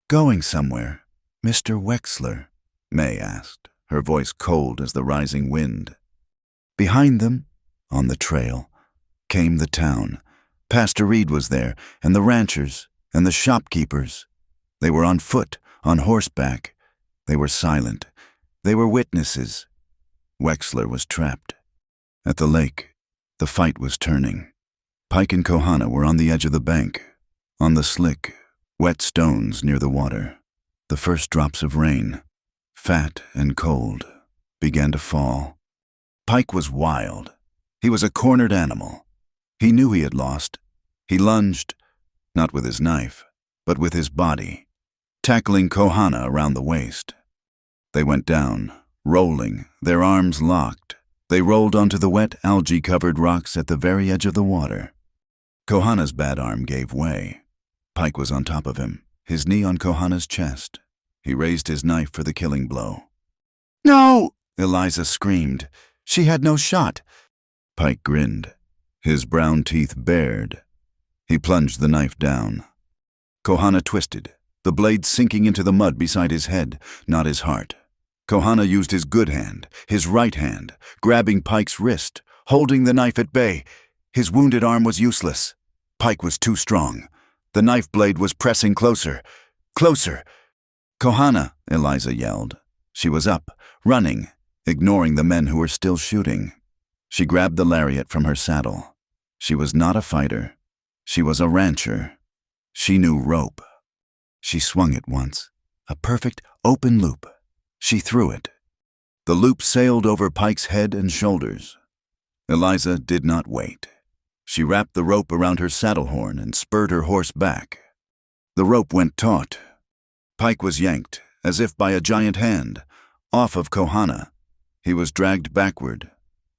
S1: "Going somewhere, Mr. Wexler?" May asked, her voice cold as the rising wind. Behind them, on the trail, came the town. Pastor Reed was there, and the ranchers, and the shopkeepers. They were on foot, on horseback. They were silent. They were witnesses. Wexler was trapped. At the lake, the fight was turning. Pike and Kohana were on the edge of the bank, on the slick, wet stones near the water. The first drops of rain, fat and cold, began to fall. Pike was wild. He was a cornered animal. He knew he had lost. He lunged, not with his knife, but with his body, tackling Kohana around the waist. They went down, rolling, their arms locked. They rolled onto the wet, algae-covered rocks at the very edge of the water. Kohana's bad arm gave way. Pike was on top of him, his knee on Kohana's chest. He raised his knife for the killing blow. "No!" Eliza screamed. She had no shot. Pike grinned, his brown teeth bared. He plunged the knife down. Kohana twisted, the blade sinking into the mud beside his head, not his heart. Kohana used his good hand, his right hand, grabbing Pike's wrist, holding the knife at bay. His wounded arm was useless. Pike was too strong. The knife blade was pressing closer. Closer! "Kohana!" Eliza yelled. She was up, running, ignoring the men who were still shooting. She grabbed the lariat from her saddle. She was not a fighter. She was a rancher. She knew rope. She swung it once, a perfect open loop. She threw it. The loop sailed over Pike's head and shoulders. Eliza did not wait. She wrapped the rope around her saddle horn and spurred her horse back. The rope went taut. Pike was yanked, as if by a giant hand, off of Kohana. He was dragged backward,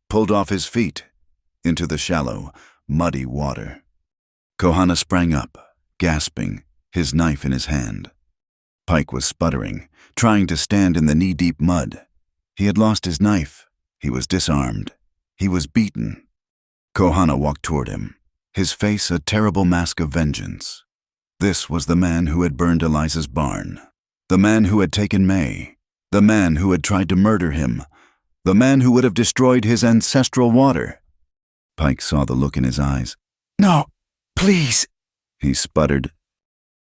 S1: pulled off his feet, into the shallow, muddy water. Kohana sprang up, gasping, his knife in his hand. Pike was sputtering, trying to stand in the knee-deep mud. He had lost his knife. He was disarmed. He was beaten. Kohana walked toward him, his face a terrible mask of vengeance. This was the man who had burned Eliza's barn, the man who had taken May, the man who had tried to murder him, the man who would have destroyed his ancestral water. Pike saw the look in his eyes.
S3: "No, please,"
S1: he sputtered.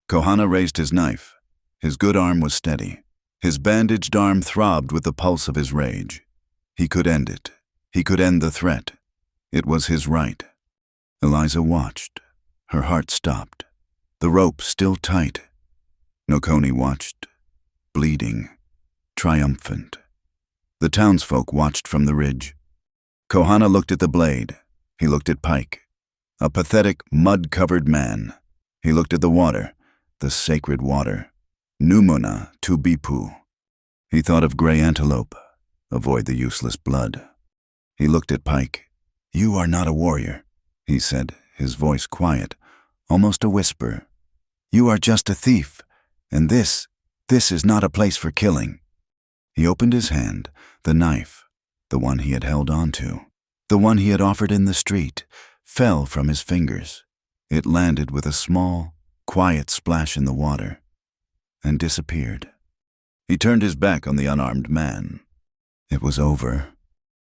S1: Kohana raised his knife. His good arm was steady. His bandaged arm throbbed with the pulse of his rage. He could end it. He could end the threat. It was his right. Eliza watched. Her heart stopped. The rope still tight. Nokoni watched, bleeding, triumphant. The townsfolk watched from the ridge. Kohana looked at the blade. He looked at Pike, a pathetic, mud-covered man. He looked at the water, the sacred water. Numona tubipu. He thought of gray antelope. Avoid the useless blood. He looked at Pike. "You are not a warrior," he said, his voice quiet, almost a whisper. "You are just a thief, and this is not a place for killing." He opened his hand, the knife, the one he had held on to, the one he had offered in the street, fell from his fingers. It landed with a small, quiet splash in the water and disappeared. He turned his back on the unarmed man. It was over.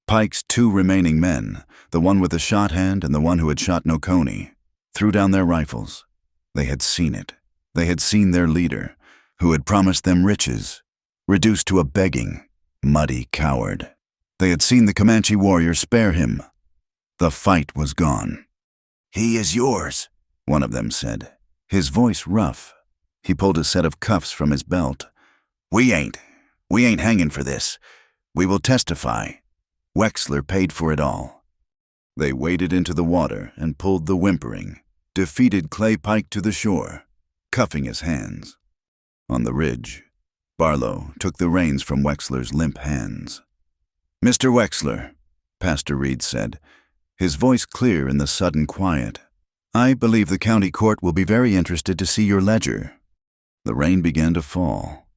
S1: Pike's two remaining men, the one with the shot hand and the one who had shot Nokoni, threw down their rifles. They had seen it. They had seen their leader, who had promised them riches, reduced to a begging, muddy coward. They had seen the Comanche warrior spare him. The fight was gone. "He is yours," one of them said, his voice rough. He pulled a set of cuffs from his belt. We ain't hanging for this. We will testify. Wexler paid for it all." They waded into the water and pulled the whimpering, defeated Clay Pike to the shore, cuffing his hands. On the ridge, Barlow took the reins from Wexler's limp hands. "Mr. Wexler," Pastor Reed said, his voice clear in the sudden quiet, "I believe the county court will be very interested to see your ledger." The rain began to fall.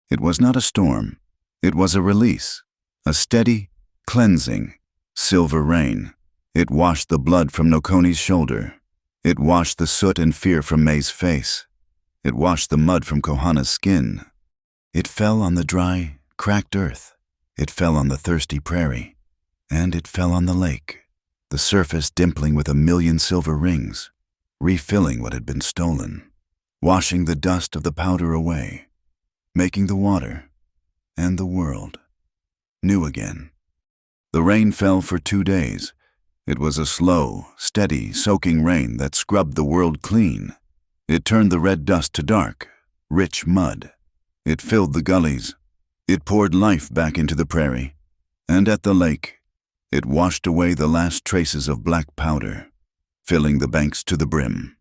S1: It was not a storm. It was a release, a steady, cleansing, silver rain. It washed the blood from Nokoni's shoulder. It washed the soot and fear from May's face. It washed the mud from Kohana's skin. It fell on the dry, cracked earth. It fell on the thirsty prairie. And it fell on the lake, the surface dimpling with a million silver rings, refilling what had been stolen, washing the dust of the powder away, making the water and the world new again. The rain fell for 2 days. It was a slow, steady, soaking rain that scrubbed the world clean. It turned the red dust to dark, rich mud. It filled the gullies. It poured life back into the prairie. And at the lake, it washed away the last traces of black powder, filling the banks to the brim.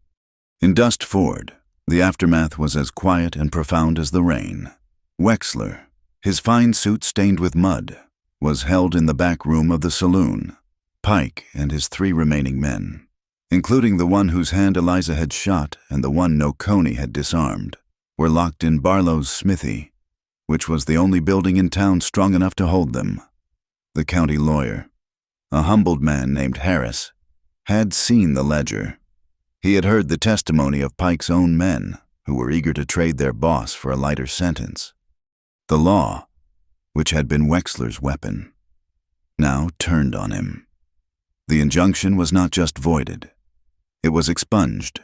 S1: In Dust Ford, the aftermath was as quiet and profound as the rain. Wexler, his fine suit stained with mud, was held in the back room of the saloon. Pike and his 3 remaining men, including the one whose hand Eliza had shot and the one Nokoni had disarmed, were locked in Barlow's smithy, which was the only building in town strong enough to hold them. The county lawyer, a humbled man named Harris, had seen the ledger. He had heard the testimony of Pike's own men, who were eager to trade their boss for a lighter sentence. The law, which had been Wexler's weapon, now turned on him. The injunction was not just voided. It was expunged.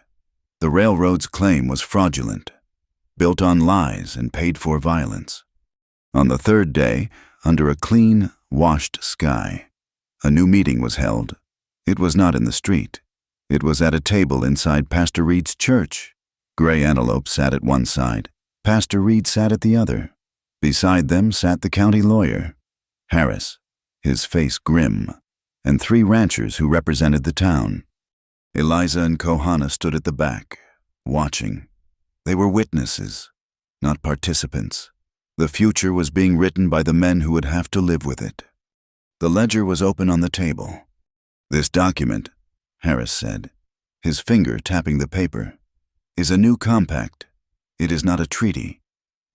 S1: The railroad's claim was fraudulent, built on lies and paid for violence. On the 3rd day, under a clean, washed sky, a new meeting was held. It was not in the street. It was at a table inside Pastor Reed's church. Gray Antelope sat at one side. Pastor Reed sat at the other. Beside them sat the county lawyer, Harris, his face grim, and 3 ranchers who represented the town. Eliza and Kohana stood at the back, watching. They were witnesses, not participants. The future was being written by the men who would have to live with it. The ledger was open on the table. "This document," Harris said, his finger tapping the paper, "is a new compact. It is not a treaty.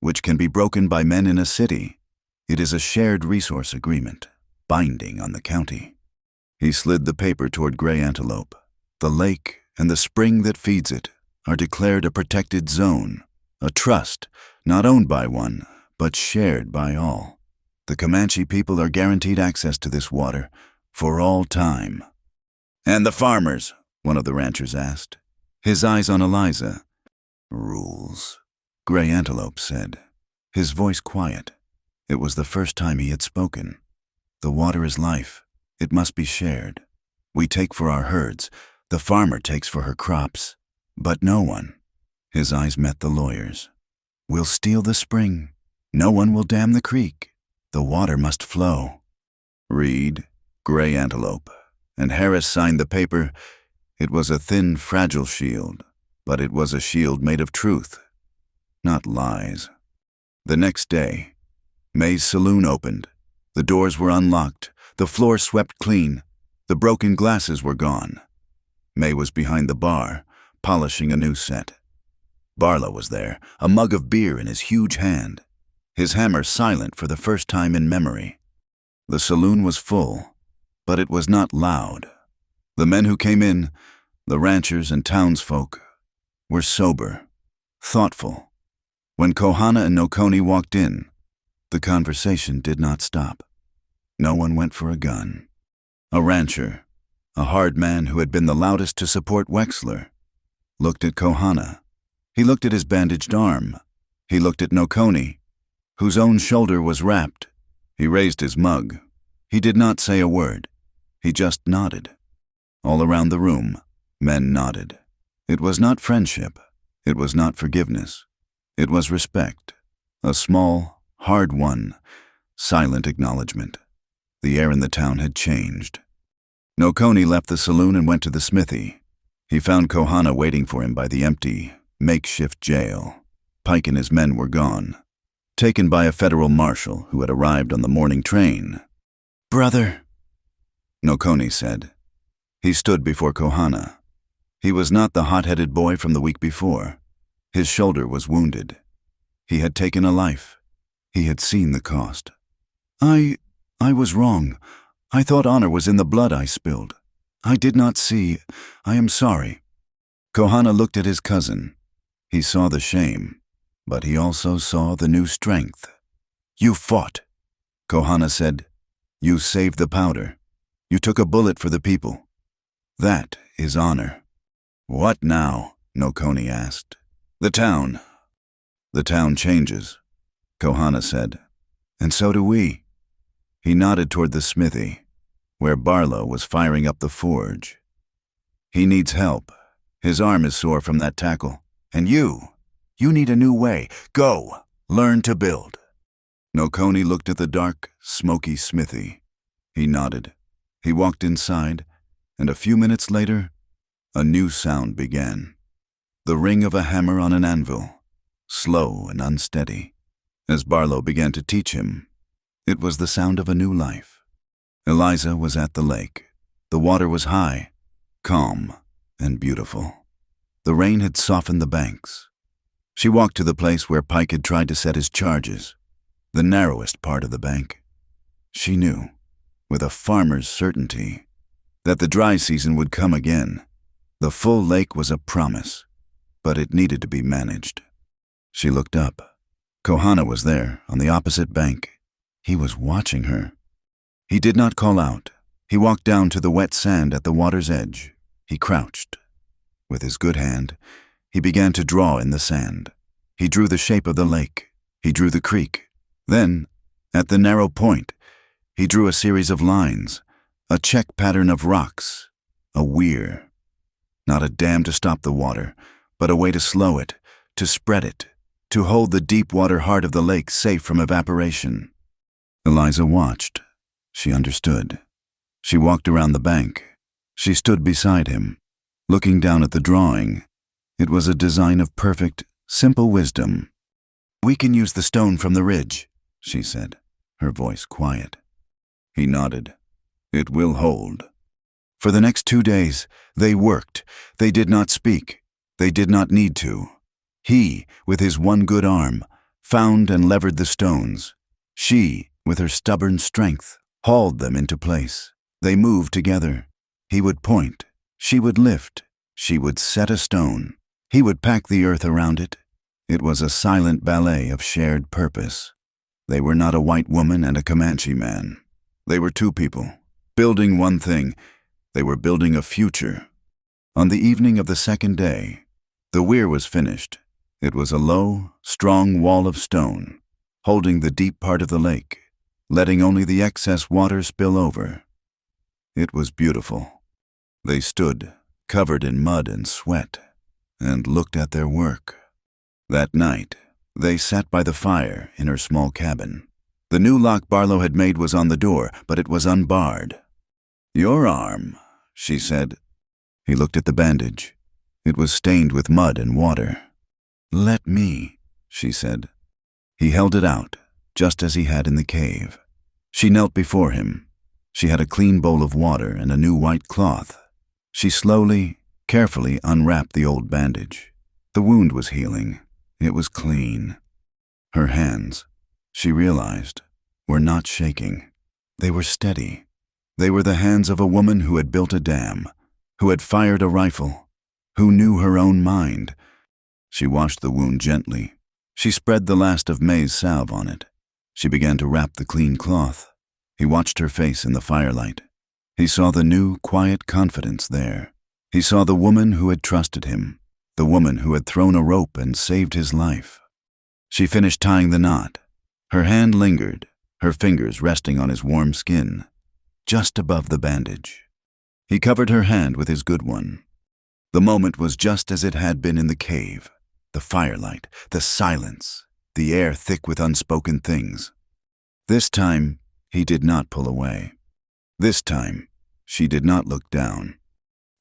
S1: which can be broken by men in a city. It is a shared resource agreement, binding on the county. He slid the paper toward Gray Antelope. The lake and the spring that feeds it are declared a protected zone, a trust not owned by one, but shared by all. The Comanche people are guaranteed access to this water for all time. "And the farmers?" one of the ranchers asked, his eyes on Eliza. "Rules," Gray Antelope said, his voice quiet. It was the first time he had spoken. "The water is life. It must be shared. We take for our herds. The farmer takes for her crops. But no one." His eyes met the lawyer's. "Will steal the spring. No one will dam the creek. The water must flow." Reed, Gray Antelope, and Harris signed the paper. It was a thin, fragile shield, but it was a shield made of truth, not lies. The next day, May's saloon opened. The doors were unlocked, the floor swept clean, the broken glasses were gone. May was behind the bar, polishing a new set. Barlow was there, a mug of beer in his huge hand, his hammer silent for the first time in memory. The saloon was full, but it was not loud. The men who came in, the ranchers and townsfolk, were sober, thoughtful. When Kohana and Nokoni walked in, the conversation did not stop. No one went for a gun. A rancher, a hard man who had been the loudest to support Wexler, looked at Kohana. He looked at his bandaged arm. He looked at Nokoni, whose own shoulder was wrapped. He raised his mug. He did not say a word. He just nodded. All around the room, men nodded. It was not friendship. It was not forgiveness. It was respect. A small, hard-won, silent acknowledgement. The air in the town had changed. Nokoni left the saloon and went to the smithy. He found Kohana waiting for him by the empty, makeshift jail. Pike and his men were gone, taken by a federal marshal who had arrived on the morning train. "Brother," Nokoni said. He stood before Kohana. He was not the hot-headed boy from the week before. His shoulder was wounded. He had taken a life. He had seen the cost. I was wrong. I thought honor was in the blood I spilled. I did not see. I am sorry." Kohana looked at his cousin. He saw the shame, but he also saw the new strength. "You fought," Kohana said. "You saved the powder. You took a bullet for the people. That is honor." "What now?" Nokoni asked. "The town." "The town changes," Kohana said. "And so do we." He nodded toward the smithy, where Barlow was firing up the forge. "He needs help. His arm is sore from that tackle. And you need a new way. Go, learn to build." Nokoni looked at the dark, smoky smithy. He nodded. He walked inside, and a few minutes later, a new sound began. The ring of a hammer on an anvil, slow and unsteady. As Barlow began to teach him, it was the sound of a new life. Eliza was at the lake. The water was high, calm, and beautiful. The rain had softened the banks. She walked to the place where Pike had tried to set his charges, the narrowest part of the bank. She knew, with a farmer's certainty, that the dry season would come again. The full lake was a promise, but it needed to be managed. She looked up. Kohana was there, on the opposite bank. He was watching her. He did not call out. He walked down to the wet sand at the water's edge. He crouched. With his good hand, he began to draw in the sand. He drew the shape of the lake. He drew the creek. Then, at the narrow point, he drew a series of lines, a check pattern of rocks, a weir. Not a dam to stop the water, but a way to slow it, to spread it, to hold the deep water heart of the lake safe from evaporation. Eliza watched. She understood. She walked around the bank. She stood beside him, looking down at the drawing. It was a design of perfect, simple wisdom. "We can use the stone from the ridge," she said, her voice quiet. He nodded. "It will hold." For the next 2 days, they worked. They did not speak. They did not need to. He, with his one good arm, found and levered the stones. She, with her stubborn strength, hauled them into place. They moved together. He would point. She would lift. She would set a stone. He would pack the earth around it. It was a silent ballet of shared purpose. They were not a white woman and a Comanche man. They were two people, building one thing. They were building a future. On the evening of the second day, the weir was finished. It was a low, strong wall of stone, holding the deep part of the lake, letting only the excess water spill over. It was beautiful. They stood, covered in mud and sweat, and looked at their work. That night, they sat by the fire in her small cabin. The new lock Barlow had made was on the door, but it was unbarred. "Your arm," she said. He looked at the bandage. It was stained with mud and water. "Let me," she said. He held it out, just as he had in the cave. She knelt before him. She had a clean bowl of water and a new white cloth. She slowly, carefully unwrapped the old bandage. The wound was healing. It was clean. Her hands, she realized, were not shaking. They were steady. They were the hands of a woman who had built a dam, who had fired a rifle, who knew her own mind. She washed the wound gently. She spread the last of May's salve on it. She began to wrap the clean cloth. He watched her face in the firelight. He saw the new, quiet confidence there. He saw the woman who had trusted him, the woman who had thrown a rope and saved his life. She finished tying the knot. Her hand lingered, her fingers resting on his warm skin, just above the bandage. He covered her hand with his good one. The moment was just as it had been in the cave. The firelight, the silence, the air thick with unspoken things. This time, he did not pull away. This time, she did not look down.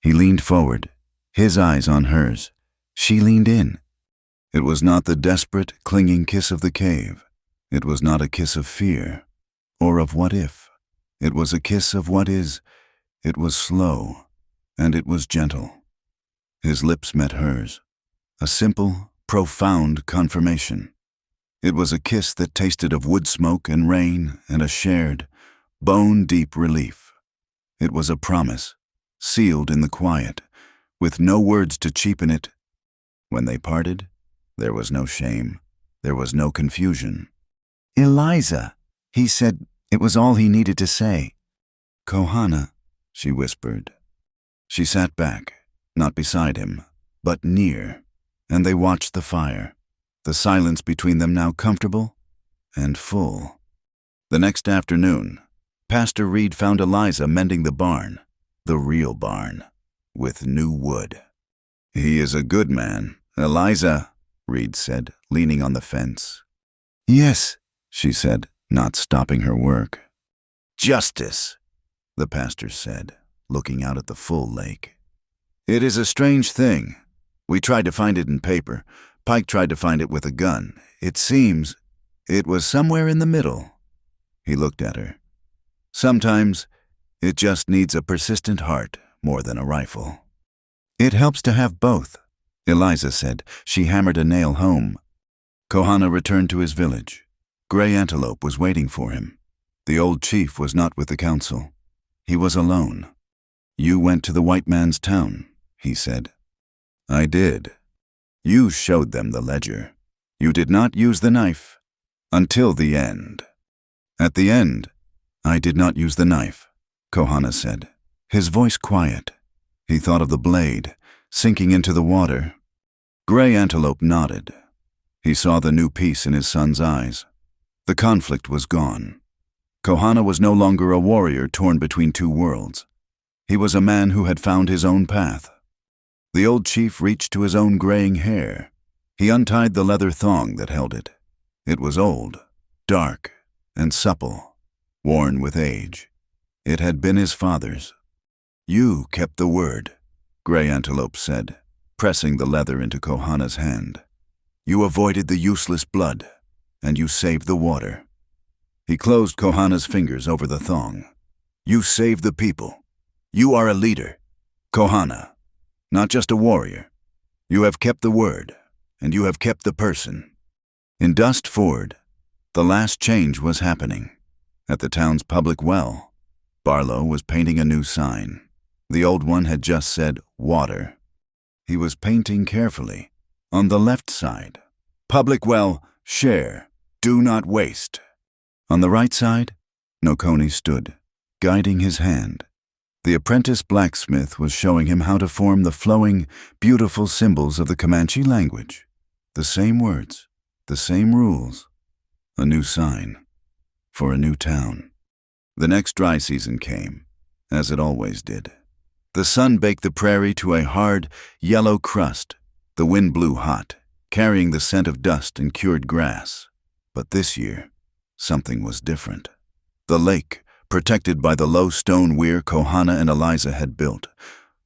S1: He leaned forward, his eyes on hers. She leaned in. It was not the desperate, clinging kiss of the cave. It was not a kiss of fear, or of what if. It was a kiss of what is. It was slow, and it was gentle. His lips met hers. A simple, profound confirmation. It was a kiss that tasted of wood smoke and rain and a shared, bone-deep relief. It was a promise, sealed in the quiet, with no words to cheapen it. When they parted, there was no shame. There was no confusion. "Eliza," he said. It was all he needed to say. "Kohana," she whispered. She sat back, not beside him, but near, and they watched the fire, the silence between them now comfortable and full. The next afternoon, Pastor Reed found Eliza mending the barn, the real barn, with new wood. "He is a good man, Eliza," Reed said, leaning on the fence. "Yes," she said, not stopping her work. "Justice," the pastor said, looking out at the full lake. "It is a strange thing. We tried to find it in paper. Pike tried to find it with a gun. It seems it was somewhere in the middle." He looked at her. "Sometimes it just needs a persistent heart more than a rifle." "It helps to have both," Eliza said. She hammered a nail home. Kohana returned to his village. Gray Antelope was waiting for him. The old chief was not with the council. He was alone. "You went to the white man's town," he said. "I did. You showed them the ledger. You did not use the knife. Until the end." "At the end, I did not use the knife," Kohana said, his voice quiet. He thought of the blade, sinking into the water. Gray Antelope nodded. He saw the new peace in his son's eyes. The conflict was gone. Kohana was no longer a warrior torn between two worlds. He was a man who had found his own path. The old chief reached to his own graying hair. He untied the leather thong that held it. It was old, dark, and supple, worn with age. It had been his father's. "You kept the word," Gray Antelope said, pressing the leather into Kohana's hand. "You avoided the useless blood, and you saved the water." He closed Kohana's fingers over the thong. "You saved the people. You are a leader, Kohana, not just a warrior. You have kept the word, and you have kept the person." In Dust Ford, the last change was happening. At the town's public well, Barlow was painting a new sign. The old one had just said, water. He was painting carefully. On the left side, public well, share, do not waste. On the right side, Noconi stood, guiding his hand. The apprentice blacksmith was showing him how to form the flowing, beautiful symbols of the Comanche language. The same words, the same rules. A new sign for a new town. The next dry season came, as it always did. The sun baked the prairie to a hard, yellow crust. The wind blew hot, carrying the scent of dust and cured grass. But this year, something was different. The lake, protected by the low stone weir Kohana and Eliza had built,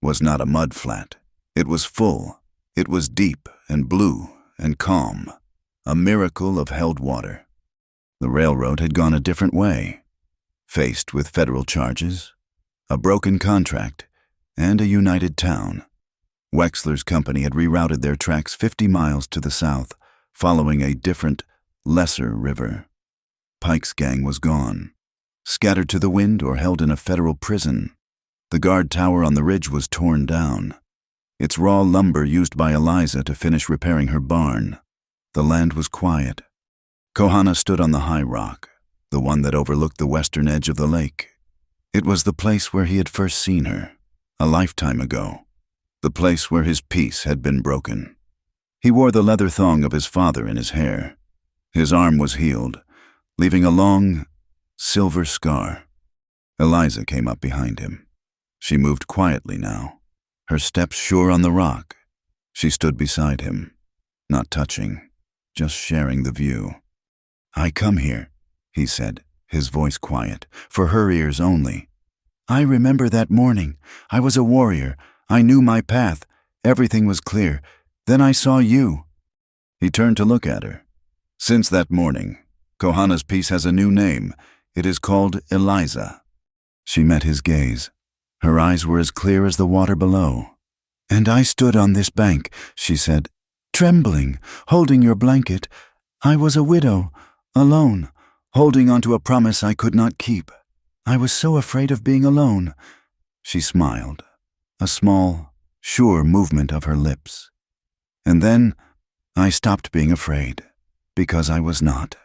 S1: was not a mud flat. It was full. It was deep and blue and calm, a miracle of held water. The railroad had gone a different way, faced with federal charges, a broken contract, and a united town. Wexler's company had rerouted their tracks 50 miles to the south, following a different, lesser river. Pike's gang was gone, scattered to the wind or held in a federal prison. The guard tower on the ridge was torn down, its raw lumber used by Eliza to finish repairing her barn. The land was quiet. Kohana stood on the high rock, the one that overlooked the western edge of the lake. It was the place where he had first seen her, a lifetime ago, the place where his peace had been broken. He wore the leather thong of his father in his hair. His arm was healed, leaving a long, silver scar. Eliza came up behind him. She moved quietly now, her steps sure on the rock. She stood beside him, not touching, just sharing the view. "I come here," he said, his voice quiet, for her ears only. "I remember that morning. I was a warrior. I knew my path. Everything was clear. Then I saw you." He turned to look at her. Since that morning, Kohana's piece has a new name. It is called Eliza. She met his gaze. Her eyes were as clear as the water below. "And I stood on this bank," she said, "trembling, holding your blanket. I was a widow, alone, holding onto a promise I could not keep. I was so afraid of being alone." She smiled, a small, sure movement of her lips. "And then I stopped being afraid, because I was not."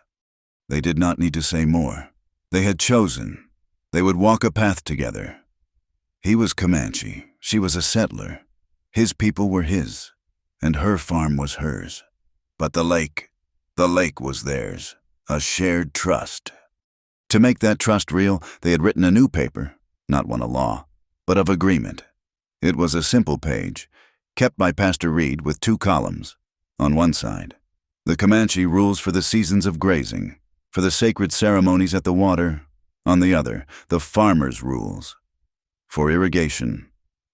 S1: They did not need to say more. They had chosen. They would walk a path together. He was Comanche. She was a settler. His people were his, and her farm was hers. But the lake was theirs, a shared trust. To make that trust real, they had written a new paper, not one of law, but of agreement. It was a simple page, kept by Pastor Reed with 2 columns. On one side, the Comanche rules for the seasons of grazing, for the sacred ceremonies at the water. On the other, the farmer's rules, for irrigation,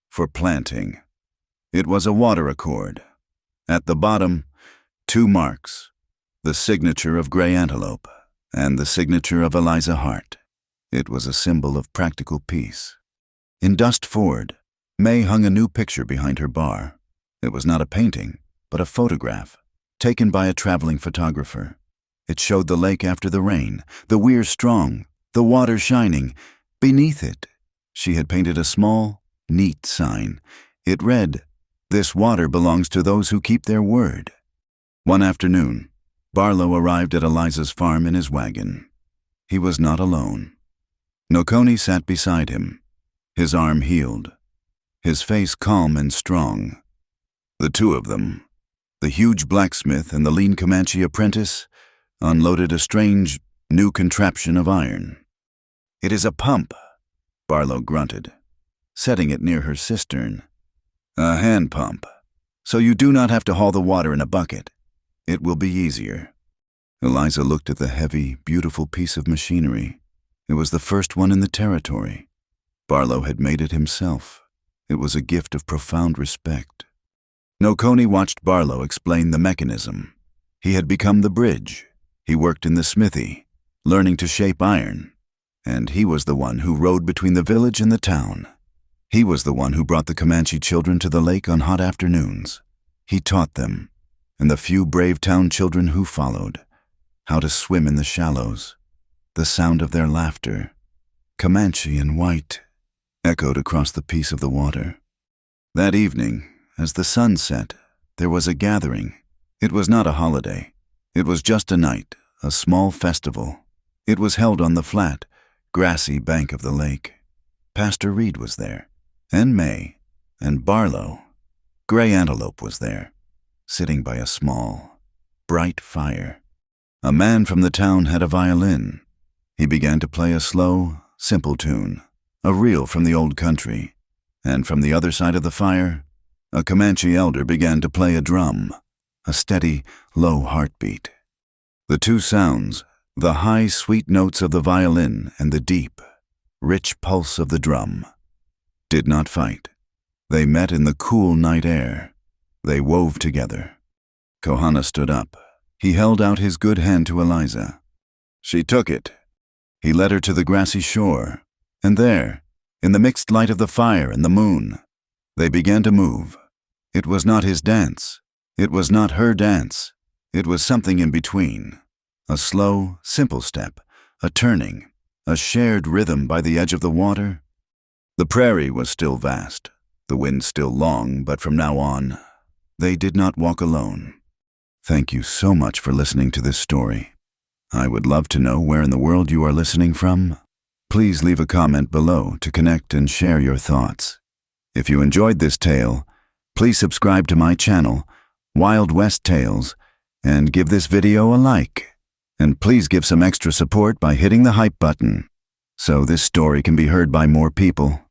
S1: for planting. It was a water accord. At the bottom, 2 marks, the signature of Gray Antelope and the signature of Eliza Hart. It was a symbol of practical peace. In Dust Ford, May hung a new picture behind her bar. It was not a painting, but a photograph, taken by a traveling photographer. It showed the lake after the rain, the weir strong, the water shining. Beneath it, she had painted a small, neat sign. It read, "This water belongs to those who keep their word." One afternoon, Barlow arrived at Eliza's farm in his wagon. He was not alone. Noconi sat beside him, his arm healed, his face calm and strong. The 2 of them, the huge blacksmith and the lean Comanche apprentice, unloaded a strange, new contraption of iron. "It is a pump," Barlow grunted, setting it near her cistern. "A hand pump, so you do not have to haul the water in a bucket. It will be easier." Eliza looked at the heavy, beautiful piece of machinery. It was the first one in the territory. Barlow had made it himself. It was a gift of profound respect. Noconi watched Barlow explain the mechanism. He had become the bridge. He worked in the smithy, learning to shape iron. And he was the one who rode between the village and the town. He was the one who brought the Comanche children to the lake on hot afternoons. He taught them, and the few brave town children who followed. How to swim in the shallows. The sound of their laughter, Comanche in white, echoed across the peace of the water. That evening, as the sun set, there was a gathering. It was not a holiday. It was just a night, a small festival. It was held on the flat, grassy bank of the lake. Pastor Reed was there, and May, and Barlow. Gray Antelope was there, sitting by a small, bright fire. A man from the town had a violin. He began to play a slow, simple tune, a reel from the old country. And from the other side of the fire, a Comanche elder began to play a drum, a steady, low heartbeat. The two sounds, the high, sweet notes of the violin and the deep, rich pulse of the drum, did not fight. They met in the cool night air. They wove together. Kohana stood up. He held out his good hand to Eliza. She took it. He led her to the grassy shore, and there, in the mixed light of the fire and the moon, they began to move. It was not his dance. It was not her dance. It was something in between. A slow, simple step, a turning, a shared rhythm by the edge of the water. The prairie was still vast, the wind still long, but from now on, they did not walk alone. Thank you so much for listening to this story. I would love to know where in the world you are listening from. Please leave a comment below to connect and share your thoughts. If you enjoyed this tale, please subscribe to my channel, Wild West Tales, and give this video a like. And please give some extra support by hitting the hype button, so this story can be heard by more people.